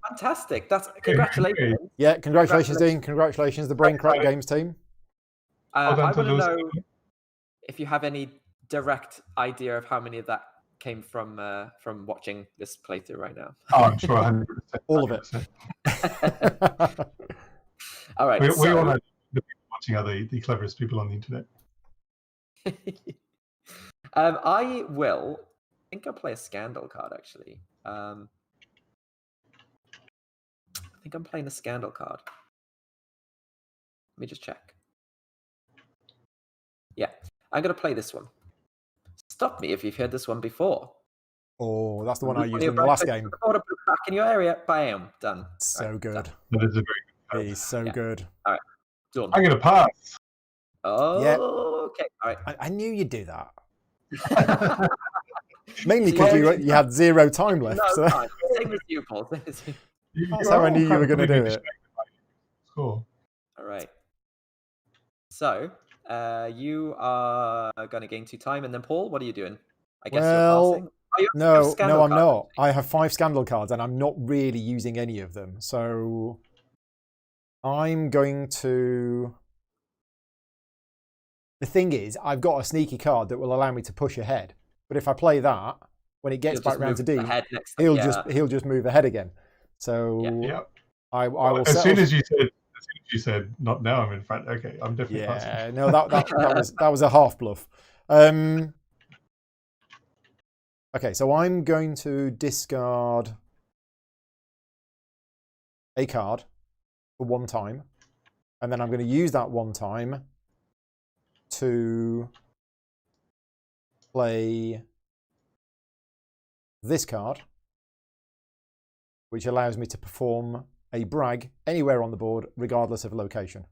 Speaker 3: Fantastic. That's congratulations.
Speaker 1: Yeah, congratulations, Dean. Congratulations, the Brain Crack Games team.
Speaker 3: I want to know if you have any direct idea of how many of that came from watching this playthrough right now.
Speaker 2: Oh, I'm sure 100%.
Speaker 1: All of it.
Speaker 3: All right.
Speaker 2: We all know the people watching are the cleverest people on the internet.
Speaker 3: I think I'll play a scandal card, actually. I think I'm playing a scandal card. Let me just check. Yeah, I'm going to play this one. Stop me if you've heard this one before.
Speaker 1: Oh, that's the one I used in the last game.
Speaker 3: Back in your area, bam, done.
Speaker 1: So
Speaker 3: right,
Speaker 1: good.
Speaker 3: Done.
Speaker 2: That is a very good card.
Speaker 1: He's so good.
Speaker 3: All right, done.
Speaker 2: I'm going to pass.
Speaker 3: Oh,
Speaker 1: yeah.
Speaker 3: Okay. All right.
Speaker 1: I knew you'd do that. Mainly because you had 0 time left.
Speaker 3: No,
Speaker 1: so.
Speaker 3: time. Same as you, Paul.
Speaker 1: That's how I knew you were going to do it.
Speaker 2: Cool.
Speaker 3: All right. So, you are going to gain 2 time, and then Paul, what are you doing? I guess you're passing.
Speaker 1: No, I'm not. I have 5 scandal cards, and I'm not really using any of them. So, I'm going to. The thing is, I've got a sneaky card that will allow me to push ahead. But if I play that, when it gets back round to Dean, he'll just move ahead again. So I will.
Speaker 2: As soon as you said not now, I'm in front. Okay, I'm definitely passing.
Speaker 1: No, that was a half bluff. Okay, so I'm going to discard a card for 1 time, and then I'm going to use that 1 time to play this card, which allows me to perform a brag anywhere on the board, regardless of location.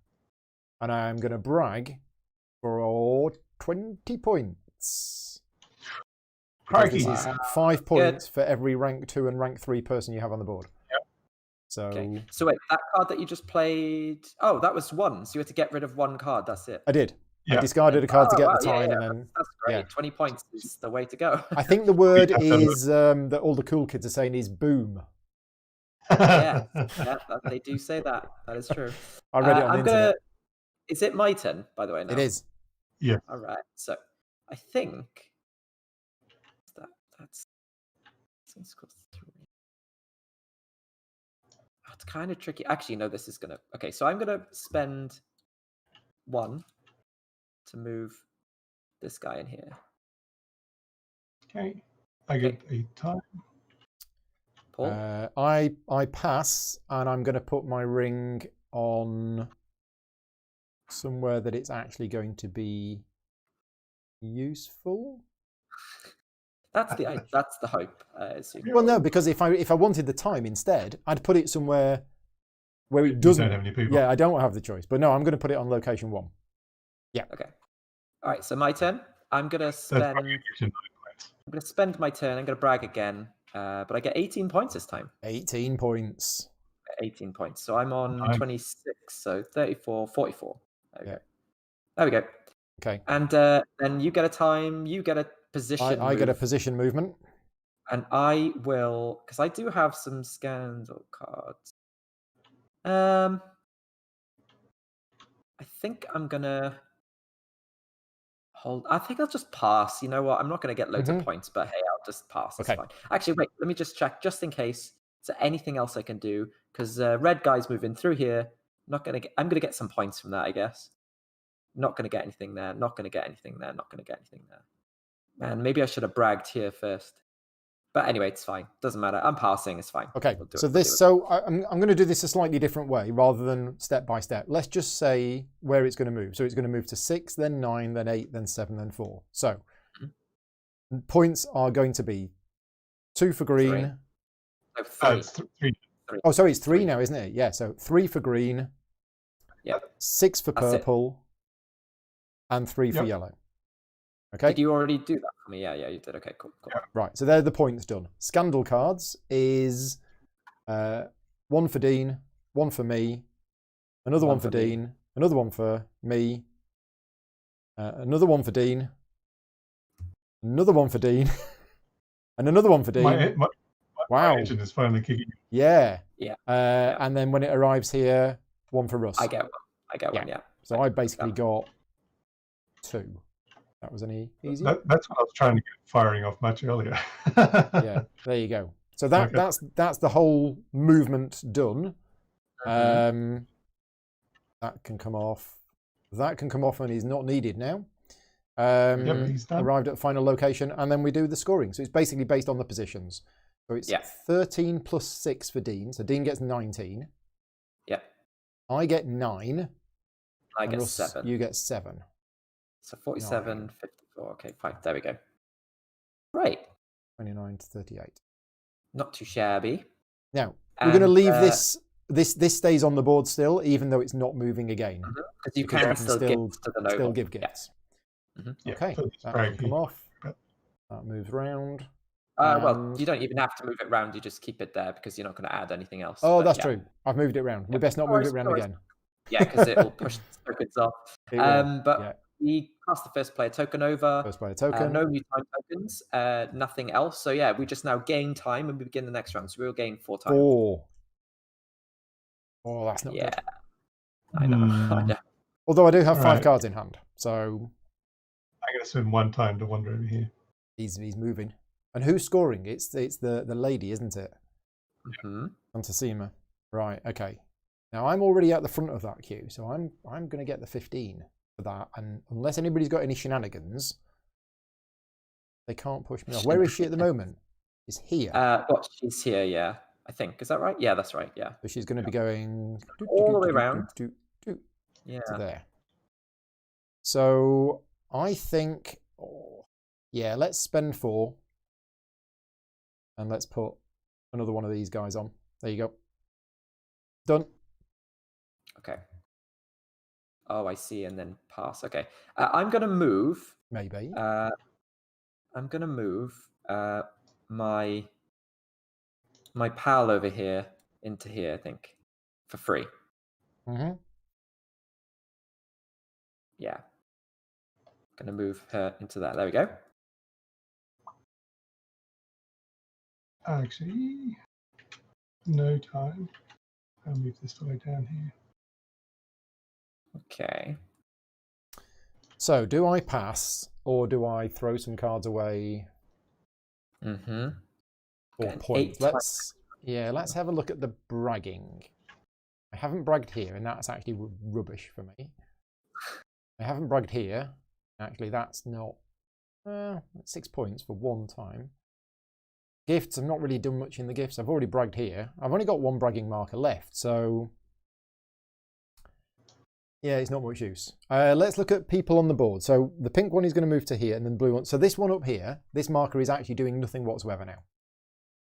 Speaker 1: And I'm going to brag for 20 points.
Speaker 2: Crikey.
Speaker 1: This is 5 points for every rank 2 and rank 3 person you have on the board.
Speaker 2: Yep.
Speaker 1: So,
Speaker 3: okay. So wait, that card that you just played, oh, that was 1. So you had to get rid of 1 card, that's it.
Speaker 1: I did.
Speaker 2: Yeah.
Speaker 1: I discarded a card to get the time, and then
Speaker 3: that's great. 20 points is the way to go.
Speaker 1: I think the word is that all the cool kids are saying is boom.
Speaker 3: yeah, they do say that. That is true.
Speaker 1: I read it on the internet.
Speaker 3: Is it my turn, by the way? Now?
Speaker 1: It is.
Speaker 2: Yeah.
Speaker 3: All right. So I think that's it's kind of tricky. Actually, no. This is gonna. Okay, so I'm gonna spend 1 to move this guy in here.
Speaker 2: Okay. I get a time.
Speaker 3: Paul?
Speaker 1: I pass, and I'm going to put my ring on somewhere that it's actually going to be useful.
Speaker 3: That's the hope.
Speaker 1: Well, no, because if I wanted the time instead, I'd put it somewhere where it doesn't.
Speaker 2: You don't have any people.
Speaker 1: Yeah, I don't have the choice. But no, I'm going to put it on location 1. Yeah.
Speaker 3: Okay. All right. So my turn. I'm going to spend my turn. I'm going to brag again. But I get 18 points this time.
Speaker 1: 18 points.
Speaker 3: 18 points. So I'm on 26. So 34, 44. There we go.
Speaker 1: Okay.
Speaker 3: And then you get a time. You get a position.
Speaker 1: I get a position movement.
Speaker 3: And I will, because I do have some scandal cards. I think I'm gonna hold. I think I'll just pass. You know what? I'm not gonna get loads of points, but hey, I'll just pass. It's fine. Actually, wait. Let me just check, just in case. Is there anything else I can do? Because red guy's moving through here. I'm gonna get some points from that, I guess. Not gonna get anything there. Not gonna get anything there. Not gonna get anything there. Man, maybe I should have bragged here first. But anyway, it's fine. Doesn't matter. I'm passing. It's fine.
Speaker 1: Okay. So I'm going to do this a slightly different way rather than step by step. Let's just say where it's going to move. So it's going to move to 6, then 9, then 8, then 7, then 4. So points are going to be 2 for green.
Speaker 3: 3.
Speaker 2: 3.
Speaker 1: Oh, sorry, it's 3 now, isn't it? Yeah. So 3 for green.
Speaker 3: Yeah.
Speaker 1: 6 for purple. And 3 for yellow. Okay.
Speaker 3: Did you already do that for me? Yeah, you did. Okay, cool.
Speaker 1: Right, so they're the points done. Scandal cards is 1 for Dean, 1 for me, another one for Dean, another one for me, another one for Dean, another one for Dean, and another one for Dean.
Speaker 2: My engine is finally kicking in.
Speaker 1: Yeah.
Speaker 3: Yeah.
Speaker 1: And then when it arrives here, 1 for Russ.
Speaker 3: I get one. Yeah.
Speaker 1: So I basically got 2. That was any easy?
Speaker 2: That's what I was trying to get firing off much earlier.
Speaker 1: Yeah, there you go. So that's the whole movement done. That can come off. That can come off and is not needed now.
Speaker 2: He's done.
Speaker 1: Arrived at final location, and then we do the scoring. So it's basically based on the positions. So it's 13 plus 6 for Dean. So Dean gets 19.
Speaker 3: Yep.
Speaker 1: I get 9.
Speaker 3: I get
Speaker 1: Russ,
Speaker 3: 7.
Speaker 1: You get 7.
Speaker 3: So 47, 54. Okay, fine. There we go. Right.
Speaker 1: 29 to 38.
Speaker 3: Not too shabby.
Speaker 1: Now, we're going to leave this. This stays on the board still, even though it's not moving again.
Speaker 3: Because you can still
Speaker 1: give gifts.
Speaker 3: Yeah.
Speaker 1: Okay, that can come off. That moves round.
Speaker 3: Well, you don't even have to move it round. You just keep it there because you're not going to add anything else.
Speaker 1: Oh, that's true. I've moved it round. We best not move it round again.
Speaker 3: Yeah, because it will push the tokens off. But we pass the first player token over.
Speaker 1: First player token.
Speaker 3: No new time tokens. Nothing else. So yeah, we just now gain time and we begin the next round. So we'll gain 4 time.
Speaker 1: 4. Oh, that's not good.
Speaker 3: I know.
Speaker 1: Although I do have 5 cards in hand, so
Speaker 2: I'm going to spend 1 time to wander over here.
Speaker 1: He's moving. And who's scoring? It's the lady, isn't it? Fantasima. Right. Okay. Now I'm already at the front of that queue, so I'm going to get the 15 for that. And unless anybody's got any shenanigans, they can't push me off. Where is she at the moment? Is here.
Speaker 3: Well, she's here. Yeah, I think. Is that right? Yeah, that's right. Yeah.
Speaker 1: So she's going to be going
Speaker 3: all the way around.
Speaker 1: To there. So I think, let's spend 4. And let's put another one of these guys on. There you go. Done.
Speaker 3: Okay. Oh, I see. And then pass. Okay. I'm going to move.
Speaker 1: Maybe.
Speaker 3: I'm going to move my pal over here into here, I think, for free. Yeah. Going to move her into that. There we go.
Speaker 2: Actually, no time. I'll move this way down here.
Speaker 3: Okay.
Speaker 1: So, do I pass or do I throw some cards away? For points. Let's have a look at the bragging. I haven't bragged here, and that's actually rubbish for me. I haven't bragged here. Actually, that's not 6 points for 1 time. Gifts, I've not really done much in the gifts. I've already bragged here. I've only got 1 bragging marker left, so yeah, it's not much use. Let's look at people on the board. So the pink one is going to move to here, and then the blue one. So this one up here, this marker is actually doing nothing whatsoever now,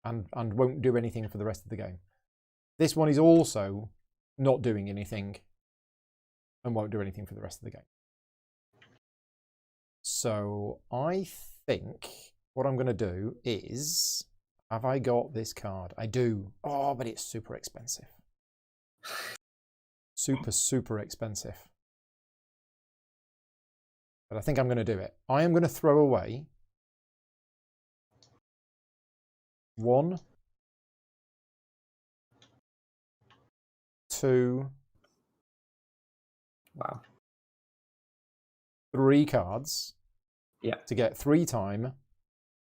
Speaker 1: and won't do anything for the rest of the game. This one is also not doing anything, and won't do anything for the rest of the game. So I think what I'm going to do is, have I got this card? I do. Oh, but it's super expensive. Super expensive. But I think I'm going to do it. I am going to throw away 1, 2, 3 cards.
Speaker 3: Yeah.
Speaker 1: To get 3 time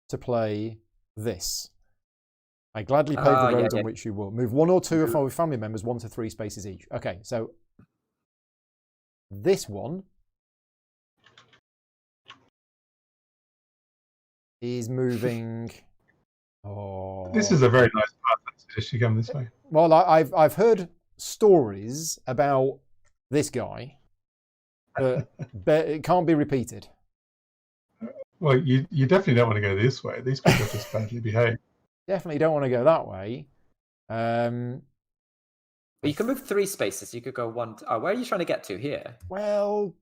Speaker 1: to play this. I gladly pave the roads on which you will. Move 1 or 2 of our family members 1 to 3 spaces each. Okay, so this one is moving. Oh,
Speaker 2: this is a very nice path. I suggest you come this way.
Speaker 1: Well, I've heard stories about this guy, but it can't be repeated.
Speaker 2: Well, you definitely don't want to go this way. These people just badly behave.
Speaker 1: Definitely don't want to go that way.
Speaker 3: But you can move 3 spaces. You could go 1. Where are you trying to get to here?
Speaker 1: Well,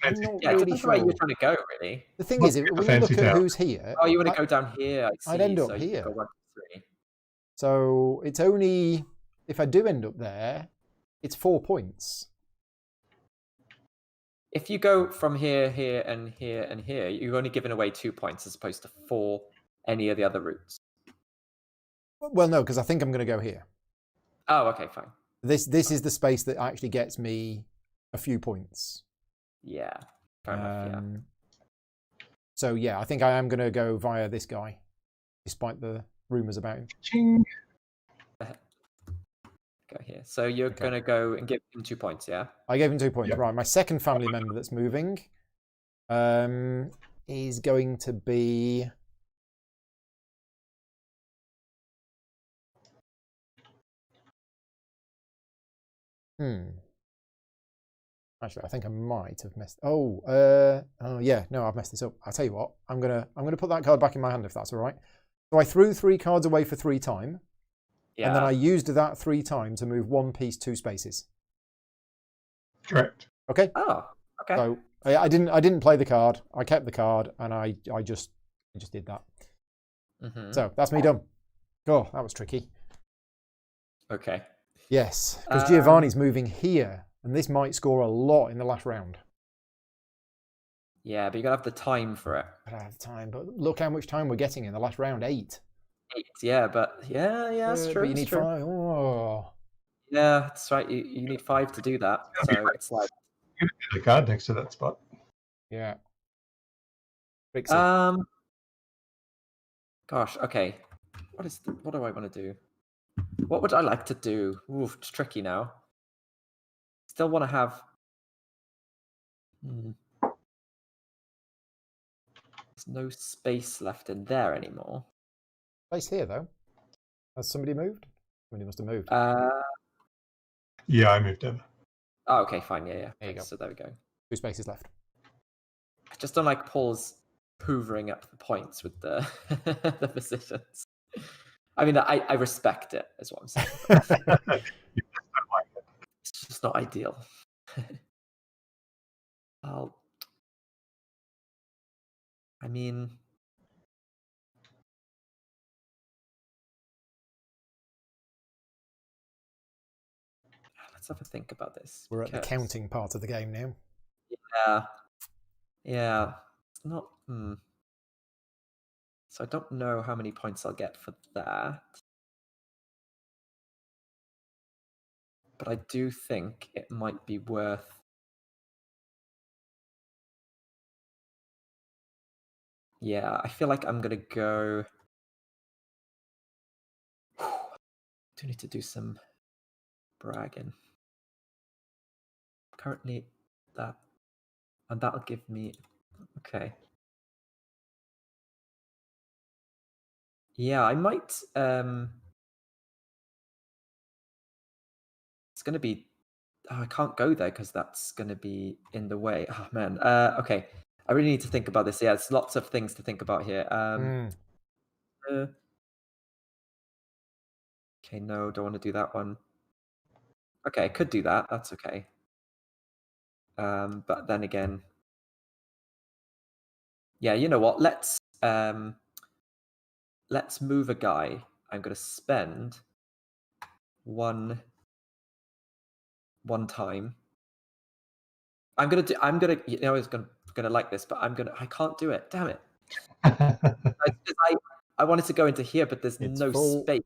Speaker 1: I'm not
Speaker 3: Yeah, it
Speaker 1: really
Speaker 3: depends where
Speaker 1: sure.
Speaker 3: you're trying to go, really.
Speaker 1: The thing
Speaker 2: Look
Speaker 1: is,
Speaker 2: at the
Speaker 1: when you look
Speaker 2: fancy
Speaker 1: at
Speaker 2: town.
Speaker 1: who's here,
Speaker 3: Oh, you want to go down here? I see.
Speaker 1: I'd end up
Speaker 3: so you
Speaker 1: here.
Speaker 3: could go 1 to 3.
Speaker 1: So it's only, if I do end up there, it's 4 points.
Speaker 3: If you go from here, here, and here, and here, you're only giving away 2 points as opposed to 4 any of the other routes.
Speaker 1: Well, no, because I think I'm going to go here.
Speaker 3: Oh, okay, fine.
Speaker 1: This is the space that actually gets me a few points.
Speaker 3: Yeah, fair enough, yeah.
Speaker 1: So yeah, I think I am going to go via this guy, despite the rumours about him.
Speaker 2: Ching.
Speaker 3: Go here. So you're going to go and give him 2 points, yeah?
Speaker 1: I gave him 2 points.
Speaker 2: Yep.
Speaker 1: Right, my second family member that's moving is going to be... Actually, I think I might have messed. Oh yeah, no, I've messed this up. I'll tell you what. I'm gonna put that card back in my hand if that's all right. So I threw 3 cards away for 3 time, and then I used that 3 time to move 1 piece 2 spaces.
Speaker 2: Correct.
Speaker 1: Okay.
Speaker 3: Oh, okay.
Speaker 1: So I didn't play the card. I kept the card, and I just did that. So that's me done. Oh, that was tricky.
Speaker 3: Okay.
Speaker 1: Yes, because Giovanni's moving here, and this might score a lot in the last round.
Speaker 3: Yeah, but you gotta have the time for it.
Speaker 1: I don't have time, but look how much time we're getting in the last round. 8.
Speaker 3: 8, yeah, but yeah, that's true.
Speaker 1: But you need
Speaker 3: true.
Speaker 1: 5. Oh.
Speaker 3: Yeah, that's right. You need 5 to do that. So it's like
Speaker 2: You can put the card next to that spot.
Speaker 1: Yeah. Trixie.
Speaker 3: Gosh, okay. What do I want to do? What would I like to do? Oof, it's tricky now. Still want to have. There's no space left in there anymore.
Speaker 1: Place here though. Has somebody moved? Somebody must have moved.
Speaker 2: Yeah, I moved over.
Speaker 3: Oh, okay, fine. Yeah.
Speaker 1: There you go.
Speaker 3: So there we go.
Speaker 1: 2 spaces left.
Speaker 3: I just don't like Paul's hoovering up the points with the the positions. I mean, I respect it, is what I'm saying. It's just not ideal. I mean, let's have a think about this.
Speaker 1: We're at the counting part of the game now.
Speaker 3: Yeah. It's not. So I don't know how many points I'll get for that. But I do think it might be worth. Yeah, I feel like I'm going to go. Do need to do some bragging. Currently, that. And that'll give me. Okay. Yeah, I might. It's going to be. Oh, I can't go there because that's going to be in the way. Oh, man. Okay. I really need to think about this. Yeah, there's lots of things to think about here. Okay, no, don't want to do that one. Okay, I could do that. That's okay. But then again, yeah, you know what? Let's move a guy. I'm going to spend one time. I'm gonna. You know, I was gonna like this, but I can't do it. Damn it! I wanted to go into here, but there's no space.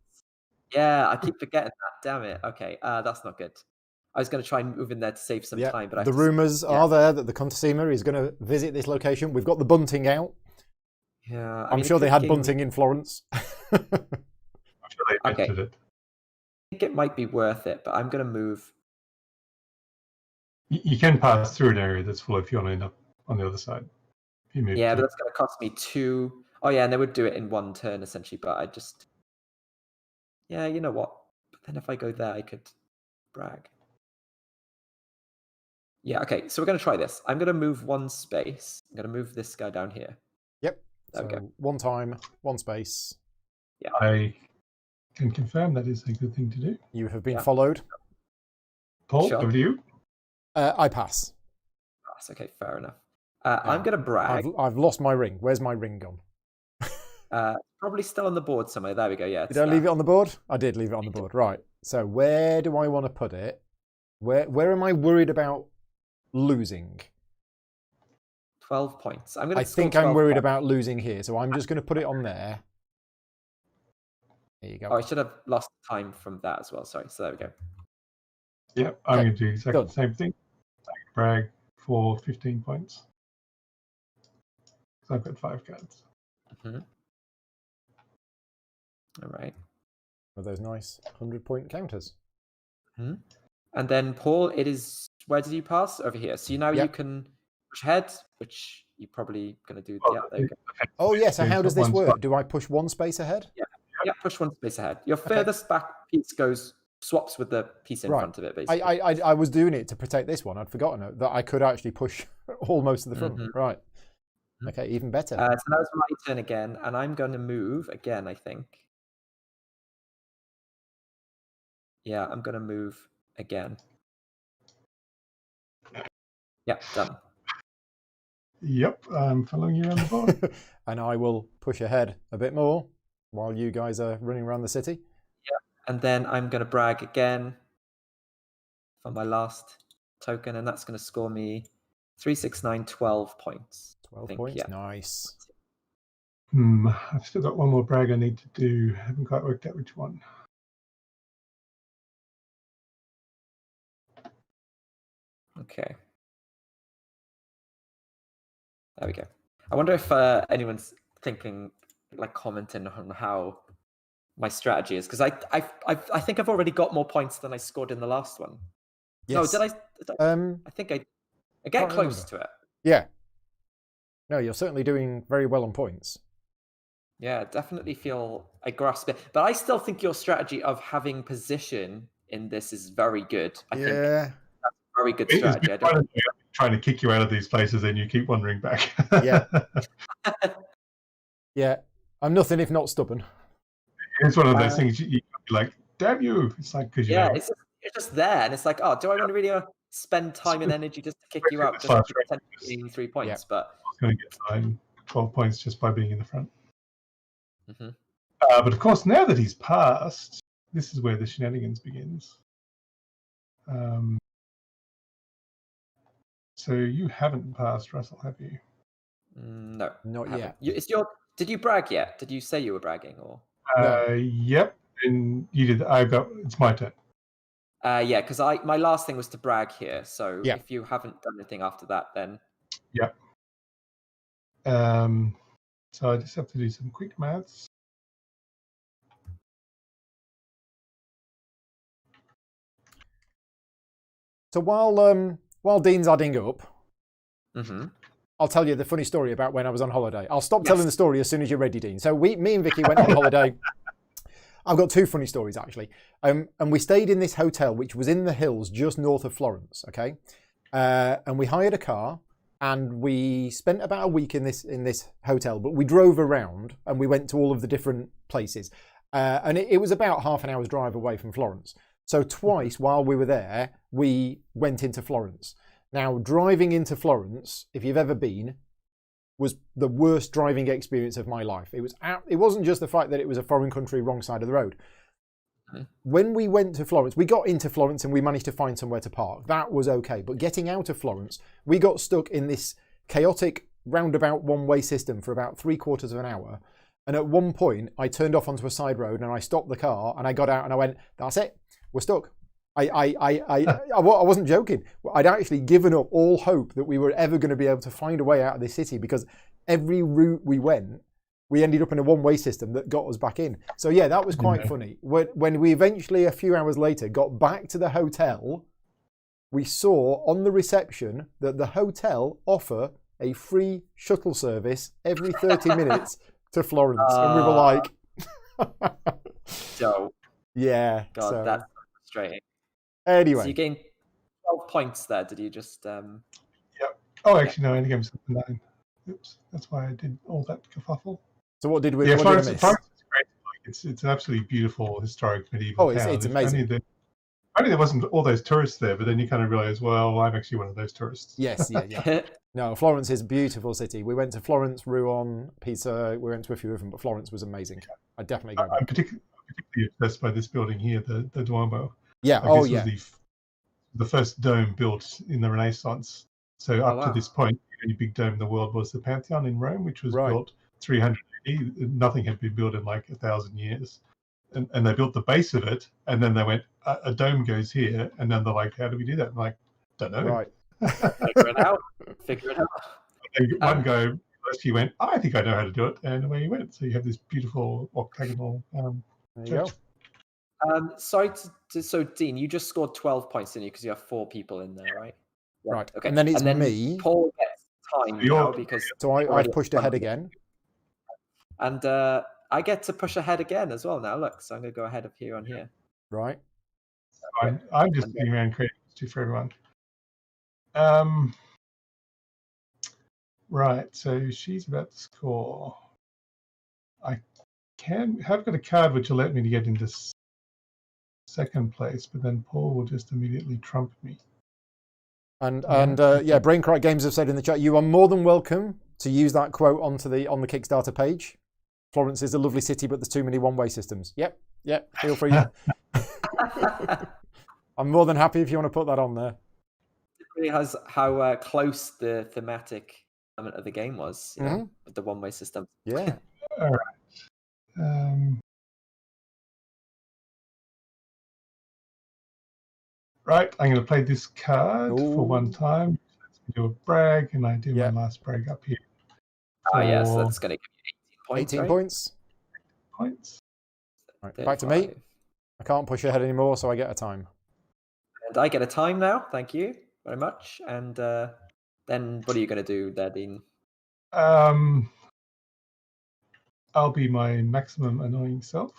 Speaker 3: Yeah, I keep forgetting that. Damn it. Okay, that's not good. I was going to try and move in there to save some time, but
Speaker 1: the rumours are there that the Contessima is going to visit this location. We've got the bunting out.
Speaker 3: Yeah,
Speaker 1: I'm sure they had bunting in Florence.
Speaker 2: I'm sure they mentioned it.
Speaker 3: I think it might be worth it, but I'm going to move.
Speaker 2: You can pass through an area that's full if you want to end up on the other side.
Speaker 3: Yeah, but that's going to cost me 2. Oh yeah, and they would do it in 1 turn essentially, but I just. Yeah, you know what? But then if I go there, I could brag. Yeah, okay, so we're going to try this. I'm going to move 1 space. I'm going to move this guy down here.
Speaker 1: Yep.
Speaker 3: There we go.
Speaker 1: 1 time, 1 space.
Speaker 3: Yeah.
Speaker 2: I can confirm that is a good thing to do.
Speaker 1: You have been followed.
Speaker 2: Paul, over to you.
Speaker 1: I pass.
Speaker 3: Nice. Okay, fair enough. I'm going to brag.
Speaker 1: I've lost my ring. Where's my ring gone?
Speaker 3: Probably still on the board somewhere. There we go. Yeah.
Speaker 1: Did I leave it on the board? I did leave it on the board. Right. So where do I want to put it? Where am I worried about losing?
Speaker 3: 12 points.
Speaker 1: I think I'm worried about losing here, so I'm just going to put it on there. There you go.
Speaker 3: Oh, I should have lost time from that as well. Sorry. So there we go.
Speaker 2: Yep, I'm going to do exactly the same thing. Brag for 15 points. So I've got 5 cards.
Speaker 3: Mm-hmm. All right.
Speaker 1: Are those nice 100-point counters?
Speaker 3: Mm-hmm. And then Paul, it is, where did you pass? Over here. So now you can push ahead, which you're probably going to do. Yeah, there you go.
Speaker 1: Oh, yeah. So how does this work? Do I push one space ahead?
Speaker 3: Yeah, push one space ahead. Your furthest back piece swaps with the piece in front of it, basically.
Speaker 1: I was doing it to protect this one. I'd forgotten that I could actually push almost to the front. Mm-hmm. Right. Okay, even better.
Speaker 3: So that was my turn again, and I'm going to move again, I think. Yeah, I'm going to move again. Yeah, done.
Speaker 2: Yep, I'm following you around the board.
Speaker 1: And I will push ahead a bit more while you guys are running around the city.
Speaker 3: Yeah, and then I'm going to brag again for my last token, and that's going to score me 3, 6, 9, 12 points.
Speaker 1: 12 points, nice.
Speaker 2: I've still got one more brag I need to do. I haven't quite worked out which one.
Speaker 3: Okay. There we go. I wonder if anyone's thinking, like, commenting on how my strategy is, because I think I've already got more points than I scored in the last one.
Speaker 1: Yes.
Speaker 3: No, did I? I think I get close to it.
Speaker 1: Yeah. No, you're certainly doing very well on points.
Speaker 3: Yeah, definitely feel I grasp it, but I still think your strategy of having position in this is very good. I think that's a very good strategy.
Speaker 2: Trying to kick you out of these places, and you keep wandering back.
Speaker 1: Yeah. Yeah, I'm nothing if not stubborn.
Speaker 2: It's one of those things you're like, damn you! It's like, because
Speaker 3: it's just there, and it's like, oh, do I want to really spend time and energy just to kick you out, just to potentially gain 3 points? Yeah. But
Speaker 2: I was going to get 12 points just by being in the front.
Speaker 3: Mm-hmm.
Speaker 2: But of course, now that he's passed, this is where the shenanigans begins. So you haven't passed, Russell, have you?
Speaker 3: No,
Speaker 1: not yet.
Speaker 3: Did you brag yet? Did you say you were bragging, or?
Speaker 2: No. Yep, and you did. It's my turn.
Speaker 3: Yeah, because my last thing was to brag here. So if you haven't done anything after that, then.
Speaker 2: Yep. So I just have to do some quick maths.
Speaker 1: So while Dean's adding up,
Speaker 3: mm-hmm.
Speaker 1: I'll tell you the funny story about when I was on holiday. I'll stop telling the story as soon as you're ready, Dean. So me and Vicky went on holiday. I've got 2 funny stories, actually. And we stayed in this hotel, which was in the hills just north of Florence, okay? And we hired a car, and we spent about a week in this hotel, but we drove around, and we went to all of the different places. And it was about half an hour's drive away from Florence. So twice while we were there, we went into Florence. Now, driving into Florence, if you've ever been, was the worst driving experience of my life. It wasn't just the fact that it was a foreign country, wrong side of the road. Mm-hmm. When we went to Florence, we got into Florence and we managed to find somewhere to park. That was okay. But getting out of Florence, we got stuck in this chaotic roundabout one-way system for about 3/4 of an hour. And at one point, I turned off onto a side road and I stopped the car and I got out and I went, that's it. We're stuck. I wasn't joking. I'd actually given up all hope that we were ever going to be able to find a way out of this city, because every route we went, we ended up in a one-way system that got us back in. So yeah, that was quite funny. When we eventually, a few hours later, got back to the hotel, we saw on the reception that the hotel offer a free shuttle service every 30 minutes to Florence. And we were like...
Speaker 3: So,
Speaker 1: yeah.
Speaker 3: God, that's frustrating.
Speaker 1: Anyway.
Speaker 3: So you gained 12 points there. Did you just...
Speaker 2: Yep. Oh, actually, no, I only gave myself 9. Oops, that's why I did all that kerfuffle.
Speaker 1: So what did we miss?
Speaker 2: Florence is great. It's an absolutely beautiful historic medieval town.
Speaker 1: It's amazing.
Speaker 2: Only there wasn't all those tourists there, but then you kind of realize, well, I'm actually one of those tourists.
Speaker 1: Yes, yeah. No, Florence is a beautiful city. We went to Florence, Rouen, Pisa. We went to a few of them, but Florence was amazing. I definitely go back.
Speaker 2: I'm particularly impressed by this building here, the Duomo.
Speaker 1: Yeah.
Speaker 2: This was the first dome built in the Renaissance. So up to this point, the only big dome in the world was the Pantheon in Rome, which was built 300 AD. Nothing had been built in like 1,000 years. And they built the base of it, and then they went, a dome goes here, and then they're like, how do we do that? I'm like, don't know.
Speaker 1: Right.
Speaker 3: Figure it out.
Speaker 2: And one guy actually went, I think I know how to do it, and away he went. So you have this beautiful octagonal church.
Speaker 3: So Dean, you just scored 12 points, didn't you? Because you have 4 people in there, right?
Speaker 1: Yeah. Right. Okay. And then it's me.
Speaker 3: Paul gets time now because
Speaker 1: I've pushed ahead again.
Speaker 3: And I get to push ahead again as well now. Look, so I'm going to go ahead of here on here.
Speaker 1: Right.
Speaker 2: I'm just sitting around creating history for everyone. Right. So she's about to score. I've got a card which will let me to get into second place, but then Paul will just immediately trump me.
Speaker 1: And Braincrack Games have said in the chat, you are more than welcome to use that quote on the Kickstarter page. Florence is a lovely city, but there's too many one-way systems. Yep, feel free. I'm more than happy if you want to put that on there.
Speaker 3: It really has how close the thematic element of the game was, you know, with the one-way system.
Speaker 1: Yeah.
Speaker 2: All right. Right, I'm going to play this card for one time. Let's do a brag, and I do my last brag up here.
Speaker 3: Oh, yes, that's going to give you
Speaker 1: 18 points.
Speaker 2: 18 points.
Speaker 1: Right, back to me. I can't push ahead anymore, so I get a time.
Speaker 3: And I get a time now. Thank you very much. And then what are you going to do there, Dean?
Speaker 2: I'll be my maximum annoying self.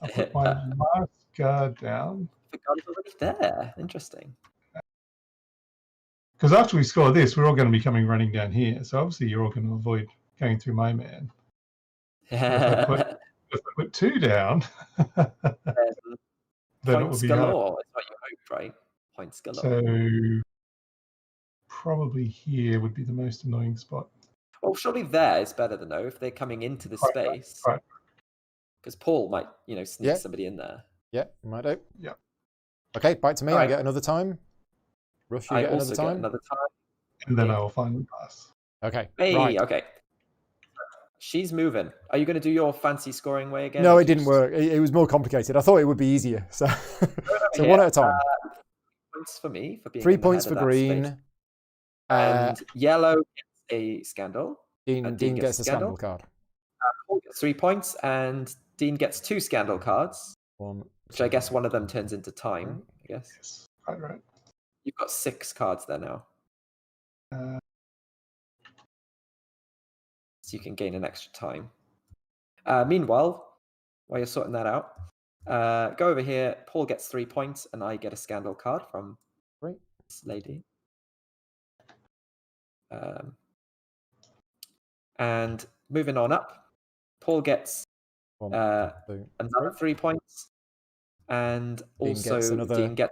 Speaker 2: I'll put my last guard down.
Speaker 3: The guard is already there. Interesting.
Speaker 2: Because after we score this, we're all going to be coming running down here. So obviously you're all going to avoid going through my man. If I put 2 down, then it will be
Speaker 3: galore. It's what you hoped, right? Points galore.
Speaker 2: So probably here would be the most annoying spot.
Speaker 3: Well, surely there is better than though if they're coming into the space.
Speaker 2: Right.
Speaker 3: Because Paul might, sneak somebody in there.
Speaker 1: Yeah, might do.
Speaker 2: Yeah.
Speaker 1: Okay, back to me. I get another time. Rush, you get another time.
Speaker 3: Get another time.
Speaker 2: And then I will finally pass.
Speaker 1: Okay.
Speaker 3: Hey,
Speaker 1: right.
Speaker 3: Okay. She's moving. Are you going to do your fancy scoring way again?
Speaker 1: No, it didn't work. It was more complicated. I thought it would be easier. So, one at a time.
Speaker 3: Points for me for being
Speaker 1: 3 points for green.
Speaker 3: And yellow gets a scandal.
Speaker 1: Dean gets a scandal card.
Speaker 3: Paul gets 3 points, and Dean gets 2 scandal cards. Which I guess one of them turns into time. I guess.
Speaker 2: Yes. Right.
Speaker 3: You've got 6 cards there now. So you can gain an extra time. Meanwhile, while you're sorting that out, go over here. Paul gets 3 points, and I get a scandal card from this lady. And moving on up, Paul gets another 3 points, and Dean gets another scandal.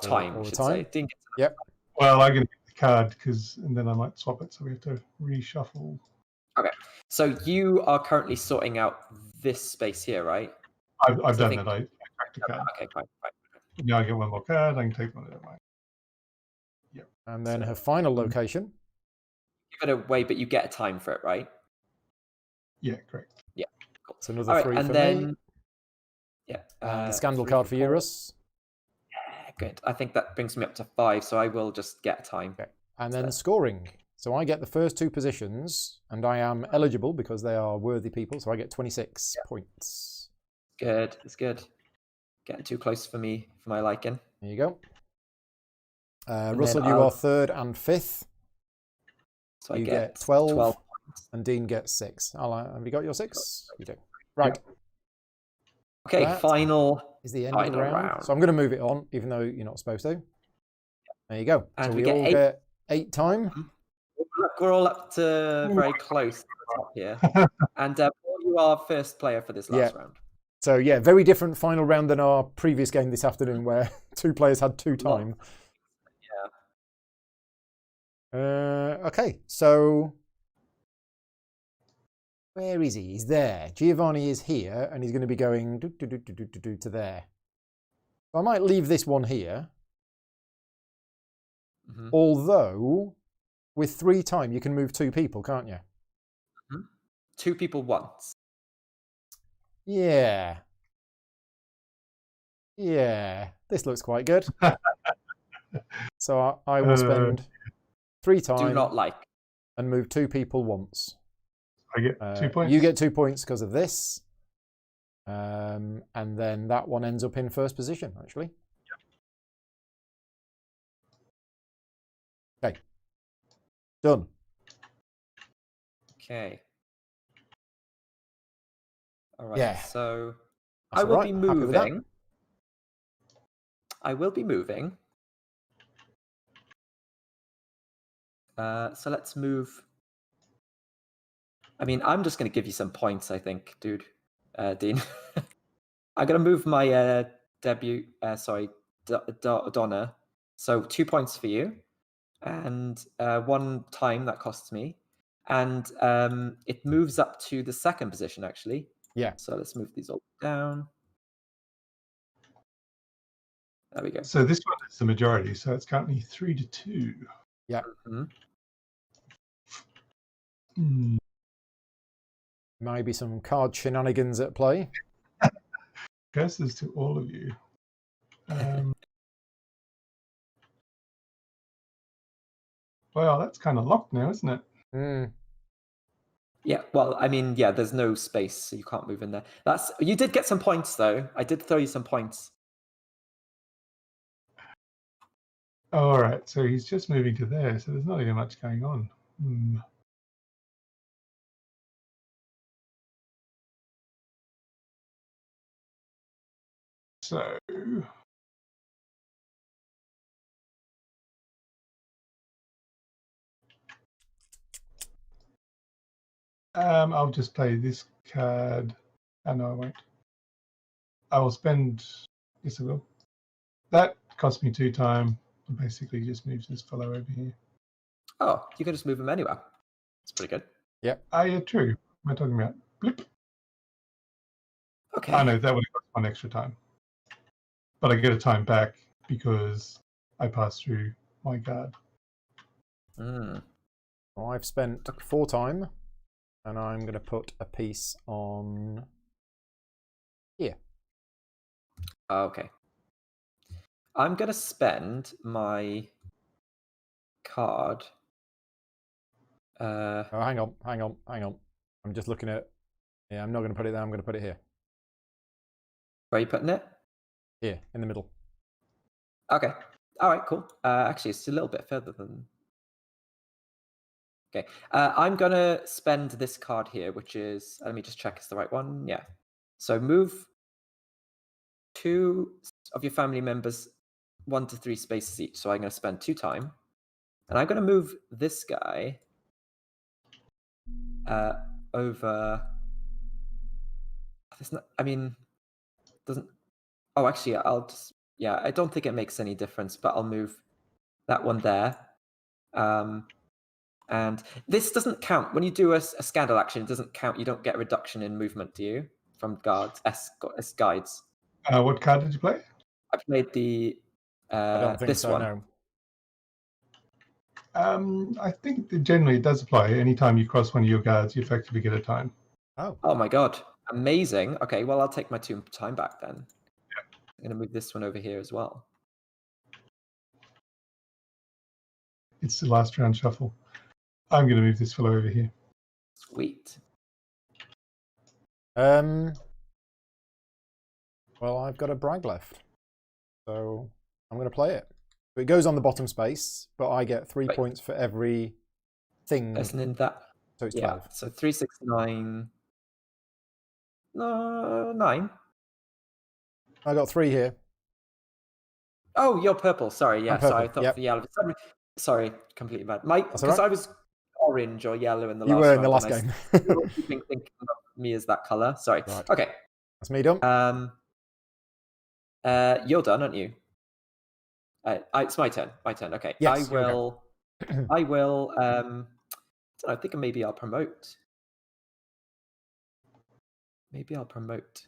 Speaker 3: Time, I should say. Dean gets
Speaker 1: yep.
Speaker 2: Well, I can get the card and then I might swap it, so we have to reshuffle.
Speaker 3: Okay, so you are currently sorting out this space here, right?
Speaker 2: I've done that. I tracked the card.
Speaker 3: Okay, fine.
Speaker 2: Now I get one more card. I can take one of them. Yep.
Speaker 1: And then her final location.
Speaker 3: Give it away, but you get a time for it, right?
Speaker 2: Yeah, correct.
Speaker 3: Yeah, cool.
Speaker 1: It's another 3 for me.
Speaker 3: Yeah.
Speaker 1: The scandal card for Eurus.
Speaker 3: Yeah, good. I think that brings me up to 5, so I will just get a time.
Speaker 1: Okay. And then scoring. So I get the first 2 positions, and I am eligible because they are worthy people, so I get 26 points.
Speaker 3: Good. It's good. Getting too close for me, for my liking.
Speaker 1: There you go. Russell, you are 3rd and 5th.
Speaker 3: So
Speaker 1: you get 12 points. And Dean gets 6. Have you got your 6? You do. Right.
Speaker 3: Okay,
Speaker 1: that
Speaker 3: final
Speaker 1: is the end of the round. So I'm going to move it on, even though you're not supposed to. There you go.
Speaker 3: And
Speaker 1: so we all get 8 time.
Speaker 3: Look, we're all up to very close to the top here. And Paul, you are first player for this last round.
Speaker 1: So yeah, very different final round than our previous game this afternoon, where 2 players had 2 time. Okay, so where is he? He's there. Giovanni is here, and he's going to be going to there. So I might leave this one here.
Speaker 3: Mm-hmm.
Speaker 1: Although, with 3 time, you can move 2 people, can't you?
Speaker 3: Mm-hmm. 2 people once.
Speaker 1: Yeah. Yeah, this looks quite good. So I will spend 3 time.
Speaker 3: Do not like.
Speaker 1: And move 2 people once.
Speaker 2: I get 2 points.
Speaker 1: You get 2 points because of this. And then that one ends up in first position, actually. Okay. Done.
Speaker 3: Okay. All right.
Speaker 1: Yeah.
Speaker 3: So
Speaker 1: That's
Speaker 3: I will
Speaker 1: right.
Speaker 3: be
Speaker 1: Happy with that.
Speaker 3: moving. I will be moving. So let's move. I mean, I'm just going to give you some points, I think, dude. Dean. I'm going to move my debut. Sorry, Donna. So 2 points for you, and 1 time that costs me, and it moves up to the second position actually.
Speaker 1: Yeah.
Speaker 3: So let's move these all down. There we go.
Speaker 2: So this one is the majority. So it's currently 3-2.
Speaker 1: Yeah.
Speaker 3: Mm-hmm.
Speaker 1: Maybe some card shenanigans at play.
Speaker 2: Curses to all of you. Well, that's kind of locked now, isn't it?
Speaker 1: Mm.
Speaker 3: Yeah, well, I mean, yeah, there's no space, so you can't move in there. You did get some points, though. I did throw you some points.
Speaker 2: Oh, all right, so he's just moving to there, so there's not even much going on. So I'll just play this card. Oh, no, I won't. I will spend. Yes, I will. That cost me 2 time. Basically, just moves this fellow over here.
Speaker 3: Oh, you can just move him anywhere. That's pretty good.
Speaker 1: Yeah.
Speaker 2: Ah, yeah, true. What am I talking about? Blip.
Speaker 3: Okay.
Speaker 2: Oh, no, that would have cost 1 extra time. But I get a time back because I pass through my guard.
Speaker 3: Mm.
Speaker 1: Well, I've spent 4 time, and I'm going to put a piece on here.
Speaker 3: Okay. I'm going to spend my card.
Speaker 1: Oh, hang on. I'm just looking at. Yeah, I'm not going to put it there. I'm going to put it here.
Speaker 3: Where are you putting it?
Speaker 1: Here, in the middle.
Speaker 3: Okay. All right, cool. Actually, it's a little bit further than... Okay. I'm going to spend this card here, which is... Let me just check it's the right one. Yeah. So move 2 of your family members 1 to 3 spaces each. So I'm going to spend 2 time. And I'm going to move this guy over... It's not, I mean, doesn't... Oh, actually, I'll just... Yeah, I don't think it makes any difference, but I'll move that one there. And this doesn't count. When you do a scandal action, it doesn't count. You don't get a reduction in movement, do you? From guards, as guides.
Speaker 2: What card did you play?
Speaker 3: I played the
Speaker 1: I don't think
Speaker 3: this
Speaker 1: so,
Speaker 3: one.
Speaker 1: no.
Speaker 2: I think that generally it does apply. Anytime you cross one of your guards, you effectively get a time.
Speaker 3: Oh my god. Amazing. Okay, well, I'll take my 2 time back then.
Speaker 2: Yeah.
Speaker 3: I'm going to move this one over here as well.
Speaker 2: It's the last round shuffle. I'm going to move this fellow over here.
Speaker 3: Sweet.
Speaker 1: Well, I've got a brag left, so I'm going to play it. So it goes on the bottom space, but I get 3 points for every thing.
Speaker 3: Isn't that?
Speaker 1: So it's 12.
Speaker 3: Yeah. So 3, 6, 9. No, 9.
Speaker 1: I got 3 here.
Speaker 3: Oh, you're purple. Sorry. Yeah.
Speaker 1: I'm purple.
Speaker 3: Sorry. I thought
Speaker 1: Yep.
Speaker 3: for yellow. Sorry, completely bad. Because
Speaker 1: right.
Speaker 3: I was orange or yellow in the last
Speaker 1: You were in
Speaker 3: round,
Speaker 1: the last
Speaker 3: and
Speaker 1: game.
Speaker 3: thinking of me as that color. Sorry.
Speaker 1: Right.
Speaker 3: Okay.
Speaker 1: That's me done.
Speaker 3: You're done, aren't you? It's my turn. My turn. Okay.
Speaker 1: Yes,
Speaker 3: I will. I will. I think maybe I'll promote. Maybe I'll promote.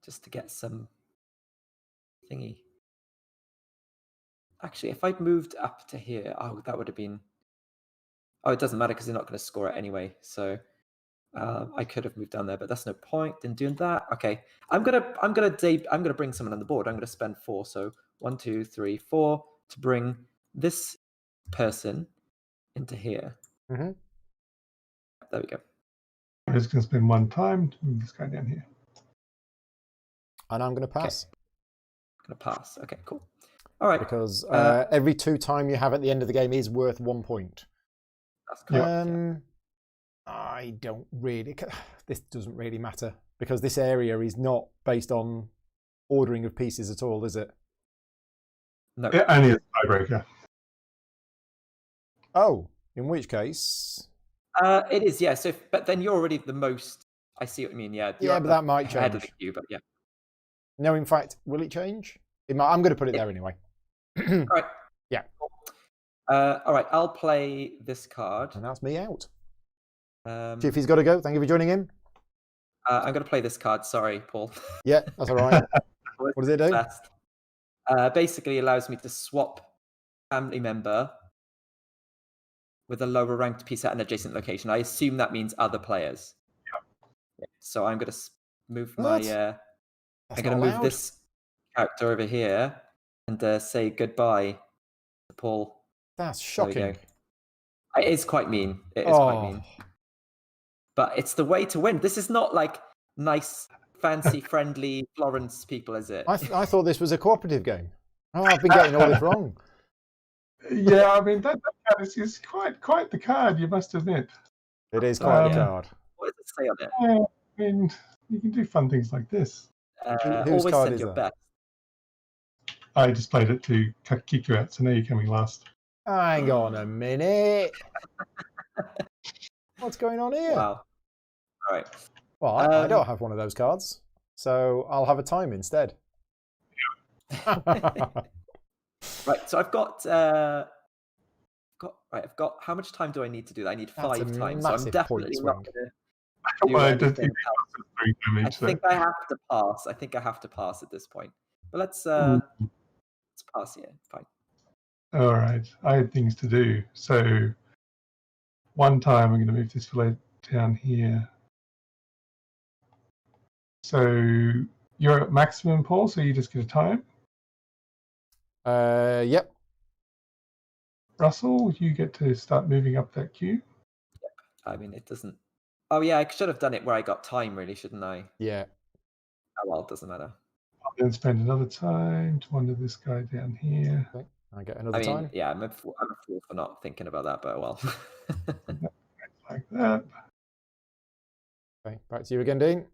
Speaker 3: Just to get some thingy. Actually, if I'd moved up to here, that would have been. Oh, it doesn't matter because they're not going to score it anyway. So I could have moved down there, but that's no point in doing that. Okay, I'm gonna bring someone on the board. I'm gonna spend 4. So 1, 2, 3, 4 to bring this person into here.
Speaker 1: Mm-hmm.
Speaker 3: There we go.
Speaker 2: I'm just going to spend 1 time to move this guy down here.
Speaker 1: And I'm going to pass.
Speaker 3: Okay. I'm gonna pass. Okay, cool. All right.
Speaker 1: Because every 2 time you have at the end of the game is worth 1 point.
Speaker 3: That's correct.
Speaker 1: I don't really. This doesn't really matter because this area is not based on ordering of pieces at all, is it?
Speaker 3: No.
Speaker 2: It only is a tiebreaker.
Speaker 1: Oh, in which case.
Speaker 3: It is, yeah. So, but then you're already the most. I see what you mean. Yeah.
Speaker 1: Yeah, but that might
Speaker 3: head of
Speaker 1: change.
Speaker 3: the queue, but yeah.
Speaker 1: No, in fact, will it change? It might. I'm going to put it there anyway.
Speaker 3: All right.
Speaker 1: Yeah.
Speaker 3: All right. I'll play this card.
Speaker 1: And that's me out.
Speaker 3: If
Speaker 1: he's got to go. Thank you for joining in.
Speaker 3: I'm going to play this card. Sorry, Paul.
Speaker 1: Yeah, that's all right. What does it do?
Speaker 3: Basically allows me to swap family member with a lower ranked piece at an adjacent location. I assume that means other players. Yeah. So I'm going to move my. I'm going to move this character over here and say goodbye to Paul.
Speaker 1: That's shocking.
Speaker 3: It is quite mean. It is quite mean. But it's the way to win. This is not like nice, fancy, friendly Florence people, is it?
Speaker 1: I thought this was a cooperative game. Oh, I've been getting all this wrong.
Speaker 2: Yeah, I mean that card is quite the card, you must admit.
Speaker 1: It is quite a card.
Speaker 3: What does it say on it?
Speaker 2: Yeah, I mean, you can do fun things like this.
Speaker 1: Whose
Speaker 3: Always
Speaker 1: card
Speaker 3: send
Speaker 1: is
Speaker 3: your
Speaker 1: that?
Speaker 3: best.
Speaker 2: I just played it to kick you out, so now you're coming last.
Speaker 1: Hang on a minute. What's going on here?
Speaker 3: Wow. All right.
Speaker 1: Well, I don't have one of those cards, so I'll have a time instead.
Speaker 3: Right. So I've got. I've got. How much time do I need to do that? I need 5 times. So I'm definitely not going to. I think I have to pass. I think I have to pass at this point. But let's pass here. Fine.
Speaker 2: All right. I had things to do. So 1 time I'm going to move this fellow down here. So you're at maximum, Paul, so you just get a time?
Speaker 1: Yep.
Speaker 2: Russell, you get to start moving up that queue.
Speaker 3: Yep. I mean, it doesn't... Oh, yeah, I should have done it where I got time, really, shouldn't I?
Speaker 1: Yeah.
Speaker 3: Oh, well, it doesn't matter.
Speaker 2: I'll then spend another time to wander this guy down here.
Speaker 1: Okay. I get another time.
Speaker 3: Yeah, I'm a fool for not thinking about that, but well.
Speaker 2: Like that.
Speaker 1: Okay, back to you again, Dean.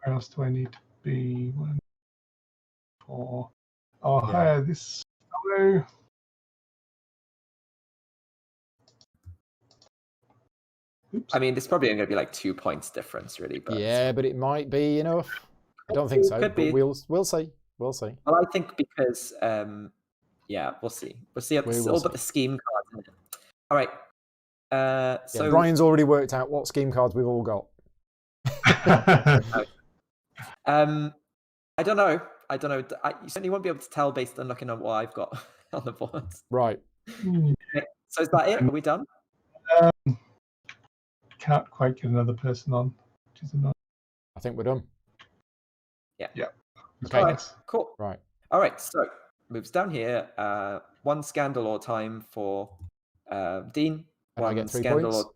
Speaker 2: Where else do I need to be? 1, 4. I'll hire this fellow. Oops.
Speaker 3: I mean, there's probably only going to be like 2 points difference, really. But
Speaker 1: yeah, but it might be enough. I don't think so.
Speaker 3: Could
Speaker 1: but
Speaker 3: be.
Speaker 1: We'll see. We'll see.
Speaker 3: Well, I think because yeah, we'll see. We'll see. It's all about the scheme cards, isn't it? All right. So
Speaker 1: Brian's already worked out what scheme cards we've all got.
Speaker 3: I don't know. You certainly won't be able to tell based on looking at what I've got on the board.
Speaker 1: Right.
Speaker 3: Okay, so is that it? Are we done?
Speaker 2: Can't quite get another person on, which is annoying.
Speaker 1: I think we're done.
Speaker 3: Yeah.
Speaker 2: Yeah.
Speaker 1: Okay.
Speaker 3: All right. Cool.
Speaker 1: Right.
Speaker 3: All right. So moves down here. 1 scandal or time for Dean.
Speaker 1: And
Speaker 3: 1
Speaker 1: I get 3
Speaker 3: scandal
Speaker 1: points.
Speaker 3: or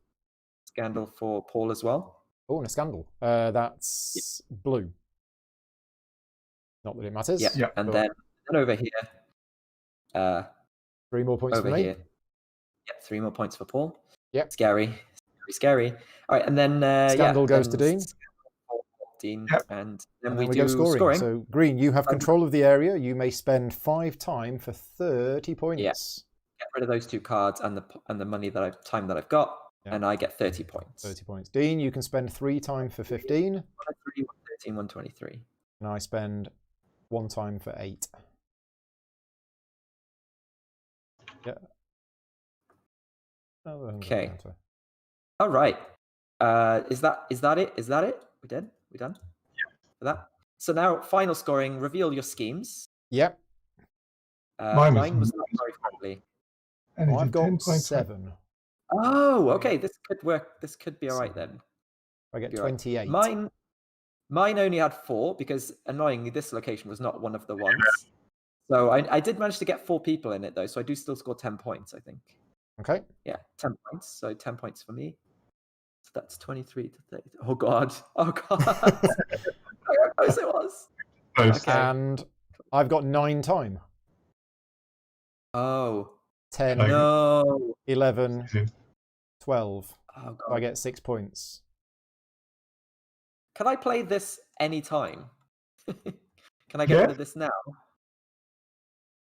Speaker 3: scandal for Paul as well.
Speaker 1: Oh, and a scandal. That's blue. Not that it matters.
Speaker 3: Yeah. And then over here.
Speaker 1: 3 more points
Speaker 3: over
Speaker 1: for me.
Speaker 3: here. Yeah, 3 more points for Paul.
Speaker 1: Yep.
Speaker 3: Scary. All right, and then
Speaker 1: Scandal goes to Dean.
Speaker 3: Dean,
Speaker 2: Yep.
Speaker 3: and then
Speaker 1: we
Speaker 3: we
Speaker 1: go
Speaker 3: do scoring.
Speaker 1: So, Green, you have control of the area. You may spend 5 time for 30 points.
Speaker 3: Yeah. Get rid of those 2 cards and the money time that I've got. and I get 30 points.
Speaker 1: 30 points. Dean, you can spend 3 time for 15.
Speaker 3: 113, 113, 123.
Speaker 1: And I spend 1 time for 8. Yeah. Oh,
Speaker 3: Okay. All right. Is that it? Is that it? We done? Yeah. For that. So now, final scoring. Reveal your schemes.
Speaker 1: Yep.
Speaker 2: Mine
Speaker 3: was not very friendly.
Speaker 2: And
Speaker 1: I've got
Speaker 2: 10.5.
Speaker 1: 7.
Speaker 3: Oh, okay. This could work. This could be all right then.
Speaker 1: I get 28.
Speaker 3: Mine only had 4 because annoyingly this location was not one of the ones. So I did manage to get 4 people in it though, so I do still score 10 points, I think.
Speaker 1: Okay.
Speaker 3: Yeah, 10 points. So 10 points for me. So that's 23 to 30. Oh god. Oh god. How close it was.
Speaker 2: Okay.
Speaker 1: And I've got 9 time.
Speaker 3: Oh.
Speaker 1: 10.
Speaker 3: No.
Speaker 1: 11. 12.
Speaker 3: Oh god.
Speaker 1: So I get 6 points.
Speaker 3: Can I play this anytime? Can I get rid of this now?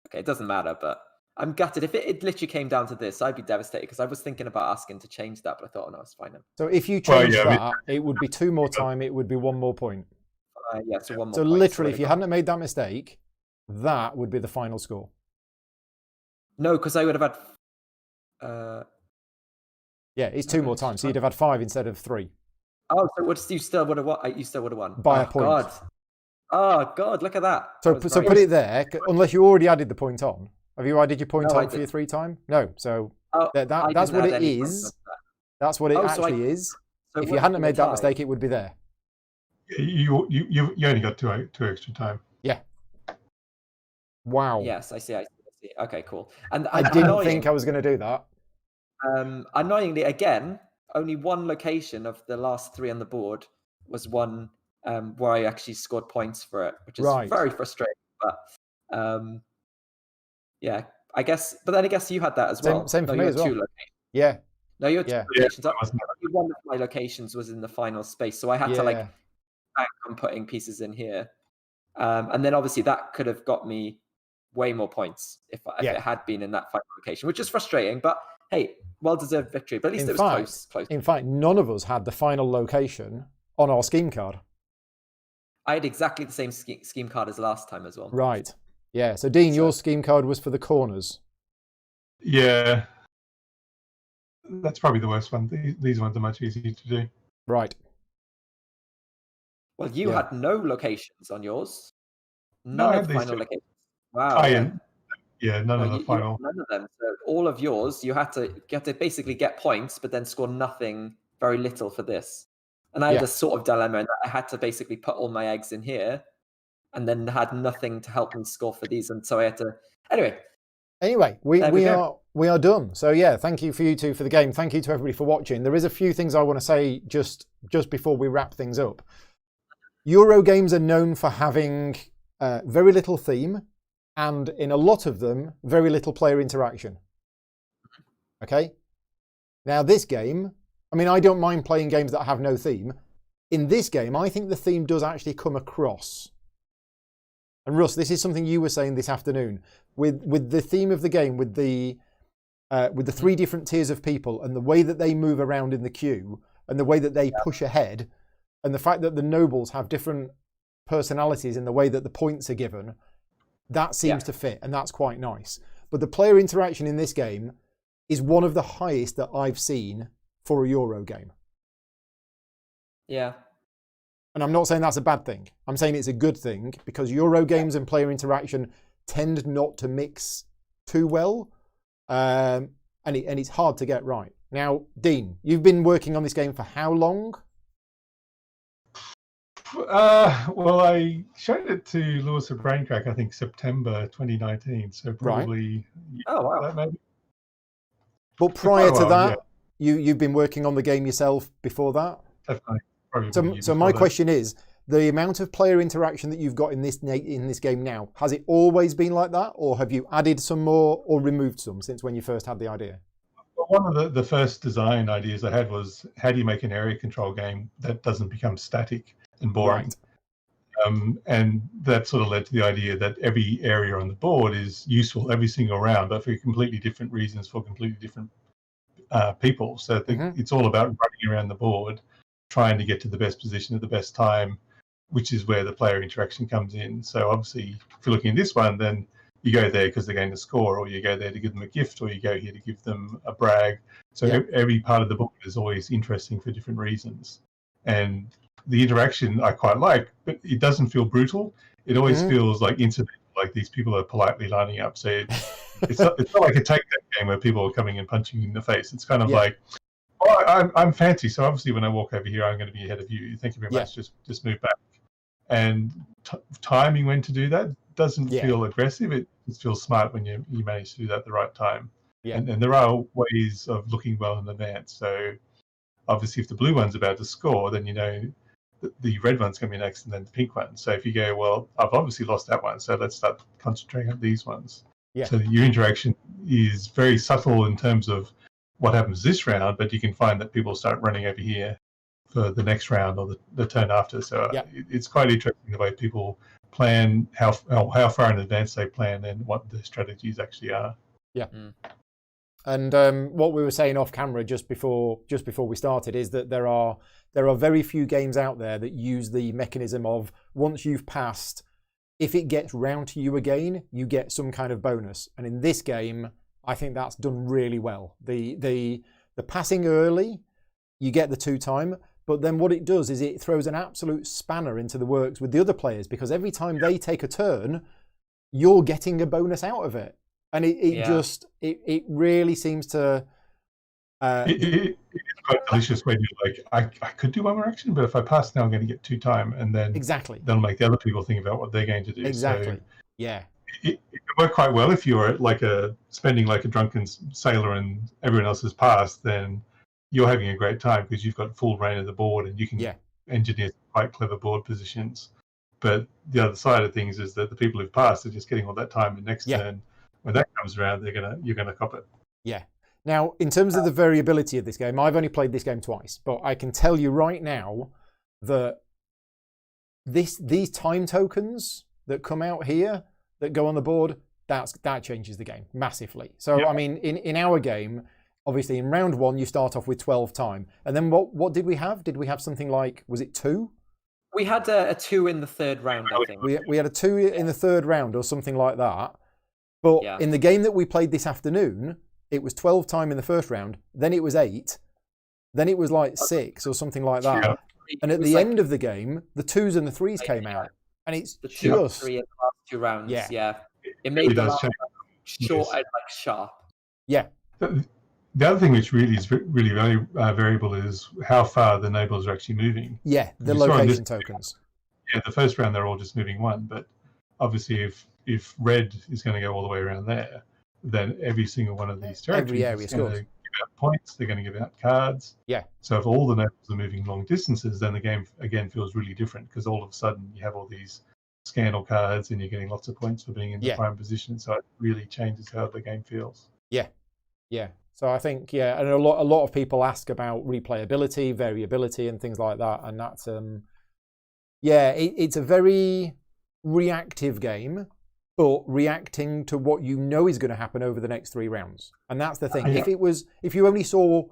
Speaker 3: Okay, it doesn't matter, but I'm gutted. If it literally came down to this, I'd be devastated because I was thinking about asking to change that, but I thought, oh no, it's fine.
Speaker 1: So if you change that, it would be 2 more time. It would be 1 more point.
Speaker 3: Yeah, so 1 more.
Speaker 1: So literally, if you hadn't made that mistake, that would be the final score.
Speaker 3: No, because I would have had.
Speaker 1: Yeah, it's 2 more times. So you'd have had 5 instead of 3.
Speaker 3: Oh, so you still would have won. You still would have won
Speaker 1: by a point.
Speaker 3: God. Oh God! Look at that.
Speaker 1: So put it there, unless you already added the point on. Have you added your point on for your 3 time? No. So that's what it is. That's what it actually is. So if you hadn't made that mistake, it would be there.
Speaker 2: You only got two extra time.
Speaker 1: Yeah. Wow.
Speaker 3: Yes, I see. Okay, cool. And
Speaker 1: I didn't think I was going to do that.
Speaker 3: Annoyingly, again, only one location of the last 3 on the board was one where I actually scored points for it, which is very frustrating. But yeah, I guess. But then I guess you had that as well.
Speaker 1: Same for me as well.
Speaker 3: 2 locations.
Speaker 1: Yeah.
Speaker 3: No, you had 2 locations. One of my locations was in the final space, so I had to bank on putting pieces in here, and then obviously that could have got me way more points if it had been in that final location, which is frustrating. But hey, well-deserved victory. But at least it was close.
Speaker 1: In fact, none of us had the final location on our scheme card.
Speaker 3: I had exactly the same scheme card as last time as well.
Speaker 1: Right. Yeah. So Dean, your scheme card was for the corners.
Speaker 2: Yeah. That's probably the worst one. These ones are much easier to do.
Speaker 1: Right.
Speaker 3: Well, you had no locations on yours.
Speaker 2: None
Speaker 3: of the final locations. Wow.
Speaker 2: None of the final.
Speaker 3: None of them. So all of yours, you had to basically get points, but then score nothing, very little for this. And I had a sort of dilemma in that I had to basically put all my eggs in here, and then had nothing to help me score for these, and so I had to. Anyway,
Speaker 1: we are done. So yeah, thank you for you two for the game. Thank you to everybody for watching. There is a few things I want to say just before we wrap things up. Euro games are known for having very little theme, and in a lot of them, very little player interaction. Okay? Now this game, I mean, I don't mind playing games that have no theme. In this game, I think the theme does actually come across. And Russ, this is something you were saying this afternoon. With the theme of the game, with the 3 different tiers of people and the way that they move around in the queue and the way that they push ahead and the fact that the nobles have different personalities in the way that the points are given, that seems to fit, and that's quite nice. But the player interaction in this game is one of the highest that I've seen for a Euro game.
Speaker 3: Yeah.
Speaker 1: And I'm not saying that's a bad thing. I'm saying it's a good thing because Euro games and player interaction tend not to mix too well. And it's hard to get right. Now, Dean, you've been working on this game for how long?
Speaker 2: Well, I showed it to Lewis of Braincrack, I think September 2019. So probably.
Speaker 3: Oh, wow.
Speaker 2: Maybe.
Speaker 1: But prior to that, you've been working on the game yourself before that?
Speaker 2: Definitely.
Speaker 1: So my question is, the amount of player interaction that you've got in this game now, has it always been like that, or have you added some more or removed some since when you first had the idea?
Speaker 2: Well, one of the first design ideas I had was, how do you make an area control game that doesn't become static and boring? Right. And that sort of led to the idea that every area on the board is useful every single round, but for completely different reasons, for completely different people. So it's all about running around the board, trying to get to the best position at the best time, which is where the player interaction comes in. So obviously, if you're looking at this one, then you go there because they're going to score, or you go there to give them a gift, or you go here to give them a brag. So every part of the board is always interesting for different reasons. And the interaction I quite like, but it doesn't feel brutal. It always feels like incidental, like these people are politely lining up. So it's not like a take-that game where people are coming and punching you in the face. It's kind of like, oh, I'm fancy, so obviously when I walk over here, I'm going to be ahead of you. Thank you very much. Just move back. And timing when to do that doesn't feel aggressive. It just feels smart when you manage to do that at the right time. Yeah. And there are ways of looking well in advance. So obviously, if the blue one's about to score, then you know the red one's going to be next, and then the pink one. So if you go, well, I've obviously lost that one, so let's start concentrating on these ones. Yeah. So your interaction is very subtle in terms of what happens this round, but you can find that people start running over here for the next round or the turn after. So it's quite interesting the way people plan, how far in advance they plan, and what the strategies actually are.
Speaker 1: Yeah. And what we were saying off camera just before we started is that there are very few games out there that use the mechanism of once you've passed, if it gets round to you again, you get some kind of bonus. And in this game, I think that's done really well. The passing early, you get the 2-time, but then what it does is it throws an absolute spanner into the works with the other players, because every time they take a turn, you're getting a bonus out of it. And it really seems to...
Speaker 2: It's quite delicious when you're like, I could do one more action, but if I pass now, I'm going to get 2-time, and then that'll make the other people think about what they're going to do.
Speaker 1: Exactly.
Speaker 2: So it worked quite well if you're spending like a drunken sailor and everyone else has passed, then you're having a great time because you've got full reign of the board and you can engineer quite clever board positions. But the other side of things is that the people who've passed are just getting all that time. And next turn, when that comes around, you're gonna cop it.
Speaker 1: Yeah. Now, in terms of the variability of this game, I've only played this game twice, but I can tell you right now that these time tokens that come out here that go on the board, that changes the game massively. So, I mean, in our game, obviously in round 1, you start off with 12 time. And then what did we have? Did we have something like, was it 2?
Speaker 3: We had a 2 in the third round, I think.
Speaker 1: We had a 2 in the third round or something like that. But in the game that we played this afternoon, it was 12 time in the first round, then it was 8, then it was like 6 or something like that. Yeah. And at the end of the game, the 2s and the 3s came out. And it's
Speaker 3: the 2 and 3 in the last 2 rounds. Yeah. It made the last short and sharp.
Speaker 1: Yeah.
Speaker 2: The other thing which really is really very variable is how far the nobles are actually moving.
Speaker 1: Yeah, the location tokens.
Speaker 2: Yeah, the first round they're all just moving 1, but obviously if red is going to go all the way around there, then every single one of these territories is going to give out points. They're going to give out cards.
Speaker 1: Yeah.
Speaker 2: So if all the nobles are moving long distances, then the game again feels really different because all of a sudden you have all these scandal cards and you're getting lots of points for being in the prime position. So it really changes how the game feels.
Speaker 1: Yeah. Yeah. So I think, and a lot of people ask about replayability, variability, and things like that. And that's, it's a very reactive game, but reacting to what you know is going to happen over the next 3 rounds. And that's the thing. If you only saw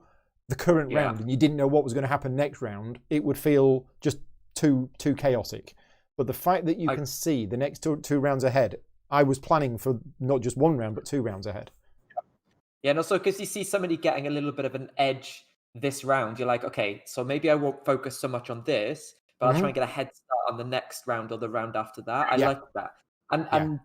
Speaker 1: the current round and you didn't know what was going to happen next round, it would feel just too chaotic. But the fact that you can see the next two rounds ahead, I was planning for not just 1 round, but 2 rounds ahead.
Speaker 3: Yeah, and also because you see somebody getting a little bit of an edge this round, you're like, okay, so maybe I won't focus so much on this, but I'll try and get a head start on the next round or the round after that. I like that. And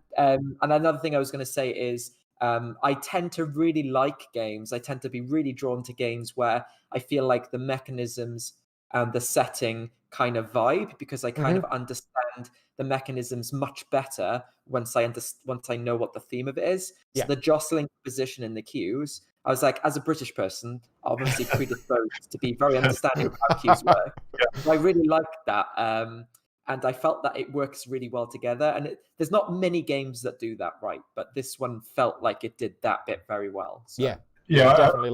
Speaker 3: another thing I was going to say is I tend to really like games. I tend to be really drawn to games where I feel like the mechanisms and the setting kind of vibe, because I kind of understand the mechanisms much better once I know what the theme of it is. So the jostling position in the queues, I was like, as a British person, obviously predisposed to be very understanding of how queues work. So I really liked that. And I felt that it works really well together. And there's not many games that do that right, but this one felt like it did that bit very well. So.
Speaker 2: Yeah, definitely.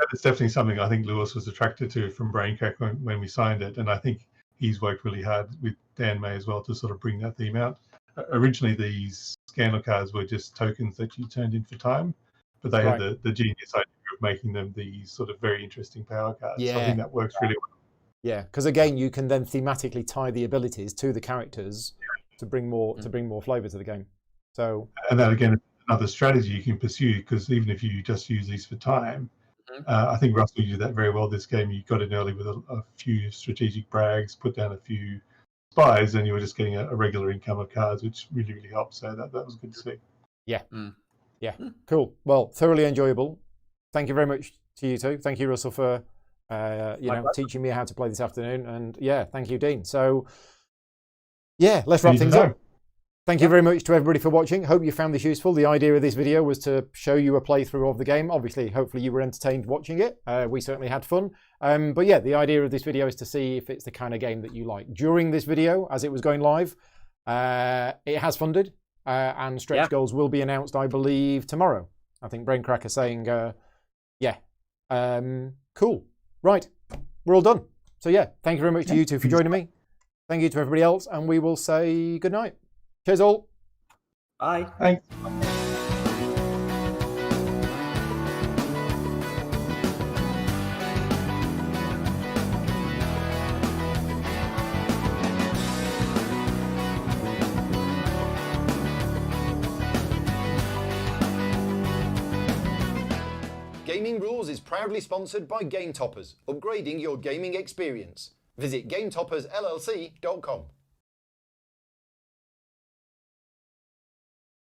Speaker 2: That's definitely something I think Lewis was attracted to from Braincrack when we signed it. And I think he's worked really hard with Dan May as well to sort of bring that theme out. Originally, these scandal cards were just tokens that you turned in for time, but they had the genius idea of making them these sort of very interesting power cards. So I
Speaker 1: Yeah.
Speaker 2: think that works really well.
Speaker 1: Yeah, because again, you can then thematically tie the abilities to the characters to bring more flavour to the game. So,
Speaker 2: and that again is another strategy you can pursue, because even if you just use these for time, I think Russell, you did that very well this game. You got in early with a few strategic brags, put down a few spies, and you were just getting a regular income of cards, which really, really helped. So that was good to see.
Speaker 1: yeah, cool. Well, thoroughly enjoyable. Thank you very much to you two. Thank you, Russell, for teaching me how to play this afternoon, and yeah, thank you, Dean. So yeah, let's wrap things up. Thank you very much to everybody for watching. Hope you found this useful. The idea of this video was to show you a playthrough of the game. Obviously, hopefully you were entertained watching it. We certainly had fun. But yeah, the idea of this video is to see if it's the kind of game that you like. During this video, as it was going live, it has funded, and stretch goals will be announced, I believe, tomorrow. I think Braincracker saying, cool. Right, we're all done. So yeah, thank you very much to you two for joining me. Thank you to everybody else, and we will say good night. Cheers all.
Speaker 3: Bye.
Speaker 2: Thanks.
Speaker 1: Gaming Rules is proudly sponsored by Game Toppers, upgrading your gaming experience. Visit GameToppersLLC.com.